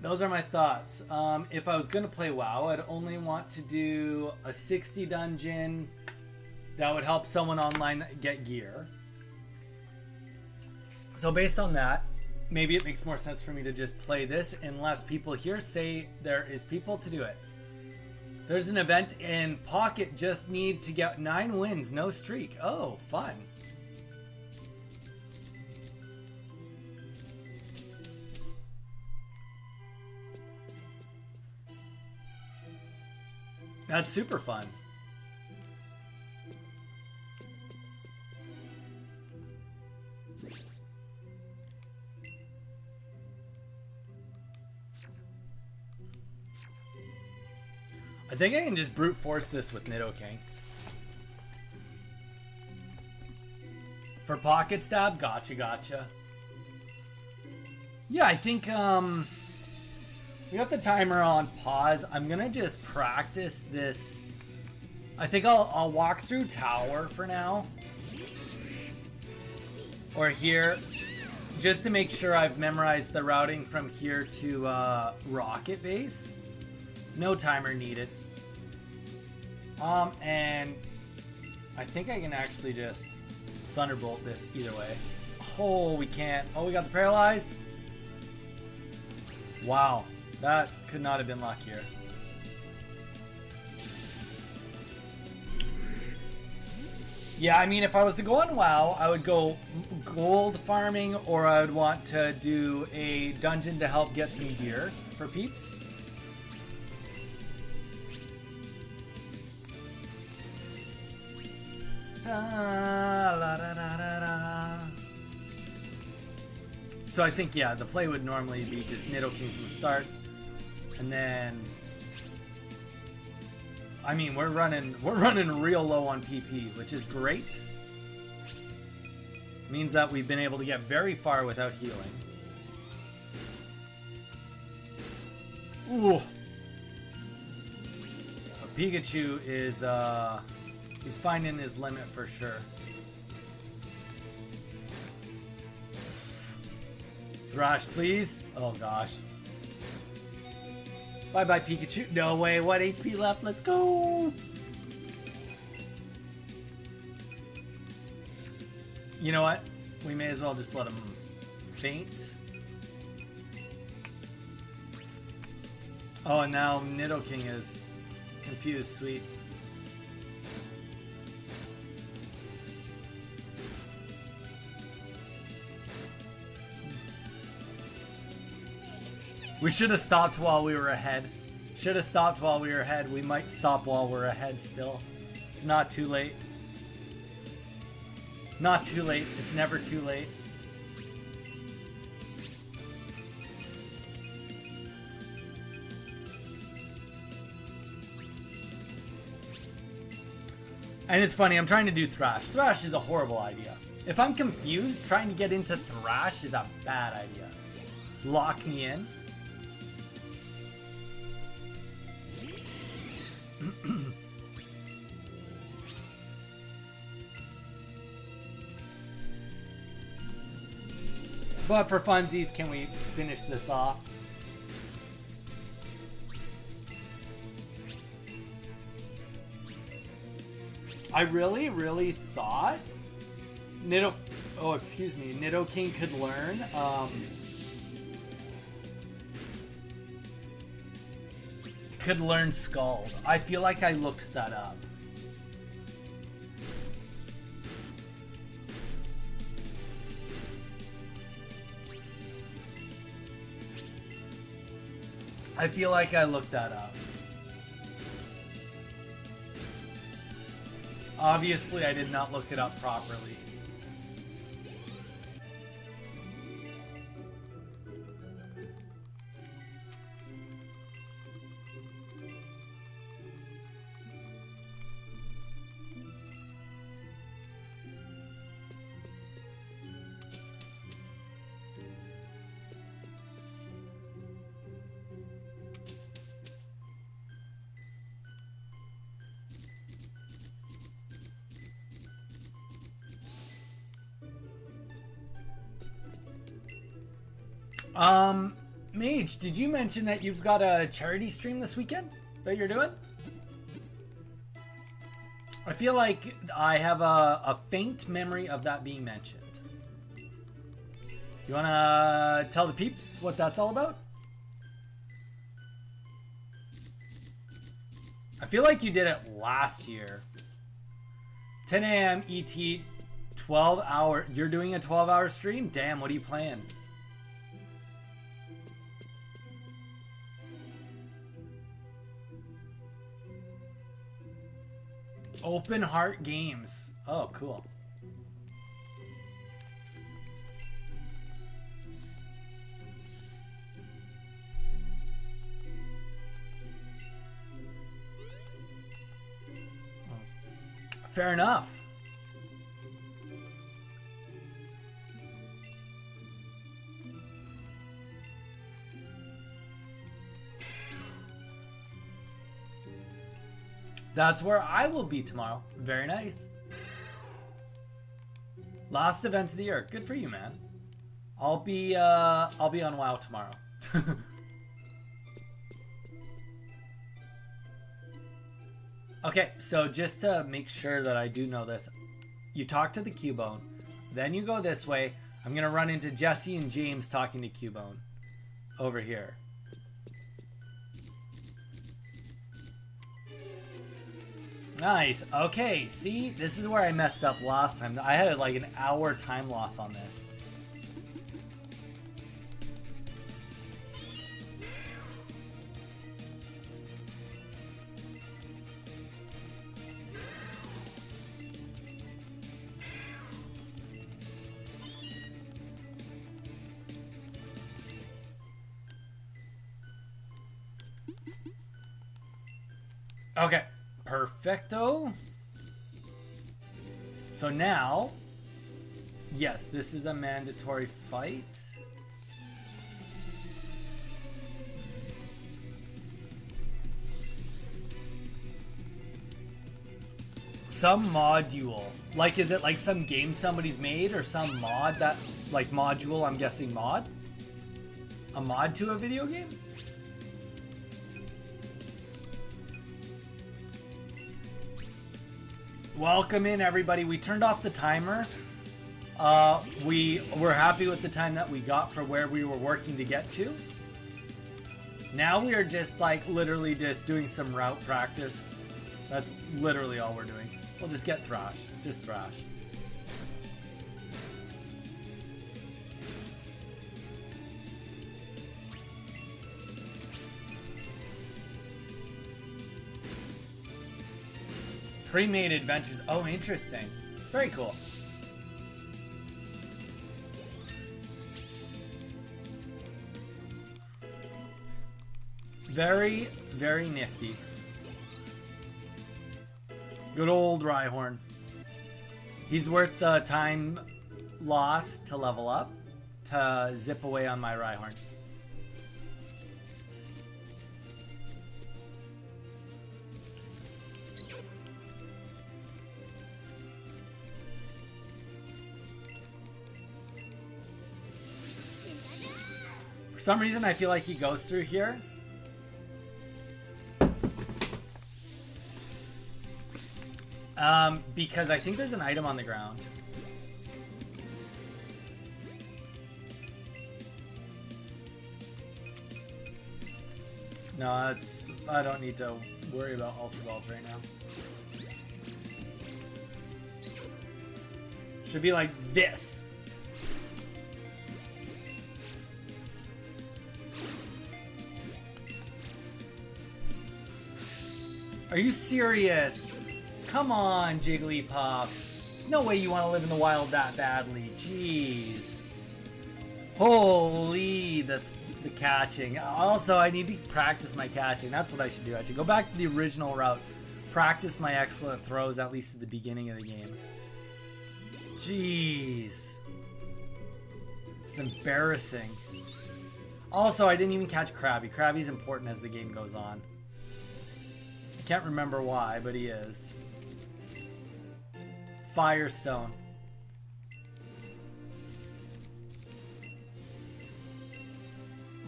Those are my thoughts. If I was going to play WoW, I'd only want to do a 60 dungeon that would help someone online get gear. So based on that, maybe it makes more sense for me to just play this unless people here say there is people to do it. There's an event in Pocket, just need to get 9 wins, no streak. Oh, fun. That's super fun. I think I can just brute force this with Nidoking. For Pocket Stab, gotcha. Yeah, I think we got the timer on pause. I'm gonna just practice this. I think I'll walk through Tower for now. Or here. Just to make sure I've memorized the routing from here to Rocket Base. No timer needed. And I think I can actually just Thunderbolt this either way. Oh, we can't. Oh, we got the Paralyze. Wow, that could not have been luckier. Yeah, I mean, if I was to go on WoW, I would go gold farming, or I would want to do a dungeon to help get some gear for peeps. So I think, yeah, the play would normally be just Nidoking from the start, and then I mean we're running real low on PP, which is great. Means that we've been able to get very far without healing. Ooh. Pikachu is he's finding his limit for sure. Thrash, please. Oh gosh. Bye bye, Pikachu. No way. 1 HP left. Let's go. You know what? We may as well just let him faint. Oh, and now Nidoking is confused. Sweet. We should have stopped while we were ahead. Should have stopped while we were ahead. We might stop while we're ahead still. It's not too late. Not too late. It's never too late. And it's funny, I'm trying to do Thrash. Thrash is a horrible idea. If I'm confused, trying to get into Thrash is a bad idea. Lock me in. But for funsies, can we finish this off? I really thought Nidoking could learn Scald. I feel like I looked that up. I feel like I looked that up. Obviously, I did not look it up properly. Mage, did you mention that you've got a charity stream this weekend that you're doing? I feel like I have a faint memory of that being mentioned. You wanna tell the peeps what that's all about? I feel like you did it last year. 10 a.m. ET, 12 hour. You're doing a 12-hour stream? Damn, what are you playing? Open Heart Games. Oh, cool. Fair enough. That's where I will be tomorrow. Very nice. Last event of the year. Good for you, man. I'll be on WoW tomorrow. Okay, so just to make sure that I do know this, you talk to the Cubone, then you go this way. I'm gonna run into Jesse and James talking to Cubone over here. Nice. Okay, see, this is where I messed up last time. I had like an hour time loss on this. Okay, perfecto. So now, yes, this is a mandatory fight. Some module. Like, is it like some game somebody's made or some mod that, like module, I'm guessing mod? A mod to a video game? Welcome in, everybody. We turned off the timer. We were happy with the time that we got for where we were working to get to. Now we are just like literally just doing some route practice. That's literally all we're doing. We'll just get thrashed. Just thrash. Pre-made adventures. Oh, interesting. Very cool. Very, very nifty. Good old Rhyhorn. He's worth the time lost to level up, to zip away on my Rhyhorn. For some reason, I feel like he goes through here. Because I think there's an item on the ground. No, that's... I don't need to worry about Ultra Balls right now. Should be like this. Are you serious? Come on, Jigglypuff. There's no way you want to live in the wild that badly. Jeez. Holy, the catching. Also, I need to practice my catching. That's what I should do. I should go back to the original route. Practice my excellent throws, at least at the beginning of the game. Jeez. It's embarrassing. Also, I didn't even catch Krabby. Krabby's important as the game goes on. I can't remember why, but he is. Firestone.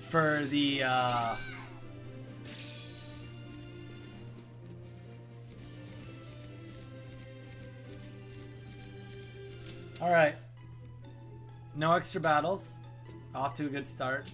For the, Alright. No extra battles. Off to a good start.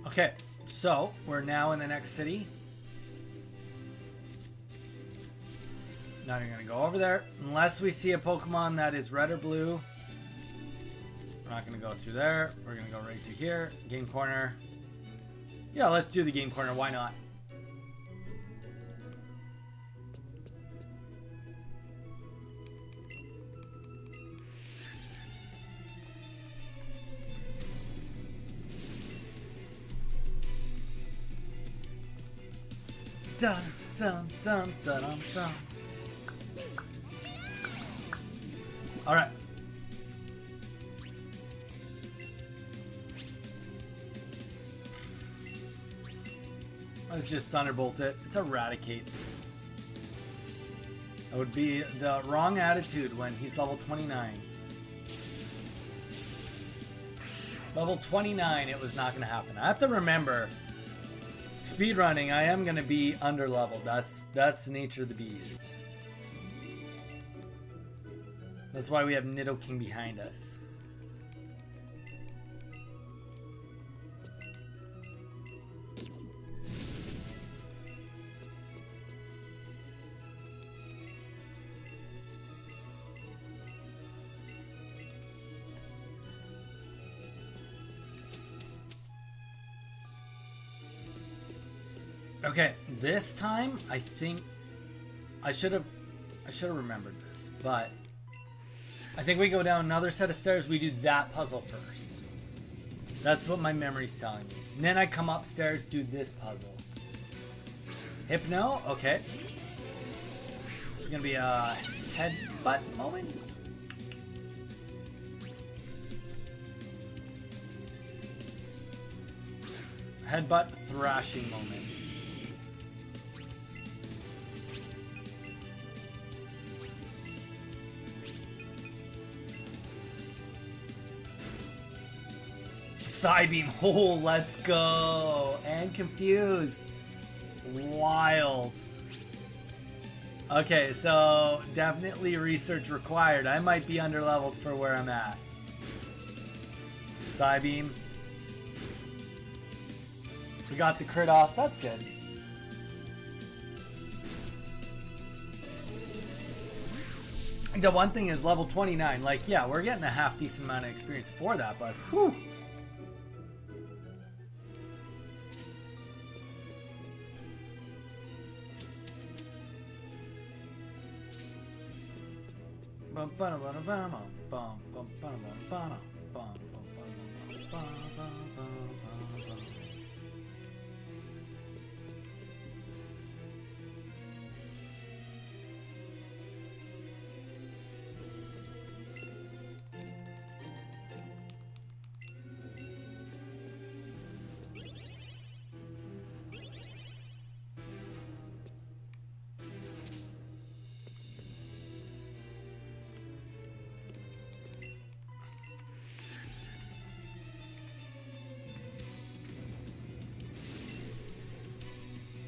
Okay, so we're now in the next city. Not even gonna go over there unless we see a Pokemon that is red or blue. We're not gonna go through there. We're gonna go right to here. Game corner. Yeah, let's do the game corner. Why not? Dun dun dun dun dun dun. All right. Let's just Thunderbolt it. It's Eradicate. That would be the wrong attitude when he's level 29. Level 29, it was not going to happen. I have to remember, speedrunning, I am going to be under-leveled. That's the nature of the beast. That's why we have Nidoking behind us. Okay, this time I think I should have remembered this, but I think we go down another set of stairs. We do that puzzle first. That's what my memory's telling me. And then I come upstairs, do this puzzle. Hypno, okay. This is gonna be a headbutt moment. Headbutt thrashing moment. Psybeam, oh, let's go. And confused. Wild. Okay, so definitely research required. I might be underleveled for where I'm at. Psybeam. We got the crit off. That's good. The one thing is level 29. Like, yeah, we're getting a half decent amount of experience for that, but whew.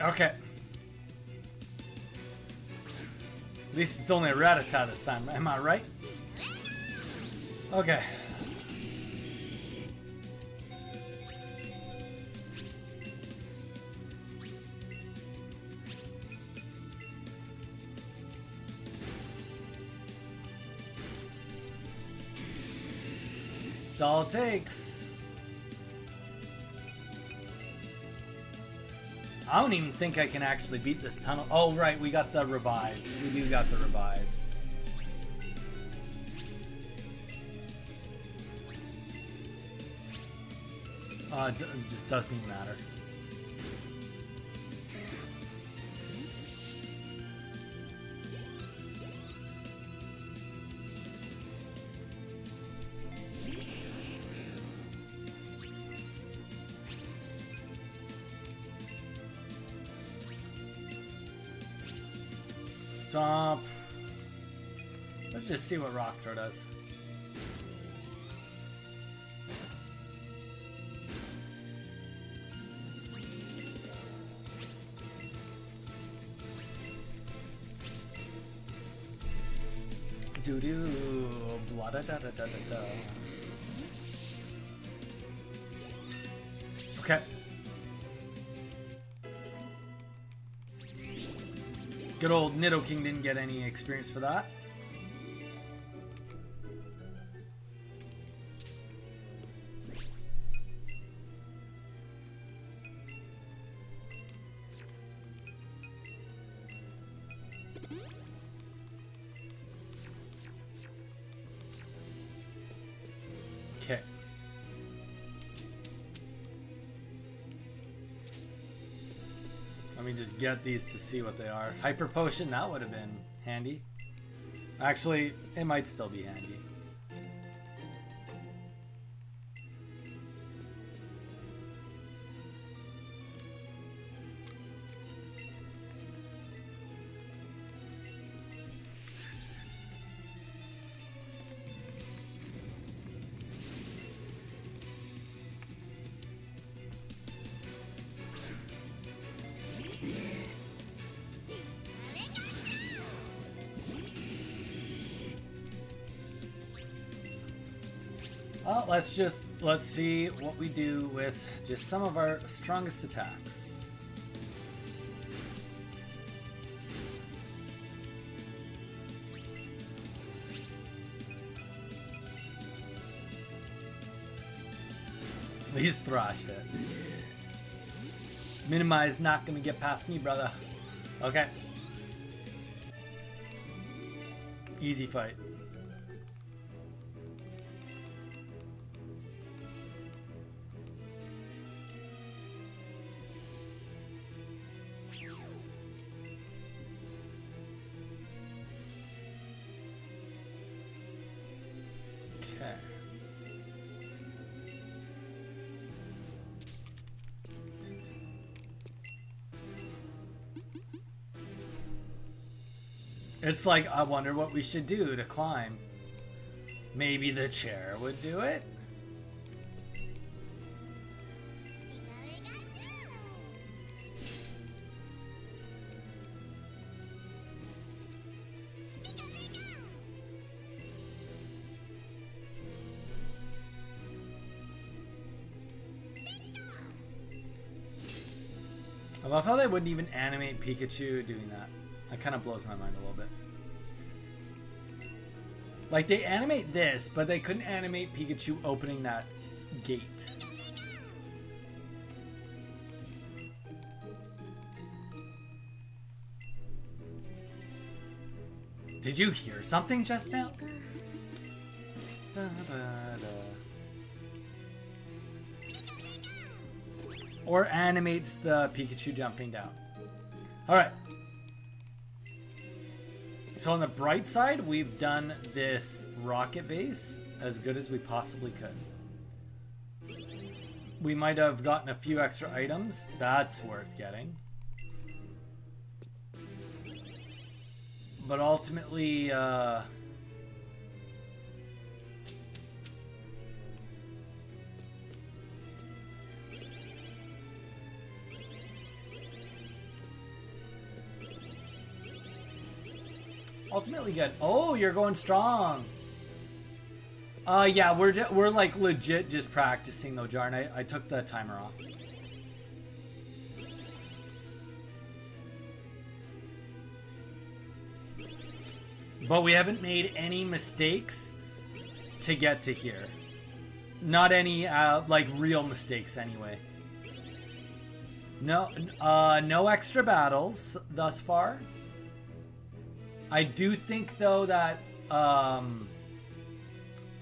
Okay. At least it's only a Rattata this time, am I right? Okay. It's all it takes. I don't even think I can actually beat this tunnel. Oh, right, we got the revives. We do got the revives. It just doesn't even matter. Stop. Let's just see what Rock Throw does. Doo doo, blah da da da da da. Okay. Good old Nidoking didn't get any experience for that. Okay. Let me just get these to see what they are. Hyper Potion, that would have been handy. Actually, it might still be handy. Well, let's see what we do with just some of our strongest attacks. Please thrash it. Minimize, not gonna get past me, brother. Okay. Easy fight. Okay. It's like, I wonder what we should do to climb. Maybe the chair would do it? I love how they wouldn't even animate Pikachu doing that. That kind of blows my mind a little bit. Like, they animate this, but they couldn't animate Pikachu opening that gate. Did you hear something just now? Da, da, da. Or animates the Pikachu jumping down. Alright. So on the bright side, we've done this rocket base as good as we possibly could. We might have gotten a few extra items. That's worth getting. But ultimately, ultimately good. Oh, you're going strong. Yeah, we're like legit just practicing though, Jarn. I took the timer off. But we haven't made any mistakes to get to here. Not any like real mistakes anyway. No no extra battles thus far. I do think though that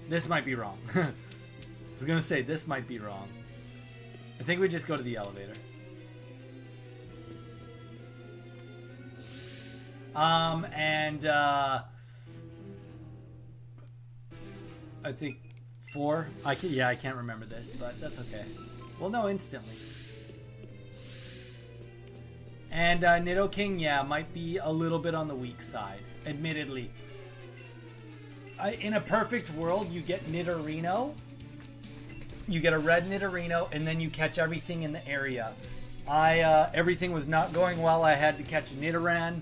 this might be wrong. I was gonna say this might be wrong. I think we just go to the elevator. I think 4. I can't remember this, but that's okay. We'll know instantly. And Nidoking, yeah, might be a little bit on the weak side, admittedly. In a perfect world, you get Nidorino, you get a red Nidorino, and then you catch everything in the area. Everything was not going well. I had to catch Nidoran.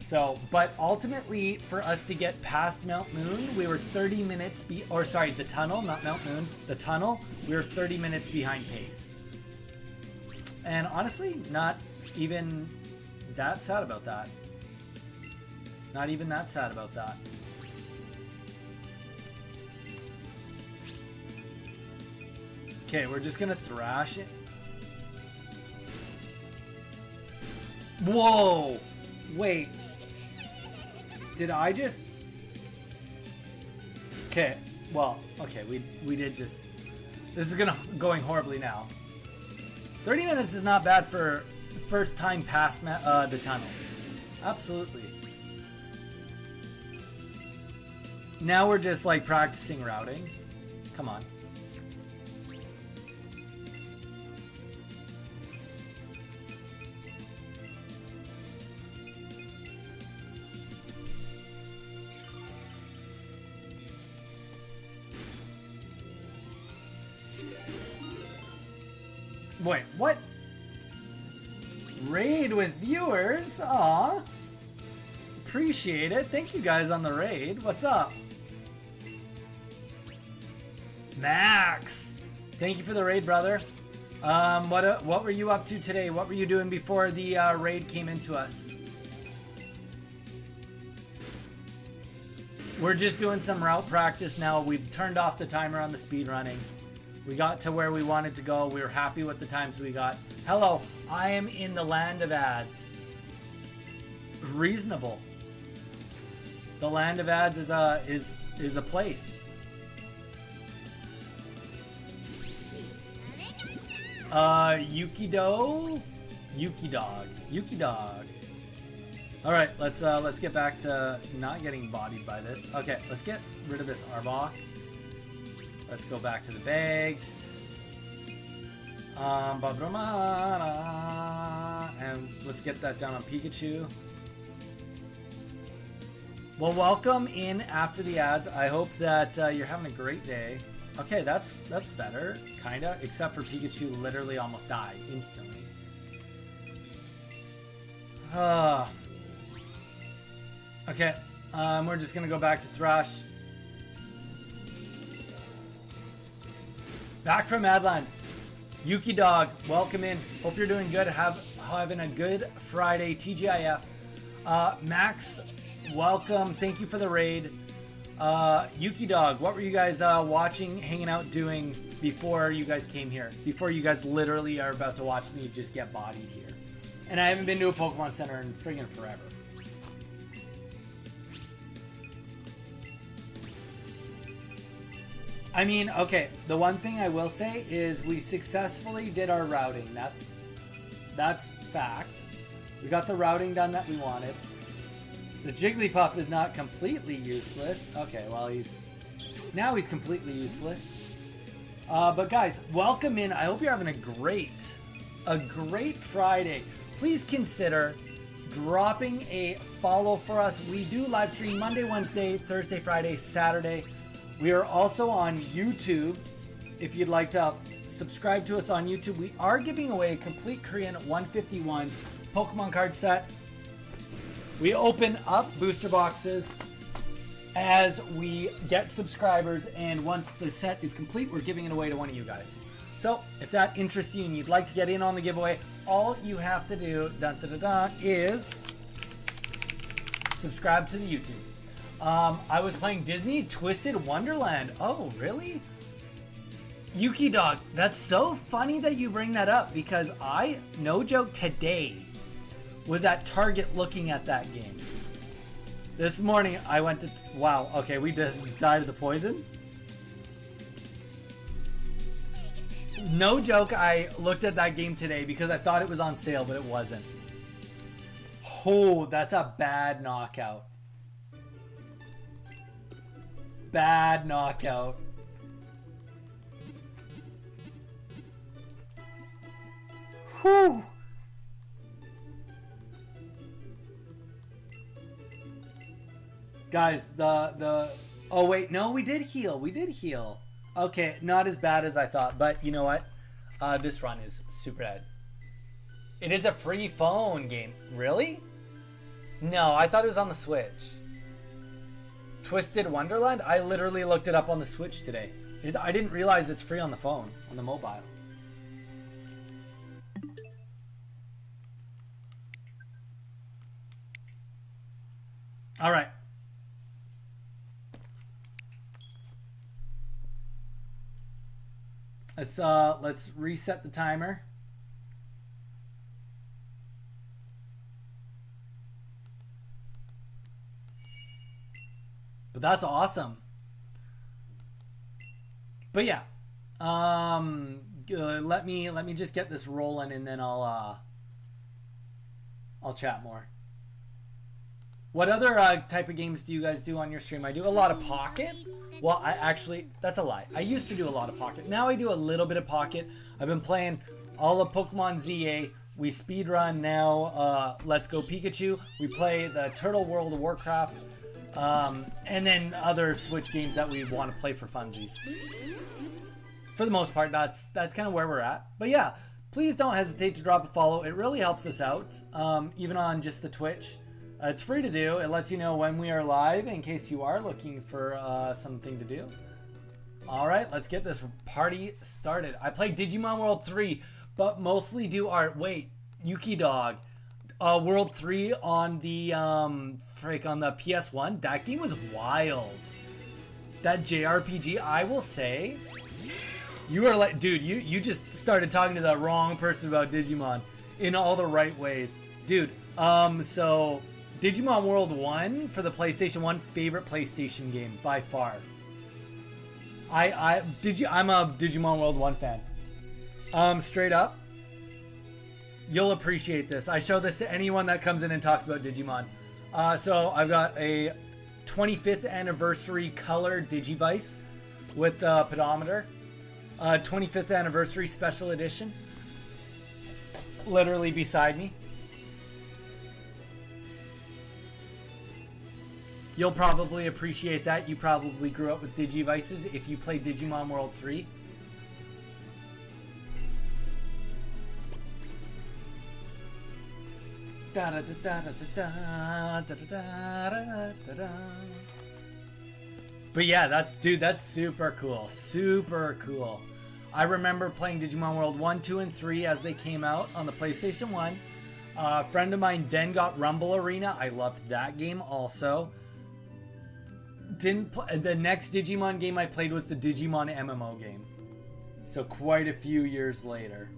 So, but ultimately, for us to get past Mount Moon, we were 30 minutes the tunnel, not Mount Moon, the tunnel, we were 30 minutes behind pace. And honestly, not even that sad about that. Not even that sad about that. Okay, we're just gonna thrash it. Whoa! Wait. Did I just... Okay, well, okay, we did just... This is going horribly now. 30 minutes is not bad for the first time past the tunnel. Absolutely. Now we're just like practicing routing. Come on. Wait, what? Raid with viewers? Aw. Appreciate it. Thank you guys on the raid. What's up? Max! Thank you for the raid, brother. What were you up to today? What were you doing before the raid came into us? We're just doing some route practice now. We've turned off the timer on the speed running. We got to where we wanted to go. We were happy with the times we got. Hello, I am in the land of ads. Reasonable. The land of ads is a place. Yuki Dog. All right, let's get back to not getting bodied by this. Okay, let's get rid of this Arbok. Let's go back to the bag. And let's get that down on Pikachu. Well, welcome in after the ads. I hope that you're having a great day. Okay, that's better, kinda, except for Pikachu literally almost died instantly. Okay, we're just gonna go back to Thrash. Back from Adland. Yuki Dog, welcome in. Hope you're doing good. Having a good Friday. TGIF. Max, welcome. Thank you for the raid. Yuki Dog, what were you guys watching, hanging out, doing before you guys came here? Before you guys literally are about to watch me just get bodied here. And I haven't been to a Pokemon Center in friggin' forever. I mean, okay, the one thing I will say is we successfully did our routing. That's fact. We got the routing done that we wanted. This Jigglypuff is not completely useless. Okay, well, he's completely useless. But guys, welcome in. I hope you're having a great Friday. Please consider dropping a follow for us. We do live stream Monday, Wednesday, Thursday, Friday, Saturday. We are also on YouTube. If you'd like to subscribe to us on YouTube, we are giving away a complete Korean 151 Pokemon card set. We open up booster boxes as we get subscribers, and once the set is complete, we're giving it away to one of you guys. So if that interests you and you'd like to get in on the giveaway, all you have to do is subscribe to the YouTube. I was playing Disney Twisted Wonderland. Oh, really? Yuki Dog, that's so funny that you bring that up, because I, no joke, today was at Target looking at that game. This morning I went to, wow, okay, we just died of the poison. No joke, I looked at that game today because I thought it was on sale, but it wasn't. Oh, that's a bad knockout. Bad knockout. Whew. Guys, the oh wait, no, we did heal. We did heal. Okay, not as bad as I thought, but you know what? This run is super dead. It is a free phone game. Really? No, I thought it was on the Switch. Twisted Wonderland? I literally looked it up on the Switch today. I didn't realize it's free on the phone, on the mobile. All right. Let's reset the timer. But that's awesome. But yeah, let me just get this rolling, and then I'll chat more. What other type of games do you guys do on your stream? I do a lot of Pocket. Well, that's a lie. I used to do a lot of Pocket. Now I do a little bit of Pocket. I've been playing all of Pokemon ZA. We speedrun now. Let's Go Pikachu. We play the Turtle World of Warcraft. And then other Switch games that we want to play for funsies. For the most part, that's kind of where we're at. But yeah, please don't hesitate to drop a follow. It really helps us out, even on just the Twitch. It's free to do. It lets you know when we are live in case you are looking for something to do. All right, let's get this party started. I played Digimon World 3, but mostly do art. Wait, Yuki Dog. World 3 on the on the PS1. That game was wild. That JRPG, I will say, you are like, dude, you just started talking to the wrong person about Digimon in all the right ways. Dude, so Digimon World 1 for the PlayStation 1, favorite PlayStation game by far. I'm a Digimon World 1 fan. Straight up. You'll appreciate this. I show this to anyone that comes in and talks about Digimon. So I've got a 25th anniversary color Digivice with the pedometer. 25th anniversary special edition. Literally beside me. You'll probably appreciate that. You probably grew up with Digivices if you played Digimon World 3. But yeah, that's super cool. Super cool. I remember playing Digimon World 1, 2, and 3 as they came out on the PlayStation 1. A friend of mine then got Rumble Arena. I loved that game also. The next Digimon game I played was the Digimon MMO game. So quite a few years later.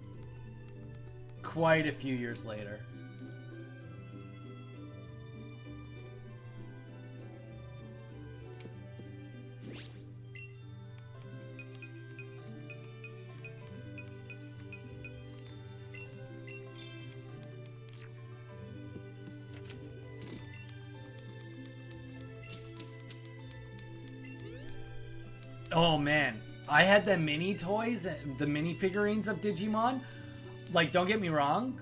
Oh man, I had the mini toys, the mini figurines of Digimon. Like, don't get me wrong,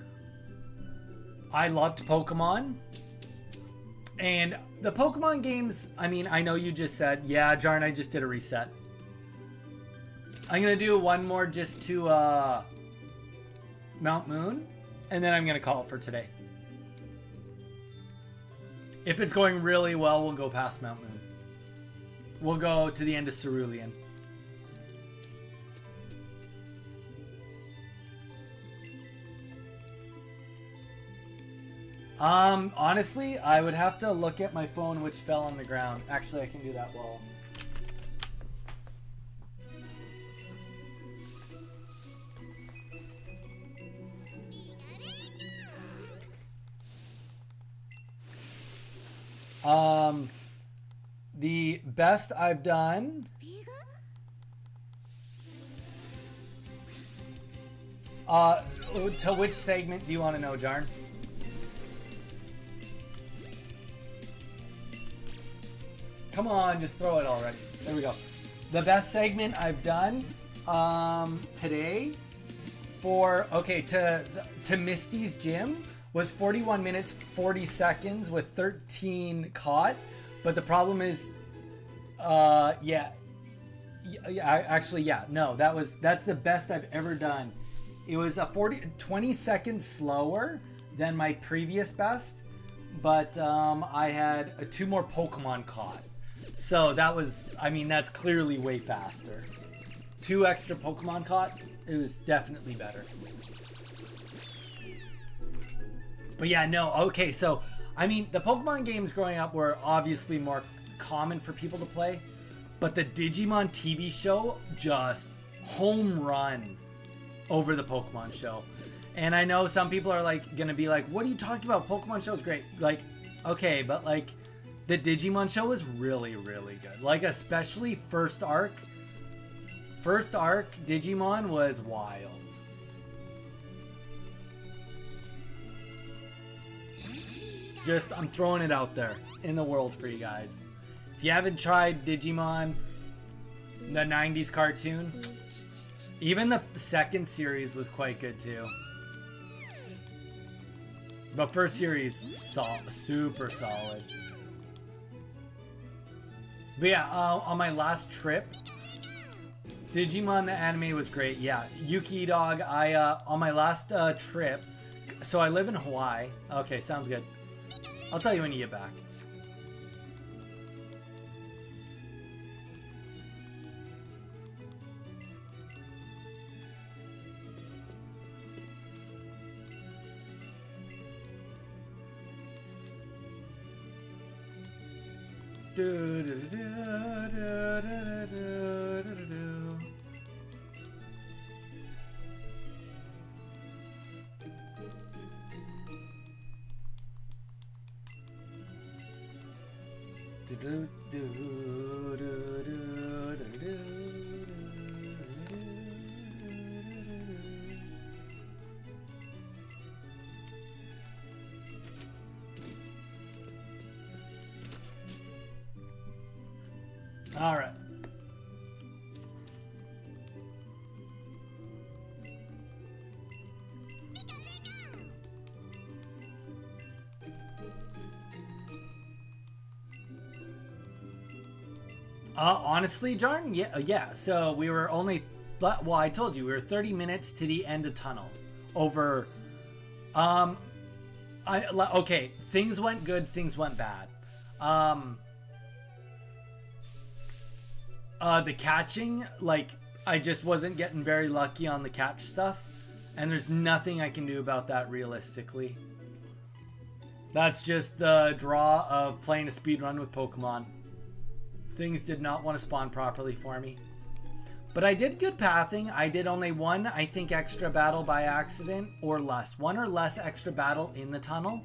I loved Pokemon. And the Pokemon games, I mean, I know you just said, yeah, Jarn, I just did a reset. I'm gonna do one more just to Mount Moon, and then I'm gonna call it for today. If it's going really well, we'll go past Mount Moon. We'll go to the end of Cerulean. Honestly, I would have to look at my phone which fell on the ground. Actually, I can do that well. The best I've done. To which segment do you want to know, Jarn? Come on, just throw it already. There we go. The best segment I've done today for to Misty's gym was 41 minutes 40 seconds with 13 caught, but the problem is that's the best I've ever done. It was a 20 seconds slower than my previous best, but I had 2 more Pokemon caught. So that was, I mean, that's clearly way faster. 2 extra Pokemon caught, it was definitely better. But yeah, no, okay, so, I mean, the Pokemon games growing up were obviously more common for people to play, but the Digimon TV show just home run over the Pokemon show. And I know some people are like gonna be like, what are you talking about? Pokemon show's great. Like, okay, but like the Digimon show was really, really good. Like, especially first arc. First arc Digimon was wild. Just, I'm throwing it out there in the world for you guys. If you haven't tried Digimon, the 90s cartoon, even the second series was quite good too. But first series, super solid. But yeah, on my last trip, Digimon the anime was great. Yeah, Yuki Dog, on my last trip, so I live in Hawaii. Okay, sounds good. I'll tell you when you get back. All right. Honestly, Jarn, yeah. So we were only, well, I told you we were 30 minutes to the end of tunnel. Over, okay, things went good, things went bad. The catching, like, I just wasn't getting very lucky on the catch stuff, and there's nothing I can do about that realistically. That's just the draw of playing a speedrun with Pokemon. Things did not want to spawn properly for me. But I did good pathing. I did only one, I think, extra battle by accident or less. One or less extra battle in the tunnel.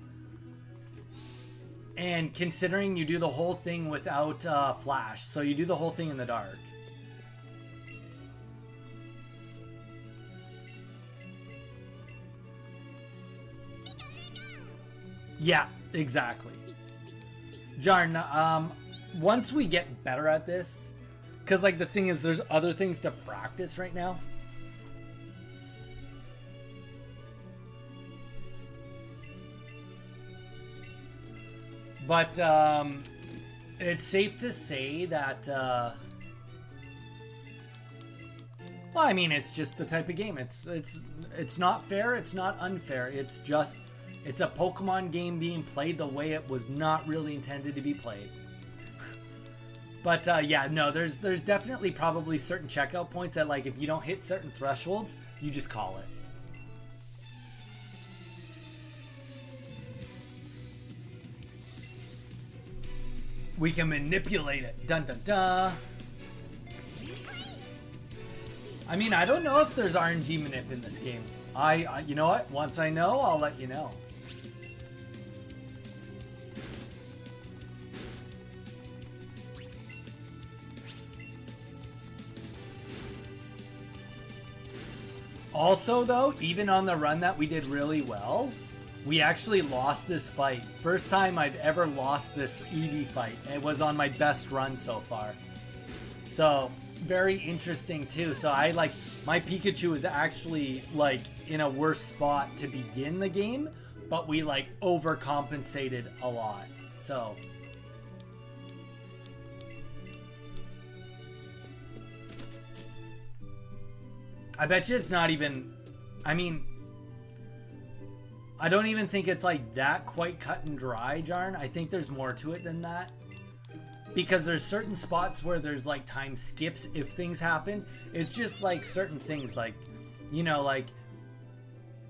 And considering you do the whole thing without flash, so you do the whole thing in the dark. Yeah, exactly. Jarn, once we get better at this, because like the thing is there's other things to practice right now. But it's safe to say that well, I mean, it's just the type of game. It's not fair, it's not unfair. It's just It's a Pokemon game being played the way it was not really intended to be played. But yeah, no, there's definitely probably certain checkout points that, like, if you don't hit certain thresholds, you just call it. We can manipulate it. Dun dun dun. I mean, I don't know if there's RNG manip in this game. You know what? Once I know, I'll let you know. Also, though, even on the run that we did really well, we actually lost this fight. First time I've ever lost this Eevee fight. It was on my best run so far. So, very interesting too. So my Pikachu was actually like in a worse spot to begin the game, but we like overcompensated a lot. So I bet you it's not even, I mean, I don't even think it's like that quite cut and dry, Jarn. I think there's more to it than that. Because there's certain spots where there's like time skips if things happen. It's just like certain things, like, you know, like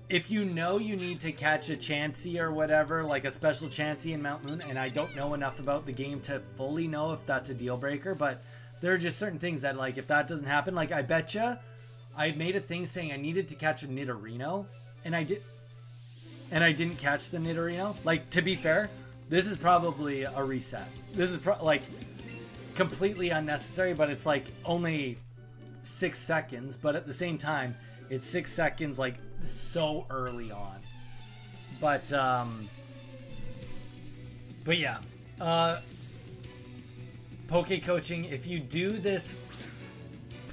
if you know you need to catch a Chansey or whatever, like a special Chansey in Mount Moon, and I don't know enough about the game to fully know if that's a deal breaker, but there are just certain things that, like, if that doesn't happen, like, I betcha I made a thing saying I needed to catch a Nidorino, and I didn't catch the Nidorino. Like, to be fair, this is probably a reset. This is like completely unnecessary, but it's like only 6 seconds. But at the same time, it's 6 seconds like so early on. But yeah, Poke coaching. If you do this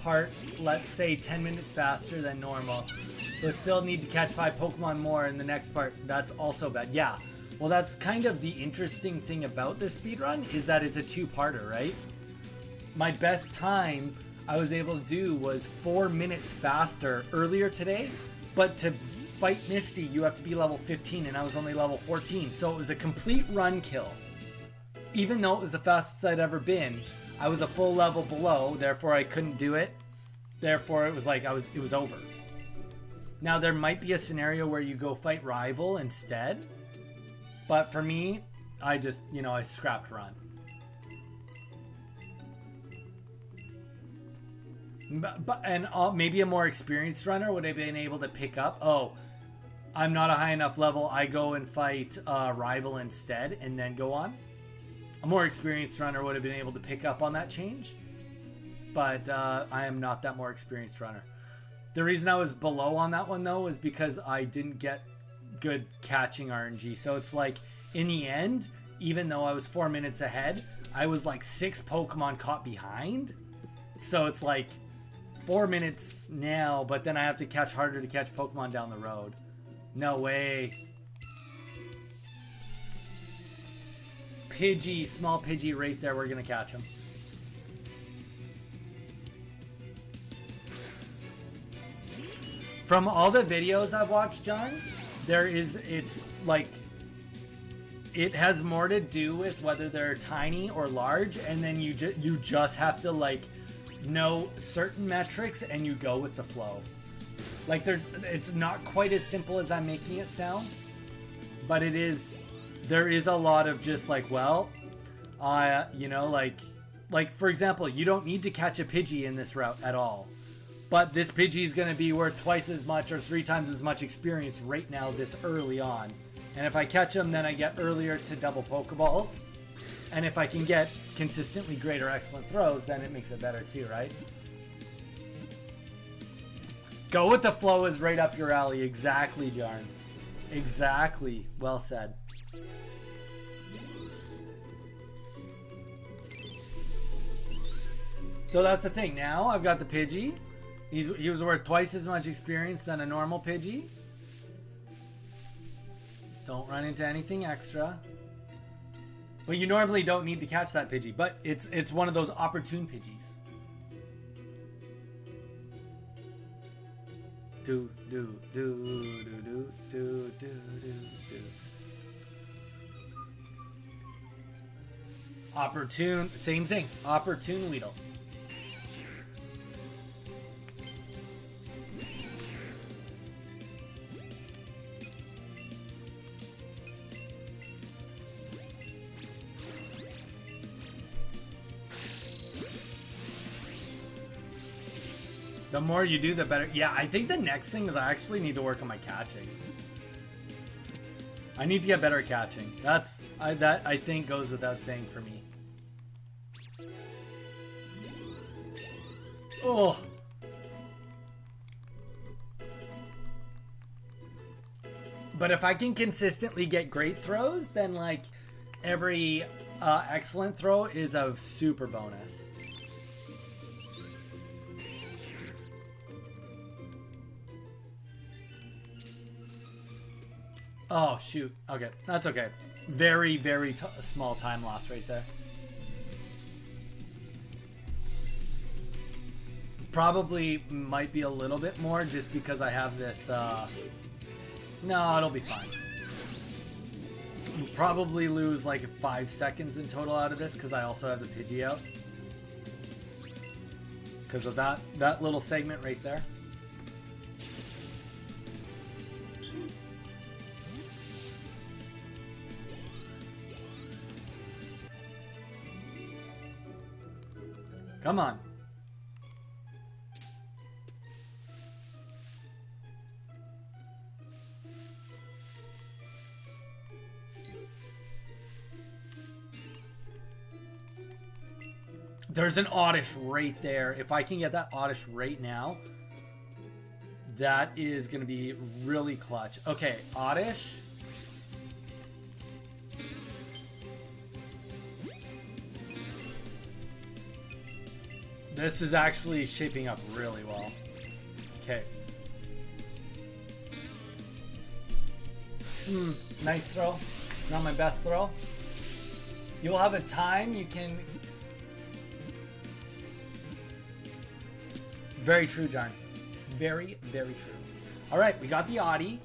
part, let's say 10 minutes faster than normal, but still need to catch 5 Pokemon more in the next part, that's also bad. Yeah. Well, that's kind of the interesting thing about this speedrun, is that it's a 2-parter, right? My best time I was able to do was 4 minutes faster earlier today, but to fight Misty, you have to be level 15, and I was only level 14, so it was a complete run kill. Even though it was the fastest I'd ever been, I was a full level below, therefore I couldn't do it. Therefore, it was like it was over. Now, there might be a scenario where you go fight Rival instead, but for me, I just, you know, I scrapped run. And maybe a more experienced runner would have been able to pick up, oh, I'm not a high enough level, I go and fight Rival instead and then go on. A more experienced runner would have been able to pick up on that change. But I am not that more experienced runner. The reason I was below on that one, though, was because I didn't get good catching RNG. So it's like, in the end, even though I was 4 minutes ahead, I was like 6 Pokemon caught behind. So it's like 4 minutes now, but then I have to catch harder to catch Pokemon down the road. No way. Pidgey, small Pidgey right there. We're going to catch him. From all the videos I've watched, John, it's like, it has more to do with whether they're tiny or large, and then you just have to like know certain metrics and you go with the flow. Like, it's not quite as simple as I'm making it sound, but there is a lot of just like, well, you know, like for example, you don't need to catch a Pidgey in this route at all. But this Pidgey is going to be worth twice as much or 3 times as much experience right now this early on. And if I catch him, then I get earlier to double Pokeballs. And if I can get consistently great or excellent throws, then it makes it better too, right? Go with the flow is right up your alley. Exactly, Jarn. Exactly. Well said. So that's the thing. Now I've got the Pidgey. He was worth twice as much experience than a normal Pidgey. Don't run into anything extra. But you normally don't need to catch that Pidgey. But it's one of those opportune Pidgeys. Do do do do do do do do do. Opportune, same thing. Opportune Weedle. The more you do, the better. Yeah, I think the next thing is I actually need to work on my catching. I need to get better at catching. That I think goes without saying for me. Oh. But if I can consistently get great throws, then like every excellent throw is a super bonus. Oh, shoot. Okay, that's okay. Very, very small time loss right there. Probably might be a little bit more just because I have this, no, it'll be fine. Probably lose like 5 seconds in total out of this because I also have the Pidgey out. Because of that little segment right there. Come on. There's an Oddish right there. If I can get that Oddish right now, that is going to be really clutch. Okay, Oddish. This is actually shaping up really well. Okay. Nice throw. Not my best throw. You'll have a time you can... Very true, John. Very, very true. All right, we got the Audie.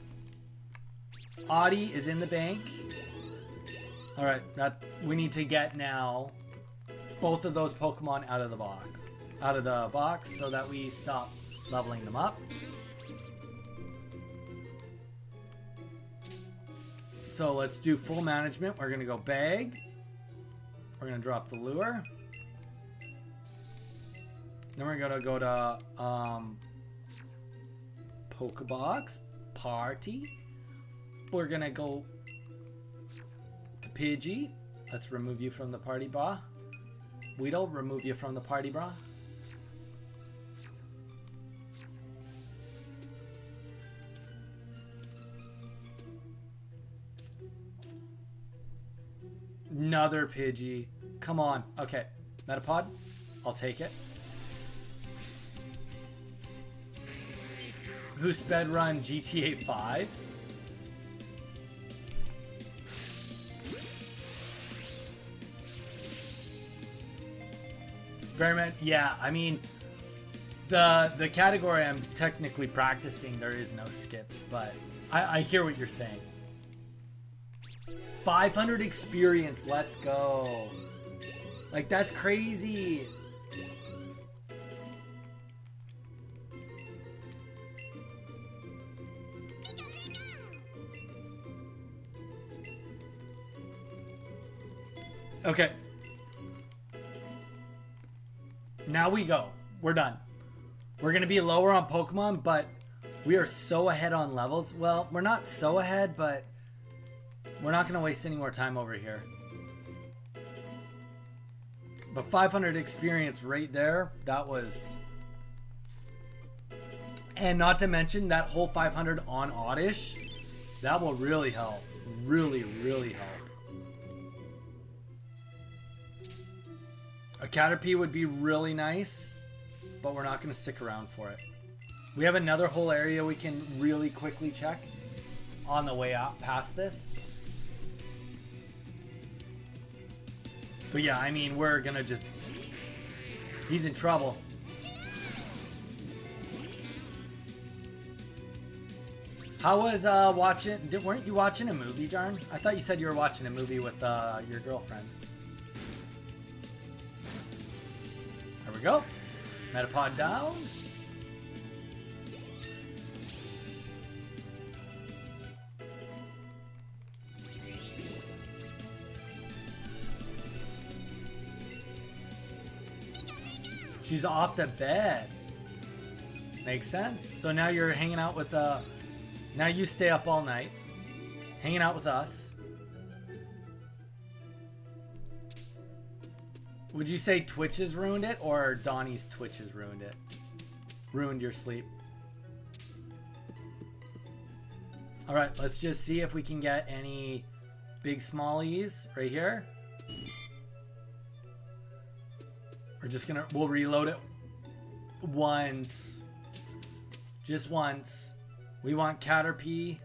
Audie is in the bank. All right, that we need to get now both of those Pokemon out of the box. Out of the box so that we stop leveling them up. So let's do full management. We're going to go bag. We're going to drop the lure. Then we're going to go to Pokebox. Party. We're going to go to Pidgey. Let's remove you from the party, brah. Weedle, remove you from the party, brah. Another Pidgey. Come on. Okay. Metapod. I'll take it. Who speedrun GTA 5? Experiment. Yeah, I mean, the category I'm technically practicing, there is no skips, but I hear what you're saying. 500 experience, let's go. Like, that's crazy. Okay. Now we go. We're done. We're going to be lower on Pokemon, but we are so ahead on levels. Well, we're not so ahead, but we're not going to waste any more time over here. But 500 experience right there, that was... And not to mention that whole 500 on Oddish, that will really help. Really, really help. A Caterpie would be really nice, but we're not going to stick around for it. We have another whole area we can really quickly check on the way out past this. But yeah, I mean, we're going to just... He's in trouble. How was watching? Weren't you watching a movie, Jarn? I thought you said you were watching a movie with your girlfriend. There we go. Metapod down. She's off to bed. Makes sense. So now you're hanging out with now you stay up all night, hanging out with us. Would you say Twitch has ruined it, or Donnie's Twitch has ruined it? Ruined your sleep. All right, let's just see if we can get any big smallies right here. We're just gonna, we'll reload it once. Just once. We want Caterpie.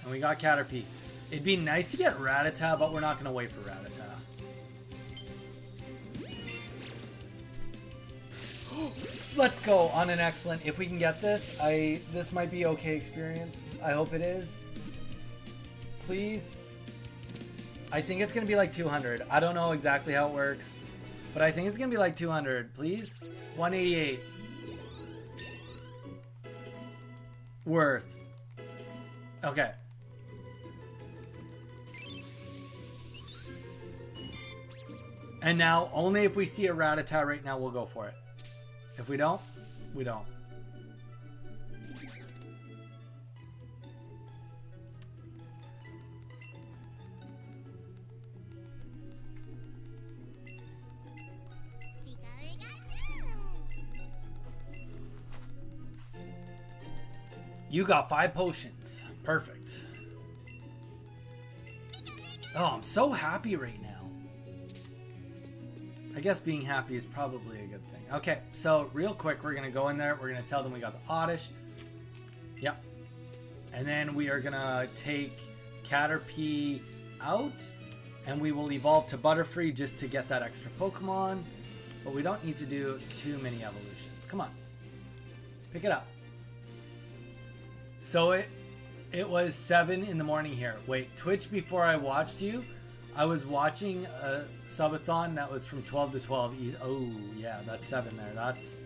And we got Caterpie. It'd be nice to get Rattata, but we're not gonna wait for Rattata. Let's go on an excellent. If we can get this, this might be okay experience. I hope it is. Please. I think it's gonna be like 200. I don't know exactly how it works, but I think it's gonna be like 200. Please. 188. Worth. Okay. And now, only if we see a Rattata right now, we'll go for it. If we don't, we don't. You got 5 potions. Perfect. Oh, I'm so happy right now. I guess being happy is probably a good thing. Okay, so real quick, we're going to go in there. We're going to tell them we got the Oddish. Yep. And then we are going to take Caterpie out. And we will evolve to Butterfree just to get that extra Pokemon. But we don't need to do too many evolutions. Come on. Pick it up. So it was 7 in the morning here. Wait, Twitch before I watched you, I was watching a subathon that was from 12 to 12. Oh, yeah, that's 7 there. That's...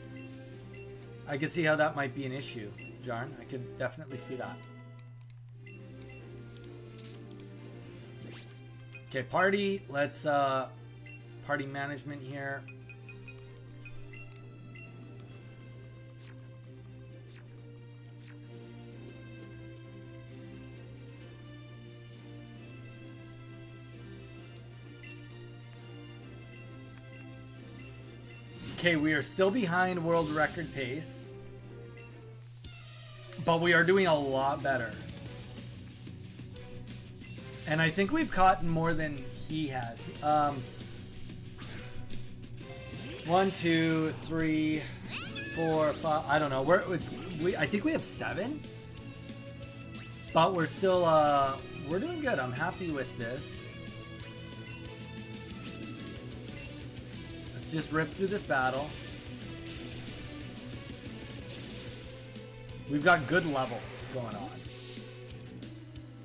I could see how that might be an issue, Jarn. I could definitely see that. Okay, party. Let's, party management here. Okay, we are still behind world record pace, but we are doing a lot better. And I think we've caught more than he has. 1, 2, 3, 4, 5. I don't know. I think we have 7, but we're still we're doing good. I'm happy with this. Let's just rip through this battle. We've got good levels going on.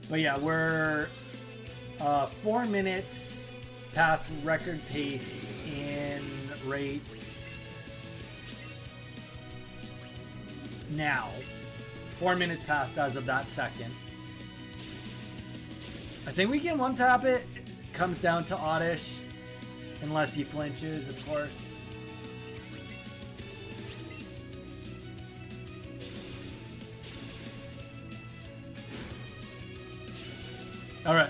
But yeah, we're 4 minutes past record pace in rate now. 4 minutes past as of that second. I think we can one-tap it. It comes down to Oddish. Unless he flinches, of course. All right.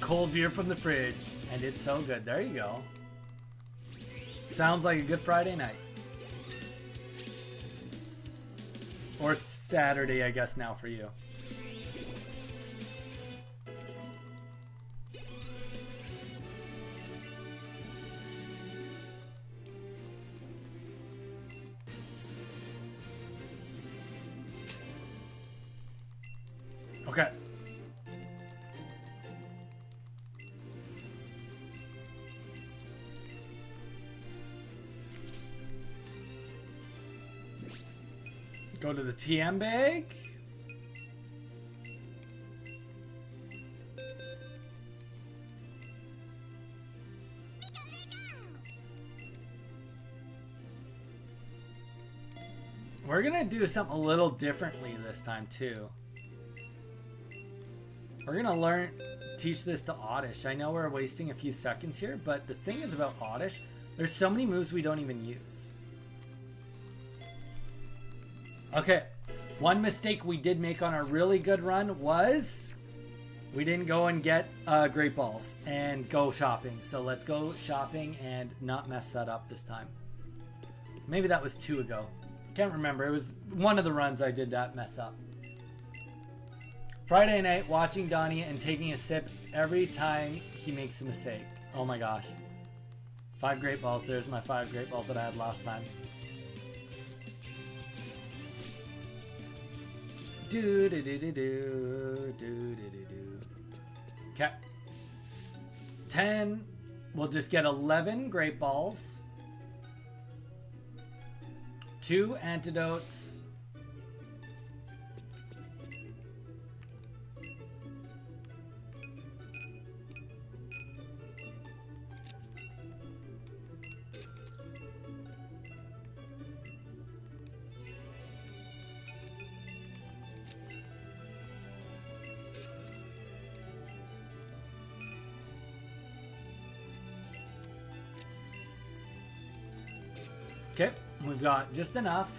Cold beer from the fridge, and it's so good. There you go. Sounds like a good Friday night. Or Saturday, I guess, now for you. Okay. Go to the TM bag. We're gonna do something a little differently this time too. We're gonna teach this to Oddish. I know we're wasting a few seconds here, but the thing is about Oddish, there's so many moves we don't even use. Okay, one mistake we did make on our really good run was we didn't go and get Great Balls and go shopping. So let's go shopping and not mess that up this time. Maybe that was 2 ago. Can't remember. It was one of the runs I did that mess up. Friday night, watching Donnie and taking a sip every time he makes a mistake. Oh my gosh. 5 Great Balls. There's my 5 Great Balls that I had last time. Do do do do do do do do. Okay. 10. We'll just get 11 Great Balls. 2 antidotes. Okay, we've got just enough.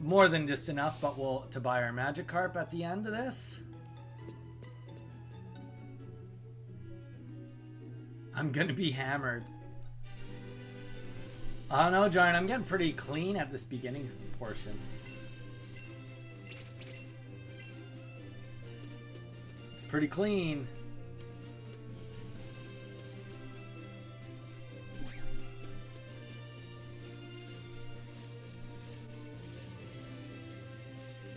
More than just enough, but to buy our Magikarp at the end of this. I'm gonna be hammered. I don't know, Jarn. I'm getting pretty clean at this beginning portion. It's pretty clean.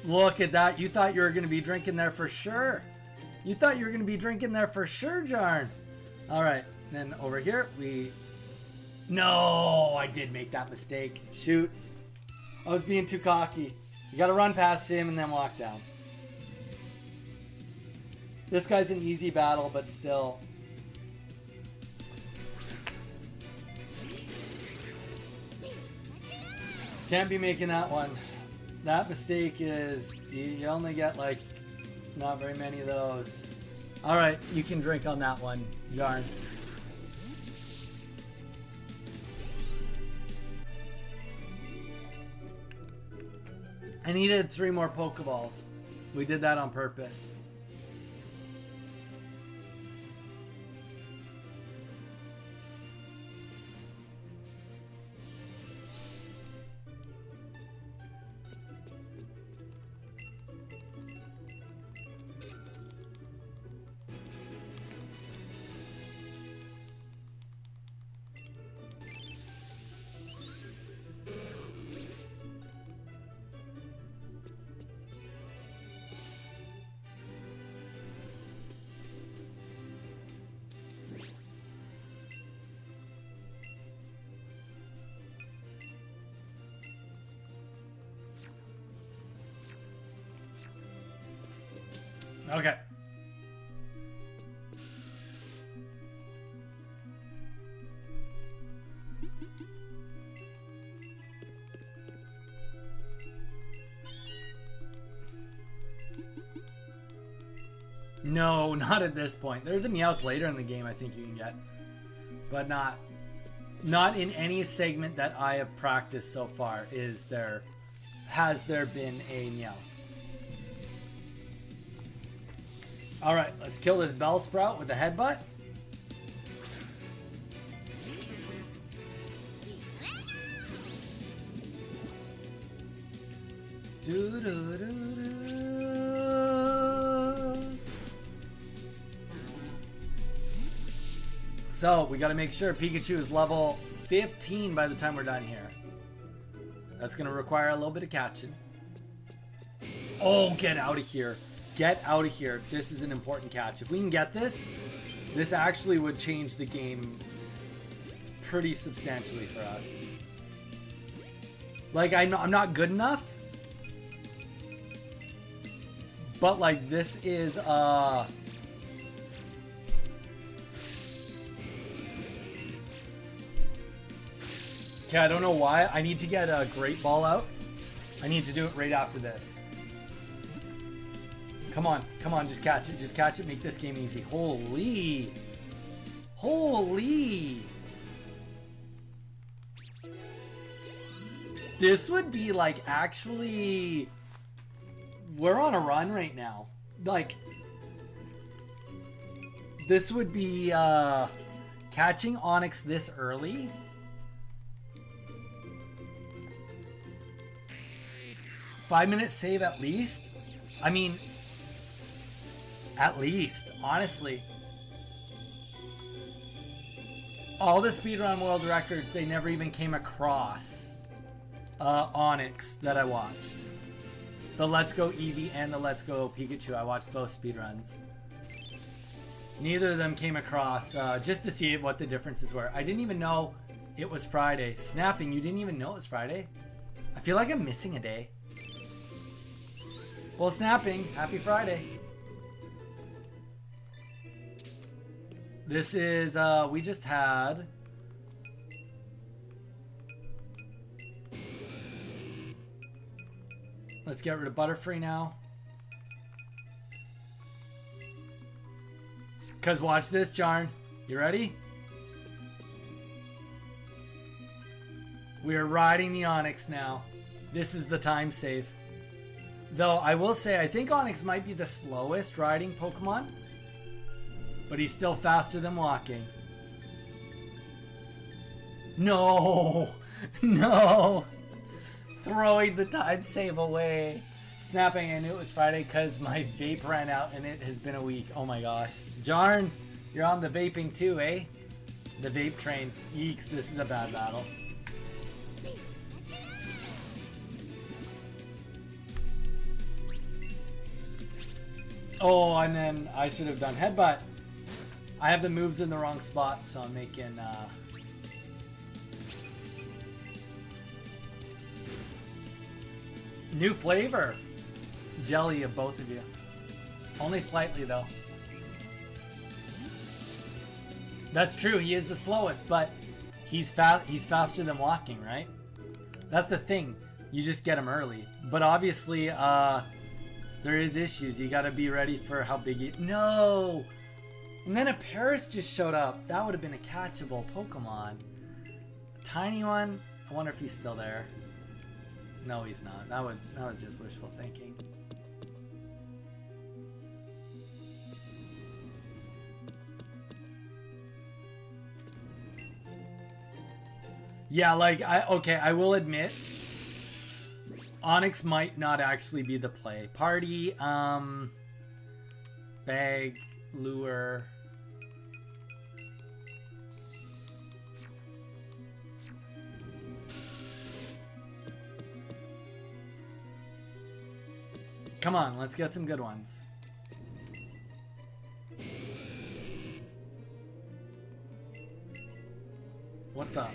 Look at that. You thought you were going to be drinking there for sure. You thought you were going to be drinking there for sure, Jarn. All right. Then over here, No, I did make that mistake. Shoot. I was being too cocky. You got to run past him and then walk down. This guy's an easy battle, but still. Can't be making that one. That mistake is, you only get like, not very many of those. Alright, you can drink on that one, Jarn. I needed 3 more Pokeballs. We did that on purpose. Okay. No, not at this point. There's a Meowth later in the game I think you can get. But not in any segment that I have practiced so far has there been a Meowth. Alright, let's kill this Bellsprout with a headbutt. So, we gotta make sure Pikachu is level 15 by the time we're done here. That's gonna require a little bit of catching. Oh, get out of here. Get out of here. This is an important catch. If we can get this, this actually would change the game pretty substantially for us. Like, I'm not good enough. But, like, this is, okay, I don't know why. I need to get a Great Ball out. I need to do it right after this. Come on, just catch it. Just catch it. Make this game easy. Holy. Holy. This would be like actually... We're on a run right now. Like, this would be catching Onyx this early. Five-minute save at least. I mean, at least, honestly. All the speedrun world records, they never even came across Onyx that I watched. The Let's Go Eevee and the Let's Go Pikachu, I watched both speedruns. Neither of them came across just to see what the differences were. I didn't even know it was Friday. Snapping, you didn't even know it was Friday? I feel like I'm missing a day. Well, Snapping, happy Friday. This is, we just had... Let's get rid of Butterfree now. Because watch this, Jarn. You ready? We are riding the Onyx now. This is the time save. Though, I will say, I think Onyx might be the slowest riding Pokemon. But he's still faster than walking. No! No! Throwing the time save away. Snapping, I knew it was Friday because my vape ran out and it has been a week. Oh my gosh. Jarn, you're on the vaping too, eh? The vape train. Eeks, this is a bad battle. Oh, and then I should have done headbutt. I have the moves in the wrong spot, so I'm making... New flavor. Jelly of both of you. Only slightly, though. That's true, he is the slowest, but he's faster than walking, right? That's the thing. You just get him early. But obviously, there is issues. You gotta be ready for how big he... No! And then a Paris just showed up. That would have been a catchable Pokemon. A tiny one? I wonder if he's still there. No, he's not. That was just wishful thinking. Yeah, like, I will admit, Onyx might not actually be the play. Party, bag, lure. Come on, let's get some good ones. What the?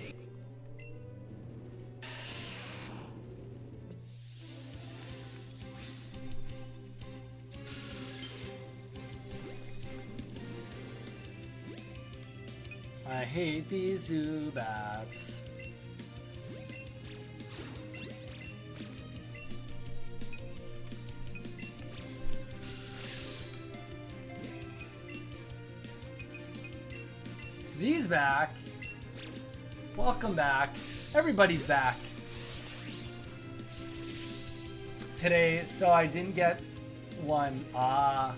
I hate these Zubats. Z's back. Welcome back. Everybody's back today, so I didn't get one. Oh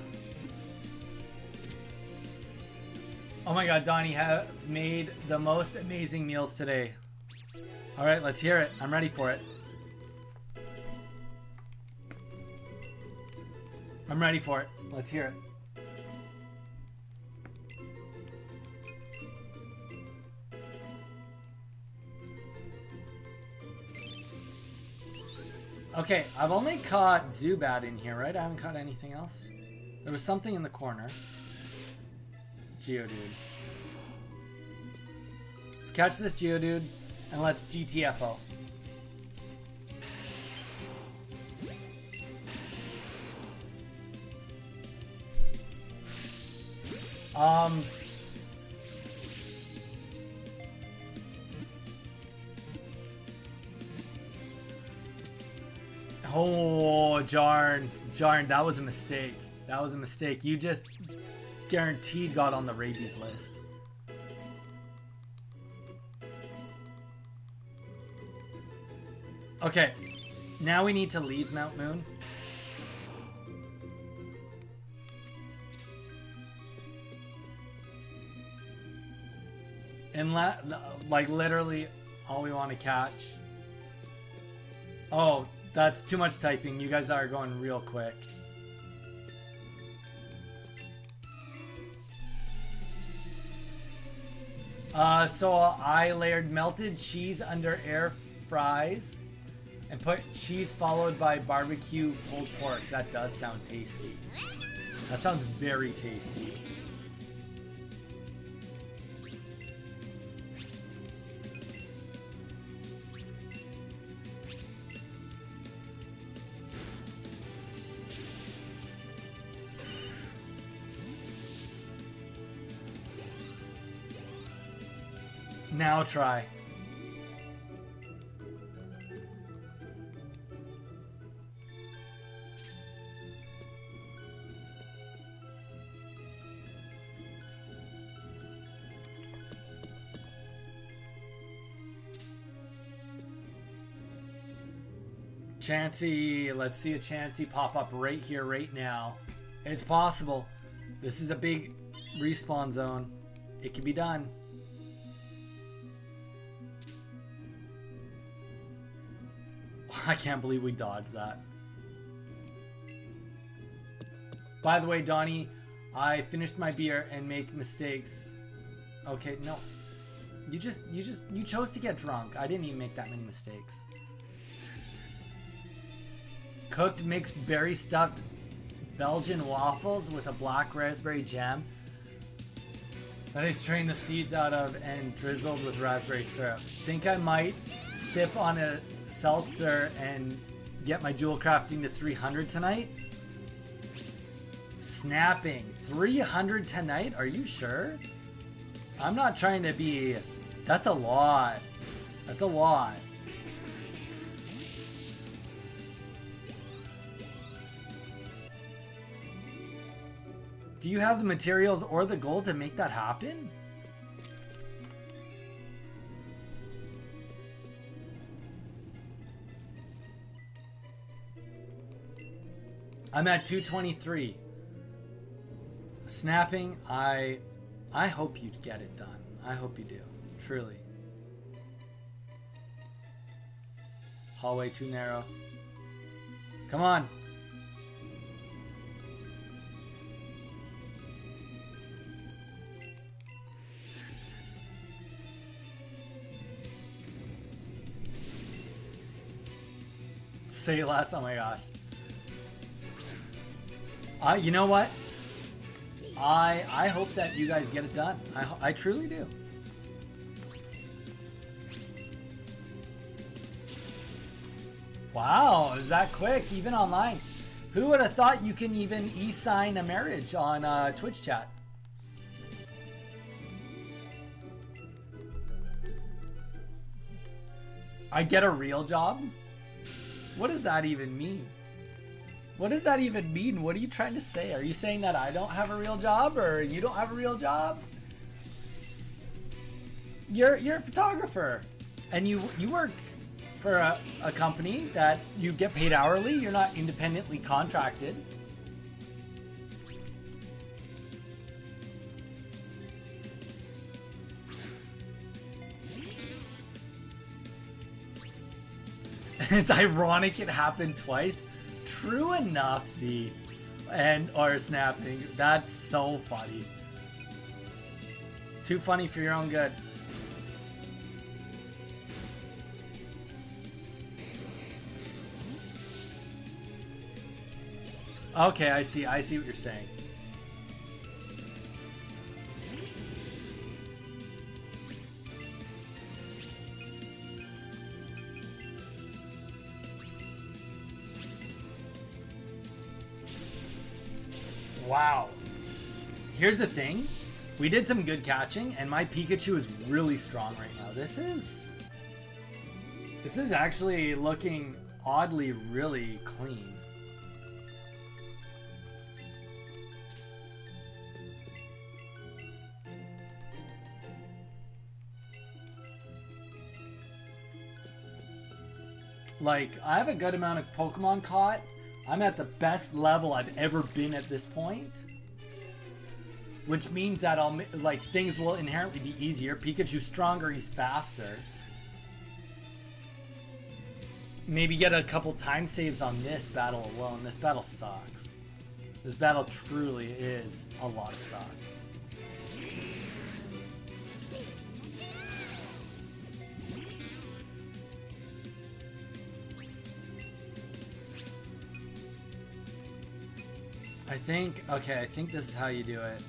my god, Donnie have made the most amazing meals today. Alright, let's hear it. I'm ready for it. I'm ready for it. Let's hear it. Okay, I've only caught Zubat in here, right? I haven't caught anything else. There was something in the corner. Geodude. Let's catch this Geodude and let's GTFO. Um. Oh, Jarn. Jarn, that was a mistake. That was a mistake. You just guaranteed got on the rabies list. Okay. Now we need to leave Mount Moon. And like literally all we want to catch. Oh, that's too much typing. You guys are going real quick. So I layered melted cheese under air fries and put cheese followed by barbecue pulled pork. That does sound tasty. That sounds very tasty. Now try. Chansey, let's see a Chansey pop up right here, right now. It's possible. This is a big respawn zone. It can be done. I can't believe we dodged that. By the way, Donnie, I finished my beer and make mistakes. Okay, no. You chose to get drunk. I didn't even make that many mistakes. Cooked mixed berry stuffed Belgian waffles with a black raspberry jam that I strained the seeds out of and drizzled with raspberry syrup. Think I might sip on a seltzer and get my jewel crafting to 300 tonight? Snapping. 300 tonight? Are you sure? I'm not trying to be... That's a lot. That's a lot. Do you have the materials or the gold to make that happen? I'm at 223. Snapping, I hope you get it done. I hope you do. Truly. Hallway too narrow. Come on. Say less. Oh my gosh. You know what? I hope that you guys get it done. I truly do. Wow, is that quick? Even online. Who would have thought you can even e-sign a marriage on Twitch chat? I get a real job? What does that even mean? What does that even mean? What are you trying to say? Are you saying that I don't have a real job or you don't have a real job? You're a photographer and you work for a company that you get paid hourly. You're not independently contracted. It's ironic it happened twice. True enough, Z. Or snapping. That's so funny. Too funny for your own good. Okay, I see what you're saying. Wow. Here's the thing. We did some good catching, and my Pikachu is really strong right now. This is actually looking oddly really clean. Like, I have a good amount of Pokemon caught. I'm at the best level I've ever been at this point. Which means that things will inherently be easier. Pikachu's stronger, he's faster. Maybe get a couple time saves on this battle alone. This battle sucks. This battle truly is a lot of suck. I think this is how you do it.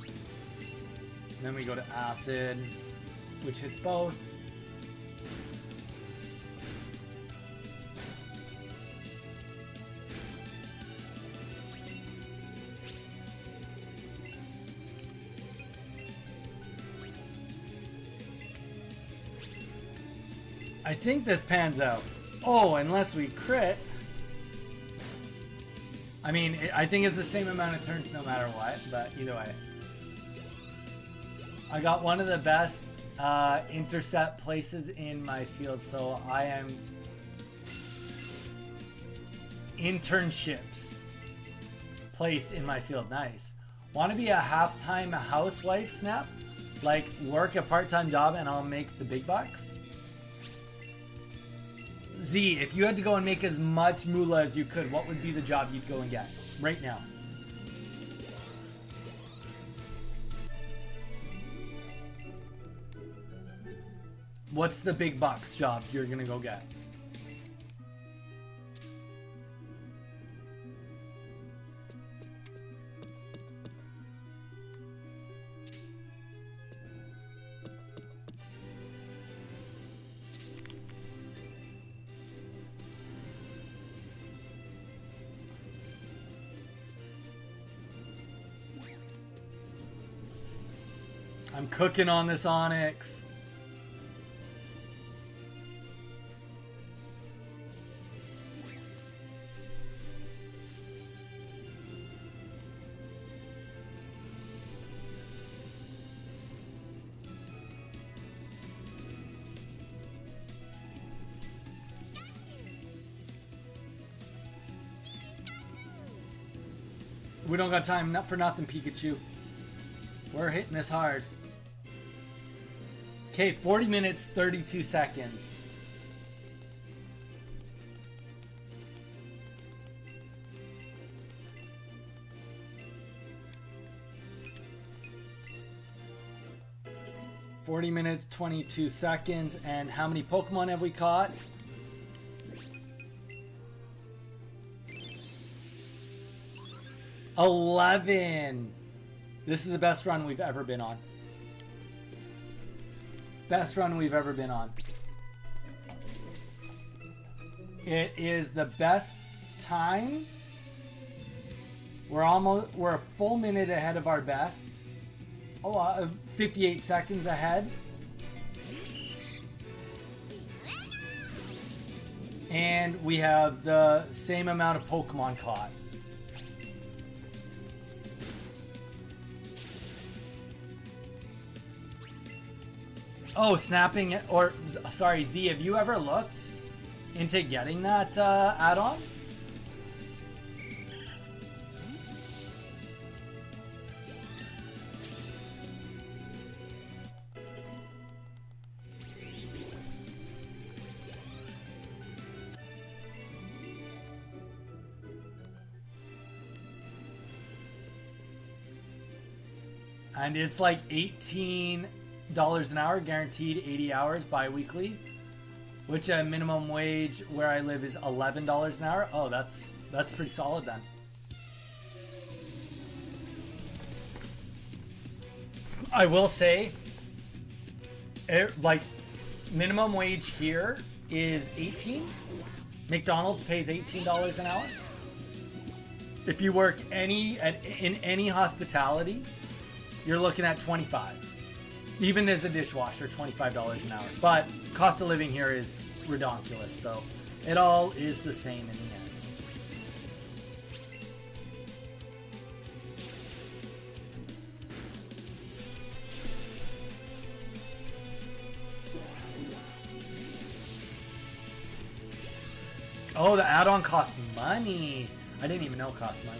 And then we go to acid, which hits both. I think this pans out. Oh, unless we crit. I mean, I think it's the same amount of turns no matter what, but either way. I got one of the best intercept places in my field, so I am internships place in my field. Nice. Want to be a half-time housewife, Snap? Like, work a part-time job and I'll make the big bucks? Z, if you had to go and make as much moolah as you could, what would be the job you'd go and get right now? What's the big bucks job you're gonna go get? I'm cooking on this Onyx. We don't got time, not for nothing, Pikachu. We're hitting this hard. Okay, 40 minutes, 32 seconds. "40 minutes, 22 seconds, and how many Pokemon have we caught?" "11. This is the best run we've ever been on. Best run we've ever been on. It is the best time. We're a full minute ahead of our best. 58 seconds ahead. And we have the same amount of Pokemon caught. Oh, snapping, or sorry, Z, have you ever looked into getting that add-on? And it's like $18 an hour, guaranteed 80 hours bi-weekly, which a minimum wage where I live is $11 an hour. Oh, that's pretty solid then. I will say, like, minimum wage here is 18. McDonald's pays $18 an hour. If you work in any hospitality, you're looking at 25. Even as a dishwasher, $25 an hour. But cost of living here is redonkulous, so it all is the same in the end. Oh, the add-on costs money. I didn't even know it cost money.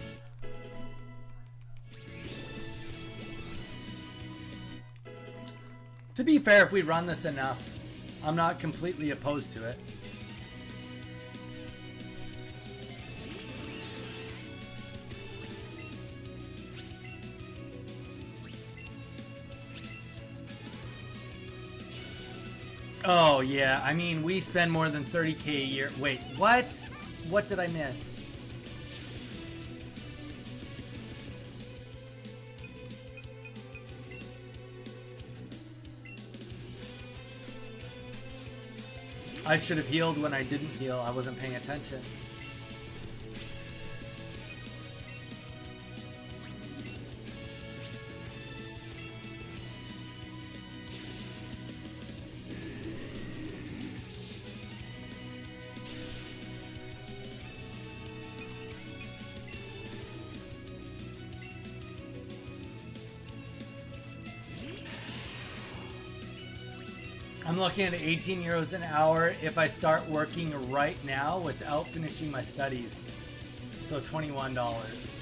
To be fair, if we run this enough, I'm not completely opposed to it. Oh, yeah. I mean, we spend more than 30K a year. Wait, what? What did I miss? I should have healed when I didn't heal. I wasn't paying attention. I'm looking at 18 euros an hour if I start working right now without finishing my studies. So $21.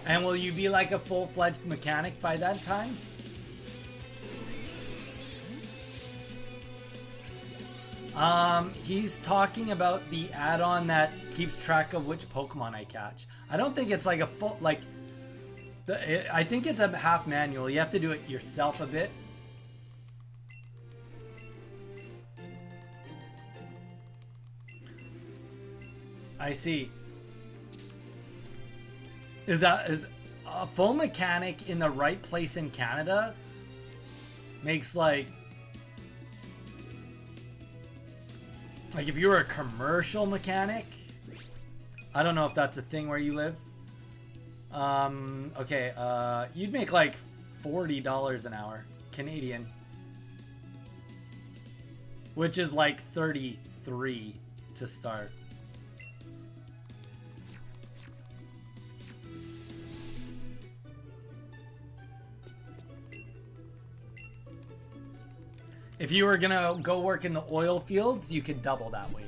And will you be like a full-fledged mechanic by that time? He's talking about the add-on that keeps track of which Pokemon I catch. I don't think it's like a full, like, I think it's a half manual. You have to do it yourself a bit. I see. Is a full mechanic in the right place in Canada makes like if you were a commercial mechanic, I don't know if that's a thing where you live. Okay, you'd make like $40 an hour Canadian, which is like 33 to start. If you were gonna go work in the oil fields, you could double that wage.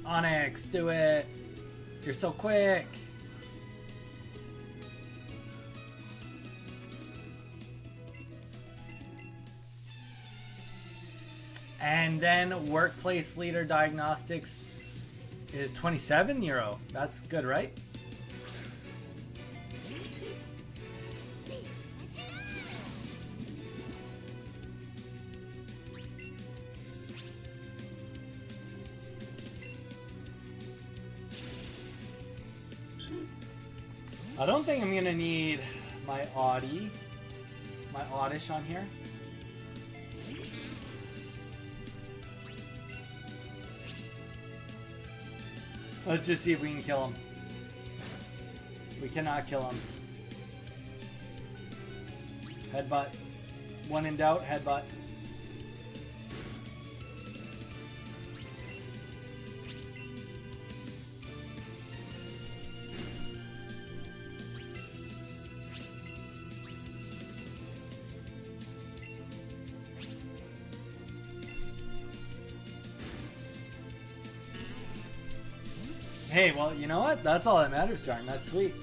Onyx, do it! You're so quick! And then workplace leader diagnostics is 27 euro. That's good, right? I don't think I'm gonna need my Oddish on here. Let's just see if we can kill him. We cannot kill him. Headbutt. When in doubt, headbutt. Hey, well, you know what? That's all that matters, Jarn. That's sweet.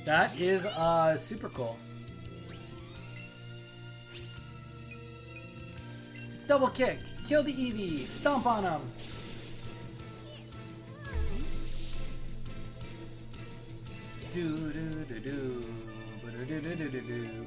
That is super cool. Double kick. Kill the Eevee. Stomp on him. Do do do do. Do do do do do do.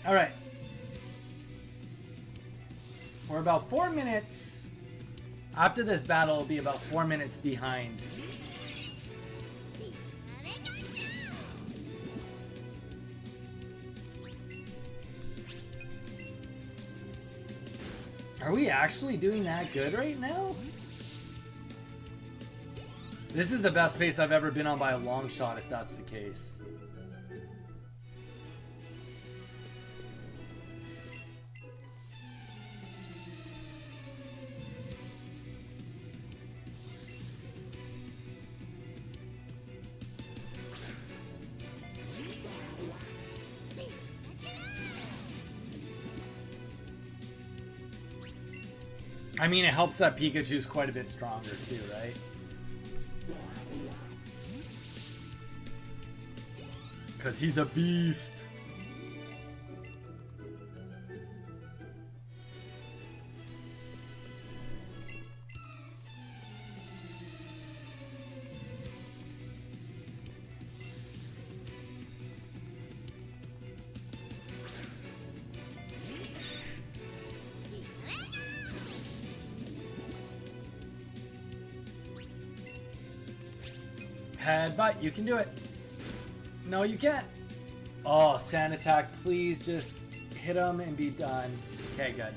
All right. We're about 4 minutes. After this battle, it'll be about 4 minutes behind. Are we actually doing that good right now? This is the best pace I've ever been on by a long shot, if that's the case. I mean, it helps that Pikachu's quite a bit stronger too, right? Because he's a beast. Headbutt, you can do it. No, you can't. Oh, sand attack, please just hit him and be done. Okay, good.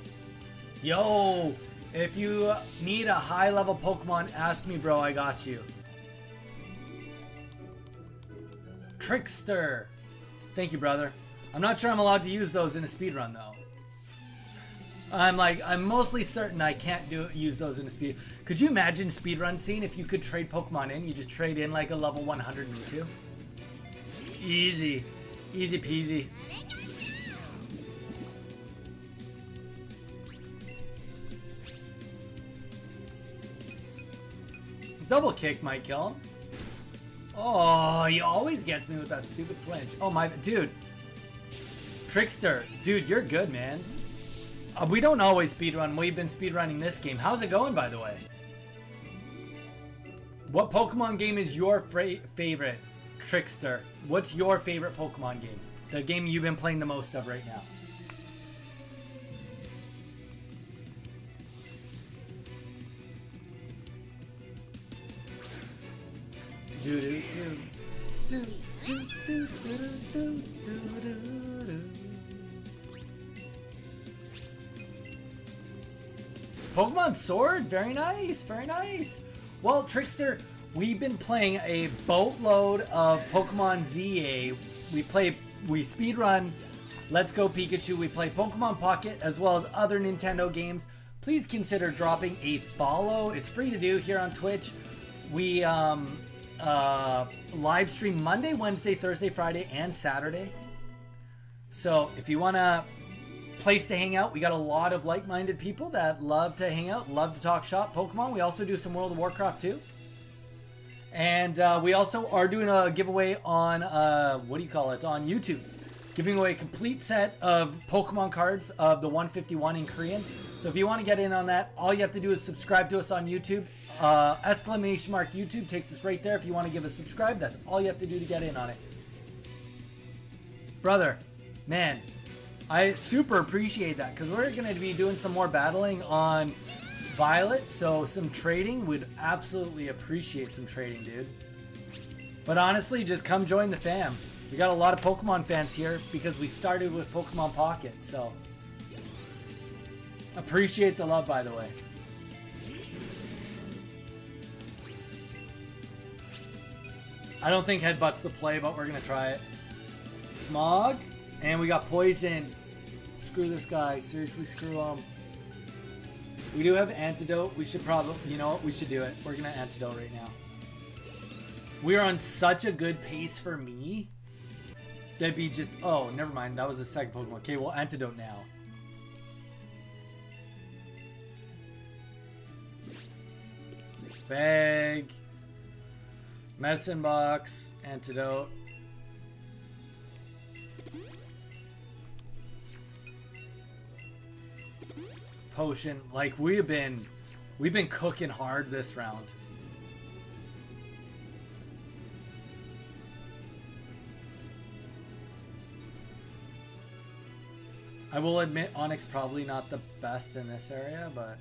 Yo, if you need a high level Pokemon, ask me, bro, I got you. Trickster. Thank you, brother. I'm not sure I'm allowed to use those in a speedrun, though. I'm mostly certain I can't use those in a speed. Could you imagine speedrun scene if you could trade Pokemon in? You just trade in like a level 100 Mewtwo. Easy. Easy peasy. Double kick might kill him. Oh, he always gets me with that stupid flinch. Oh my, dude. Trickster. Dude, you're good, man. We don't always speedrun. We've been speedrunning this game. How's it going, by the way? What Pokemon game is your favorite, Trickster? What's your favorite Pokemon game? The game you've been playing the most of right now. Do do do do do do do do do do do. Pokemon Sword, very nice, very nice. Well, Trickster, we've been playing a boatload of Pokemon ZA. We speedrun Let's Go Pikachu. We play Pokemon Pocket as well as other Nintendo games. Please consider dropping a follow. It's free to do here on Twitch. We live stream Monday, Wednesday, Thursday, Friday, and Saturday. So if you want to place to hang out, we got a lot of like-minded people that love to hang out, love to talk shop Pokemon. We also do some World of Warcraft too. And we also are doing a giveaway on, what do you call it, on YouTube. Giving away a complete set of Pokemon cards of the 151 in Korean. So if you want to get in on that, all you have to do is subscribe to us on YouTube. Exclamation mark YouTube takes us right there. If you want to give us a subscribe, that's all you have to do to get in on it. Brother, man, I super appreciate that because we're going to be doing some more battling on Violet, so some trading. Would absolutely appreciate some trading, dude. But honestly, just come join the fam. We got a lot of Pokemon fans here because we started with Pokemon Pocket, so appreciate the love, by the way. I don't think Headbutt's the play, but we're going to try it. Smog. And we got Poison. Screw this guy. Seriously, screw him. We do have Antidote. We should probably... You know what? We should do it. We're going to Antidote right now. We are on such a good pace for me. That'd be just... Oh, never mind. That was the second Pokemon. Okay, well, Antidote now. Bag. Medicine box. Antidote. Potion. Like, we've been cooking hard this round. I will admit Onyx probably not the best in this area, but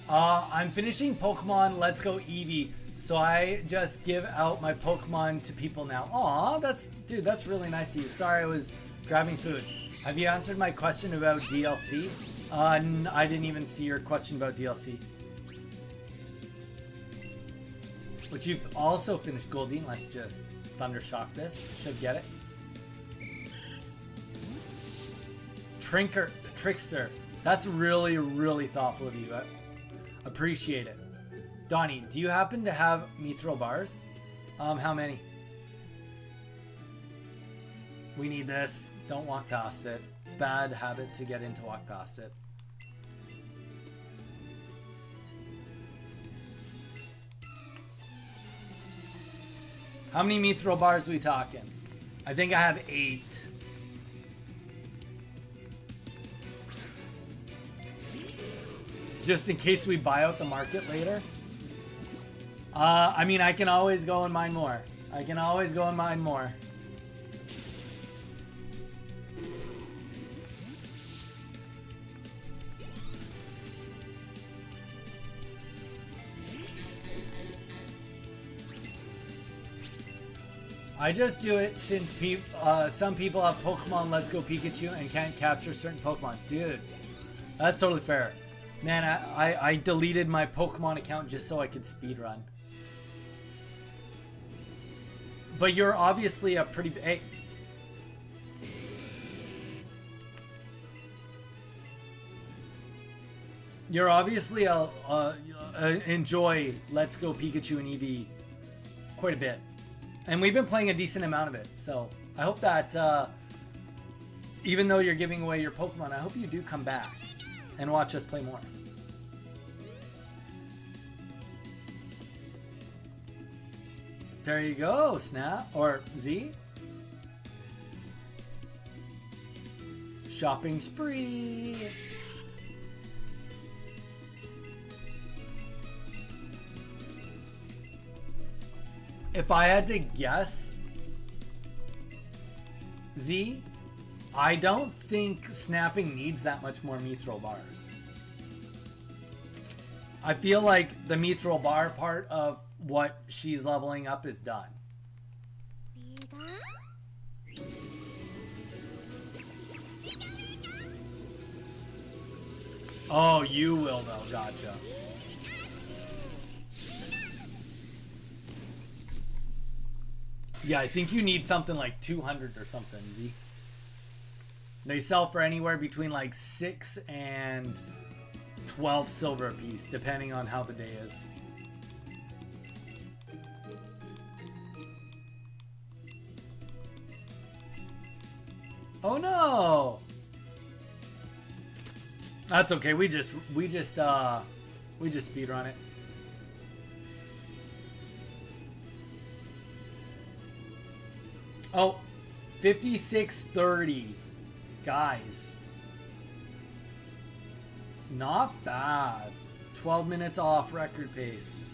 I'm finishing Pokemon Let's Go Eevee, so I just give out my Pokemon to people now. Aw, that's really nice of you. Sorry, I was grabbing food. Have you answered my question about DLC? I didn't even see your question about DLC. But you've also finished Goldeen. Let's just Thundershock this. Should get it. Trickster. That's really, really thoughtful of you. I appreciate it. Donnie, do you happen to have Mithril bars? How many? We need this. Don't walk past it. Bad habit to get into walk past it. How many Mithril bars are we talking? I think I have 8. Just in case we buy out the market later. I mean, I can always go and mine more. I just do it since some people have Pokemon Let's Go Pikachu and can't capture certain Pokemon. Dude, that's totally fair. Man, I deleted my Pokemon account just so I could speedrun. But you're obviously a pretty... Hey. You're obviously enjoy Let's Go Pikachu and Eevee quite a bit. And we've been playing a decent amount of it, so I hope that even though you're giving away your Pokemon, I hope you do come back and watch us play more. There you go, Snap, or Z. Shopping spree. If I had to guess, Z, I don't think snapping needs that much more Mithril bars. I feel like the Mithril bar part of what she's leveling up is done. Oh, you will though, gotcha. Yeah, I think you need something like 200 or something, Z. They sell for anywhere between like 6 and 12 silver a piece, depending on how the day is. Oh no! That's okay. We just speedrun it. Oh, 56:30, guys. Not bad. 12 minutes off record pace.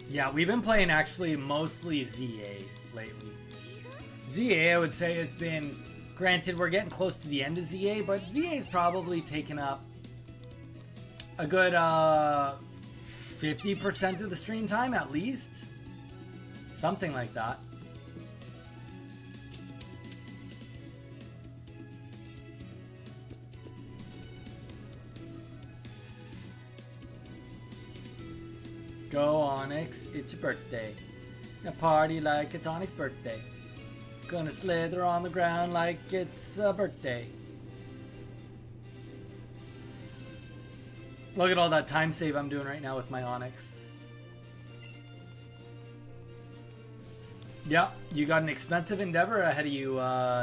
Yeah, we've been playing actually mostly ZA lately. ZA, I would say, has been... Granted, we're getting close to the end of ZA, but ZA is probably taken up a good 50% of the stream time at least. Something like that. Go Onyx, it's your birthday. A party like it's Onyx's birthday. Gonna slither on the ground like it's a birthday. Look at all that time save I'm doing right now with my Onyx. Yeah, you got an expensive endeavor ahead of you,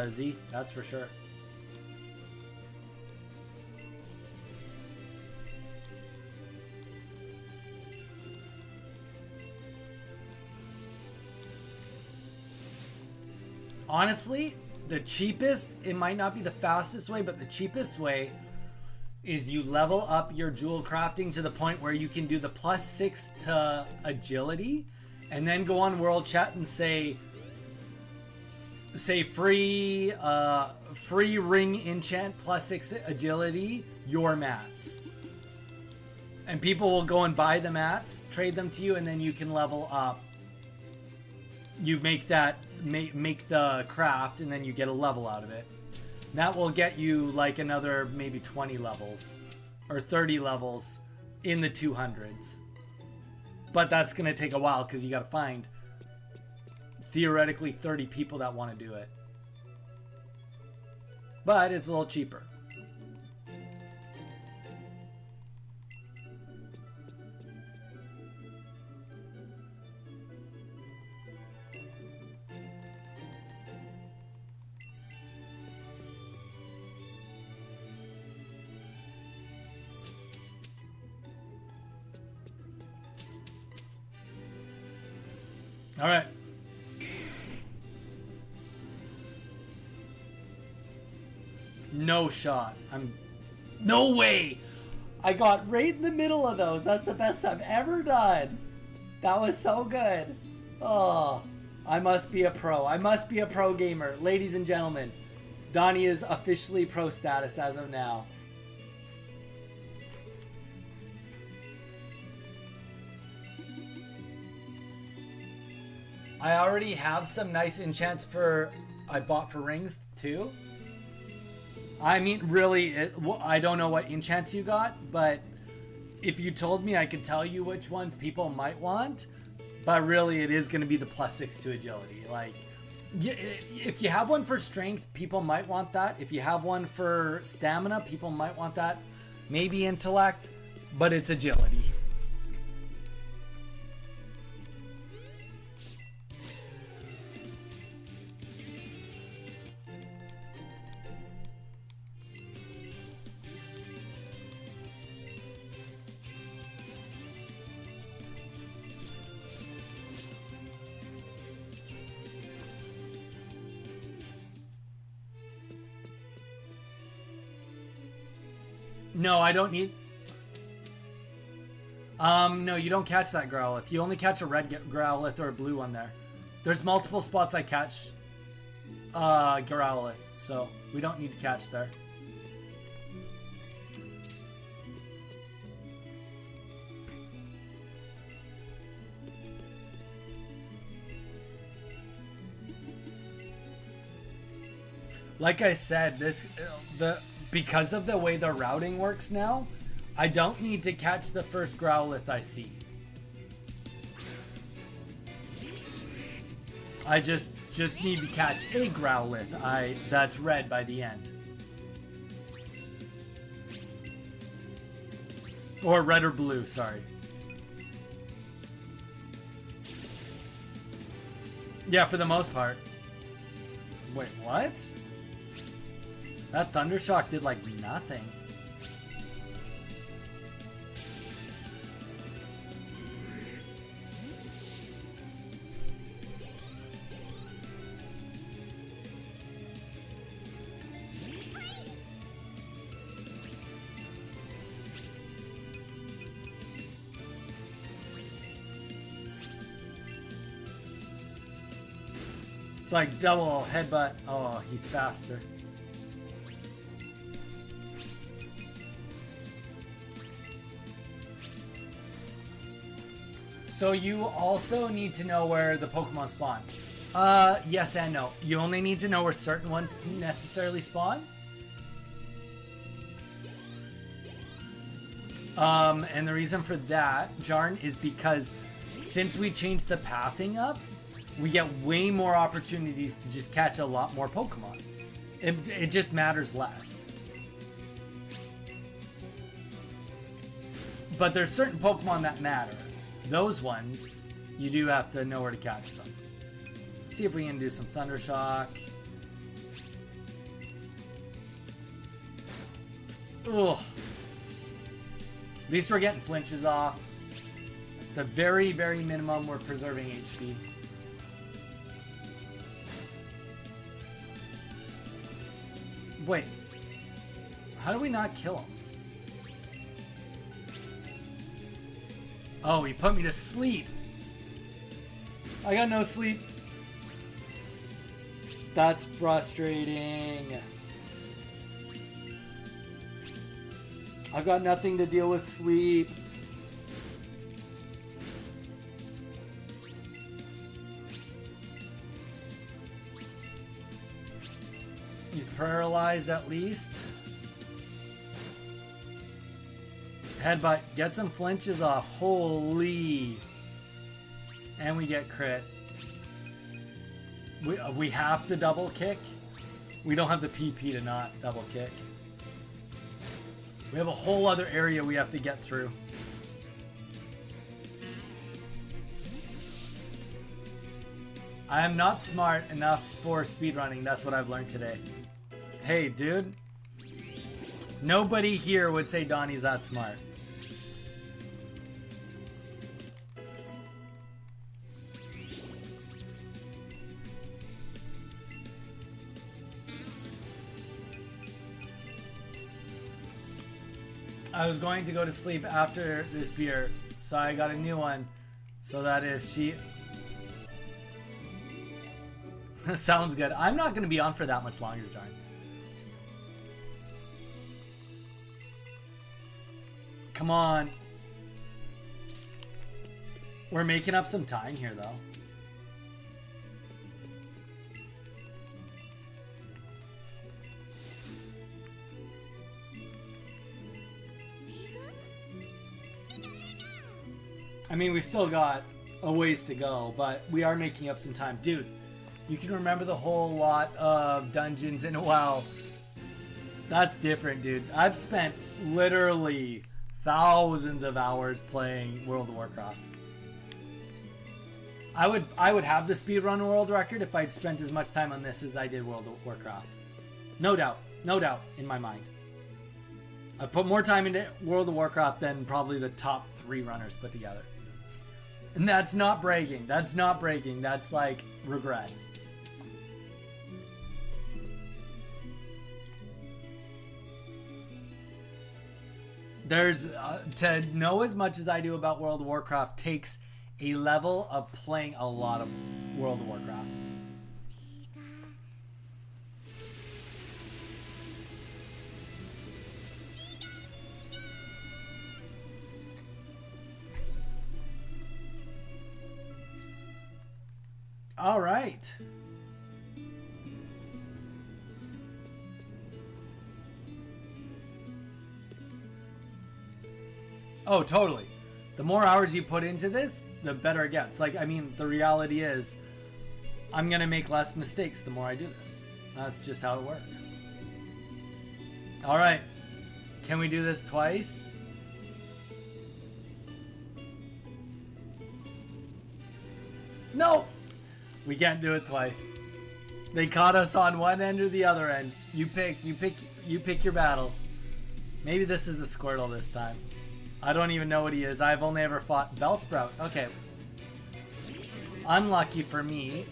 Z. That's for sure. Honestly, the cheapest, it might not be the fastest way, but the cheapest way is you level up your jewel crafting to the point where you can do the +6 to agility, and then go on world chat and say free ring enchant +6 agility, your mats. And people will go and buy the mats, trade them to you, and then you can level up. You make that make the craft, and then you get a level out of it. That will get you like another maybe 20 levels or 30 levels in the 200s. But that's going to take a while because you got to find theoretically 30 people that want to do it. But it's a little cheaper. All right. No shot. No way. I got right in the middle of those. That's the best I've ever done. That was so good. Oh, I must be a pro. I must be a pro gamer. Ladies and gentlemen, Donnie is officially pro status as of now. I already have some nice enchants I bought for rings too. I mean, really, I don't know what enchants you got, but if you told me, I could tell you which ones people might want. But really, it is going to be the +6 to agility. Like, if you have one for strength, people might want that. If you have one for stamina, people might want that. Maybe intellect, but it's agility. No, I don't need... no, you don't catch that Growlithe. You only catch a red Growlithe or a blue one there. There's multiple spots I catch Growlithe, so we don't need to catch there. Like I said, because of the way the routing works now, I don't need to catch the first Growlithe I see. I just need to catch a Growlithe that's red by the end. Or red or blue, sorry. Yeah, for the most part. Wait, what? That Thundershock did like nothing. It's like double headbutt. Oh, he's faster. So you also need to know where the Pokemon spawn. Yes and no. You only need to know where certain ones necessarily spawn. And the reason for that, Jarn, is because since we changed the pathing up, we get way more opportunities to just catch a lot more Pokemon. It just matters less. But there's certain Pokemon that matter. Those ones, you do have to know where to catch them. Let's see if we can do some Thunder Shock. Ugh. At least we're getting flinches off. The very, very minimum, we're preserving HP. Wait. How do we not kill him? Oh, he put me to sleep. I got no sleep. That's frustrating. I've got nothing to deal with sleep. He's paralyzed at least. Headbutt. Get some flinches off. Holy. And we get crit. We have to double kick. We don't have the PP to not double kick. We have a whole other area we have to get through. I am not smart enough for speedrunning. That's what I've learned today. Hey, dude. Nobody here would say Donnie's that smart. I was going to go to sleep after this beer, so I got a new one, so that if she... Sounds good. I'm not going to be on for that much longer, John. Come on. We're making up some time here, though. I mean, we still got a ways to go, but we are making up some time. Dude, you can remember the whole lot of dungeons in a while. That's different, dude. I've spent literally thousands of hours playing World of Warcraft. I would have the speedrun world record if I'd spent as much time on this as I did World of Warcraft. No doubt in my mind. I've put more time into World of Warcraft than probably the top 3 runners put together. And that's not bragging. That's not bragging. That's like regret. There's to know as much as I do about World of Warcraft takes a level of playing a lot of World of Warcraft. All right. Oh, totally. The more hours you put into this, the better it gets. Like, I mean, the reality is, I'm going to make less mistakes the more I do this. That's just how it works. All right. Can we do this twice? No! We can't do it twice. They caught us on one end or the other end. You pick your battles. Maybe this is a Squirtle this time. I don't even know what he is. I've only ever fought Bellsprout. Okay. Unlucky for me.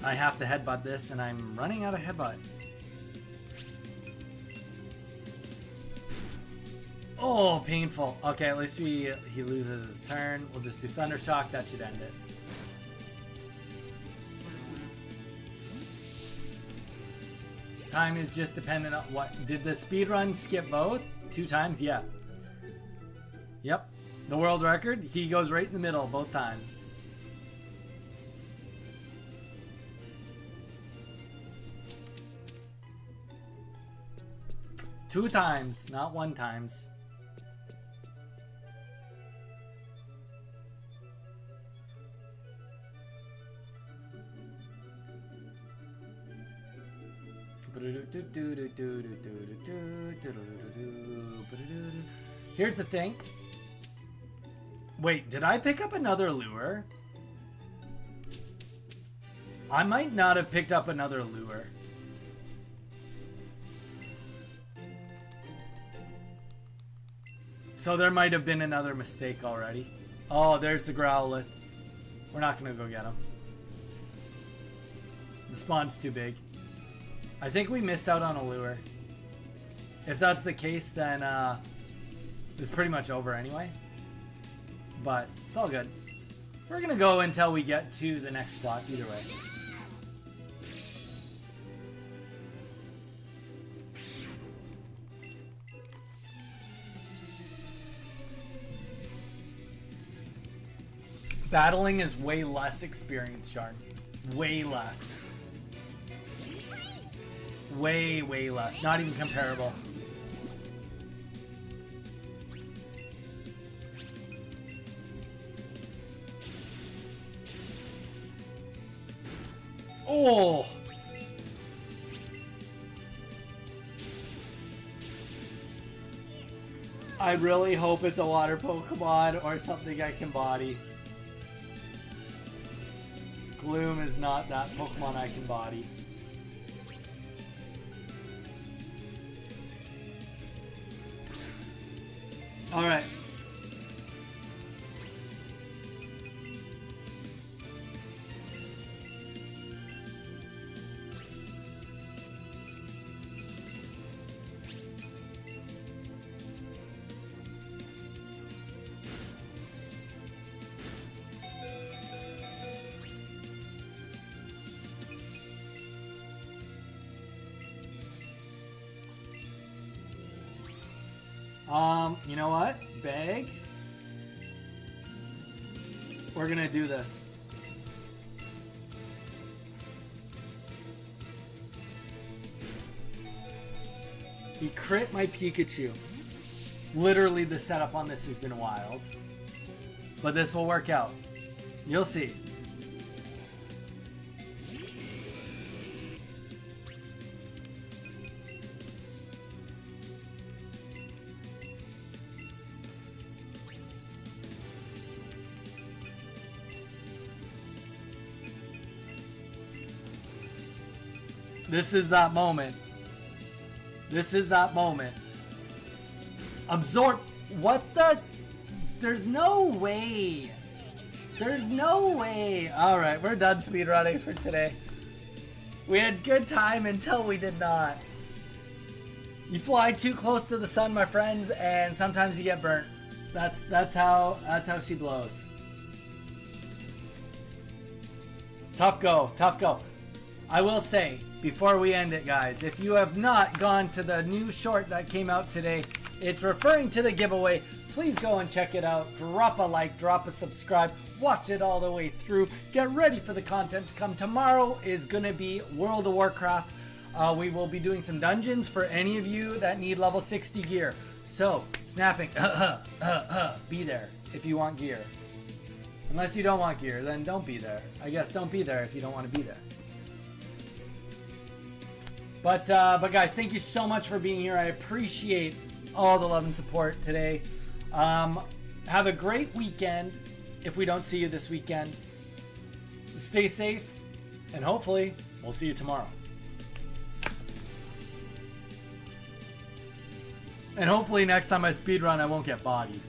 I have to headbutt this, and I'm running out of headbutt. Oh, painful. Okay, at least he loses his turn. We'll just do Thunder Shock. That should end it. Time is just dependent on what... Did the speedrun skip both? 2 times? Yeah. Yep. The world record, he goes right in the middle both times. Two times, not one times. Here's the thing. Wait, did I pick up another lure? I might not have picked up another lure. So there might have been another mistake already. Oh, there's the Growlithe. We're not going to go get him. The spawn's too big. I think we missed out on a lure. If that's the case, then it's pretty much over anyway. But it's all good. We're going to go until we get to the next spot either way. Battling is way less experience, Jarn. Way less. Way, way less. Not even comparable. Oh! I really hope it's a water Pokemon or something I can body. Gloom is not that Pokemon I can body. Alright. You know what? Bag. We're gonna do this. He crit my Pikachu. Literally, the setup on this has been wild. But this will work out. You'll see. This is that moment. This is that moment. Absorb. What the? There's no way. There's no way. Alright, we're done speedrunning for today. We had good time until we did not. You fly too close to the sun, my friends, and sometimes you get burnt. That's how she blows. Tough go, tough go. I will say, before we end it, guys, if you have not gone to the new short that came out today, it's referring to the giveaway. Please go and check it out. Drop a like, drop a subscribe, watch it all the way through. Get ready for the content to come. Tomorrow is going to be World of Warcraft. We will be doing some dungeons for any of you that need level 60 gear. So, snapping, be there if you want gear. Unless you don't want gear, then don't be there. I guess don't be there if you don't want to be there. But guys, thank you so much for being here. I appreciate all the love and support today. Have a great weekend if we don't see you this weekend. Stay safe, and hopefully we'll see you tomorrow. And hopefully next time I speedrun, I won't get bodied.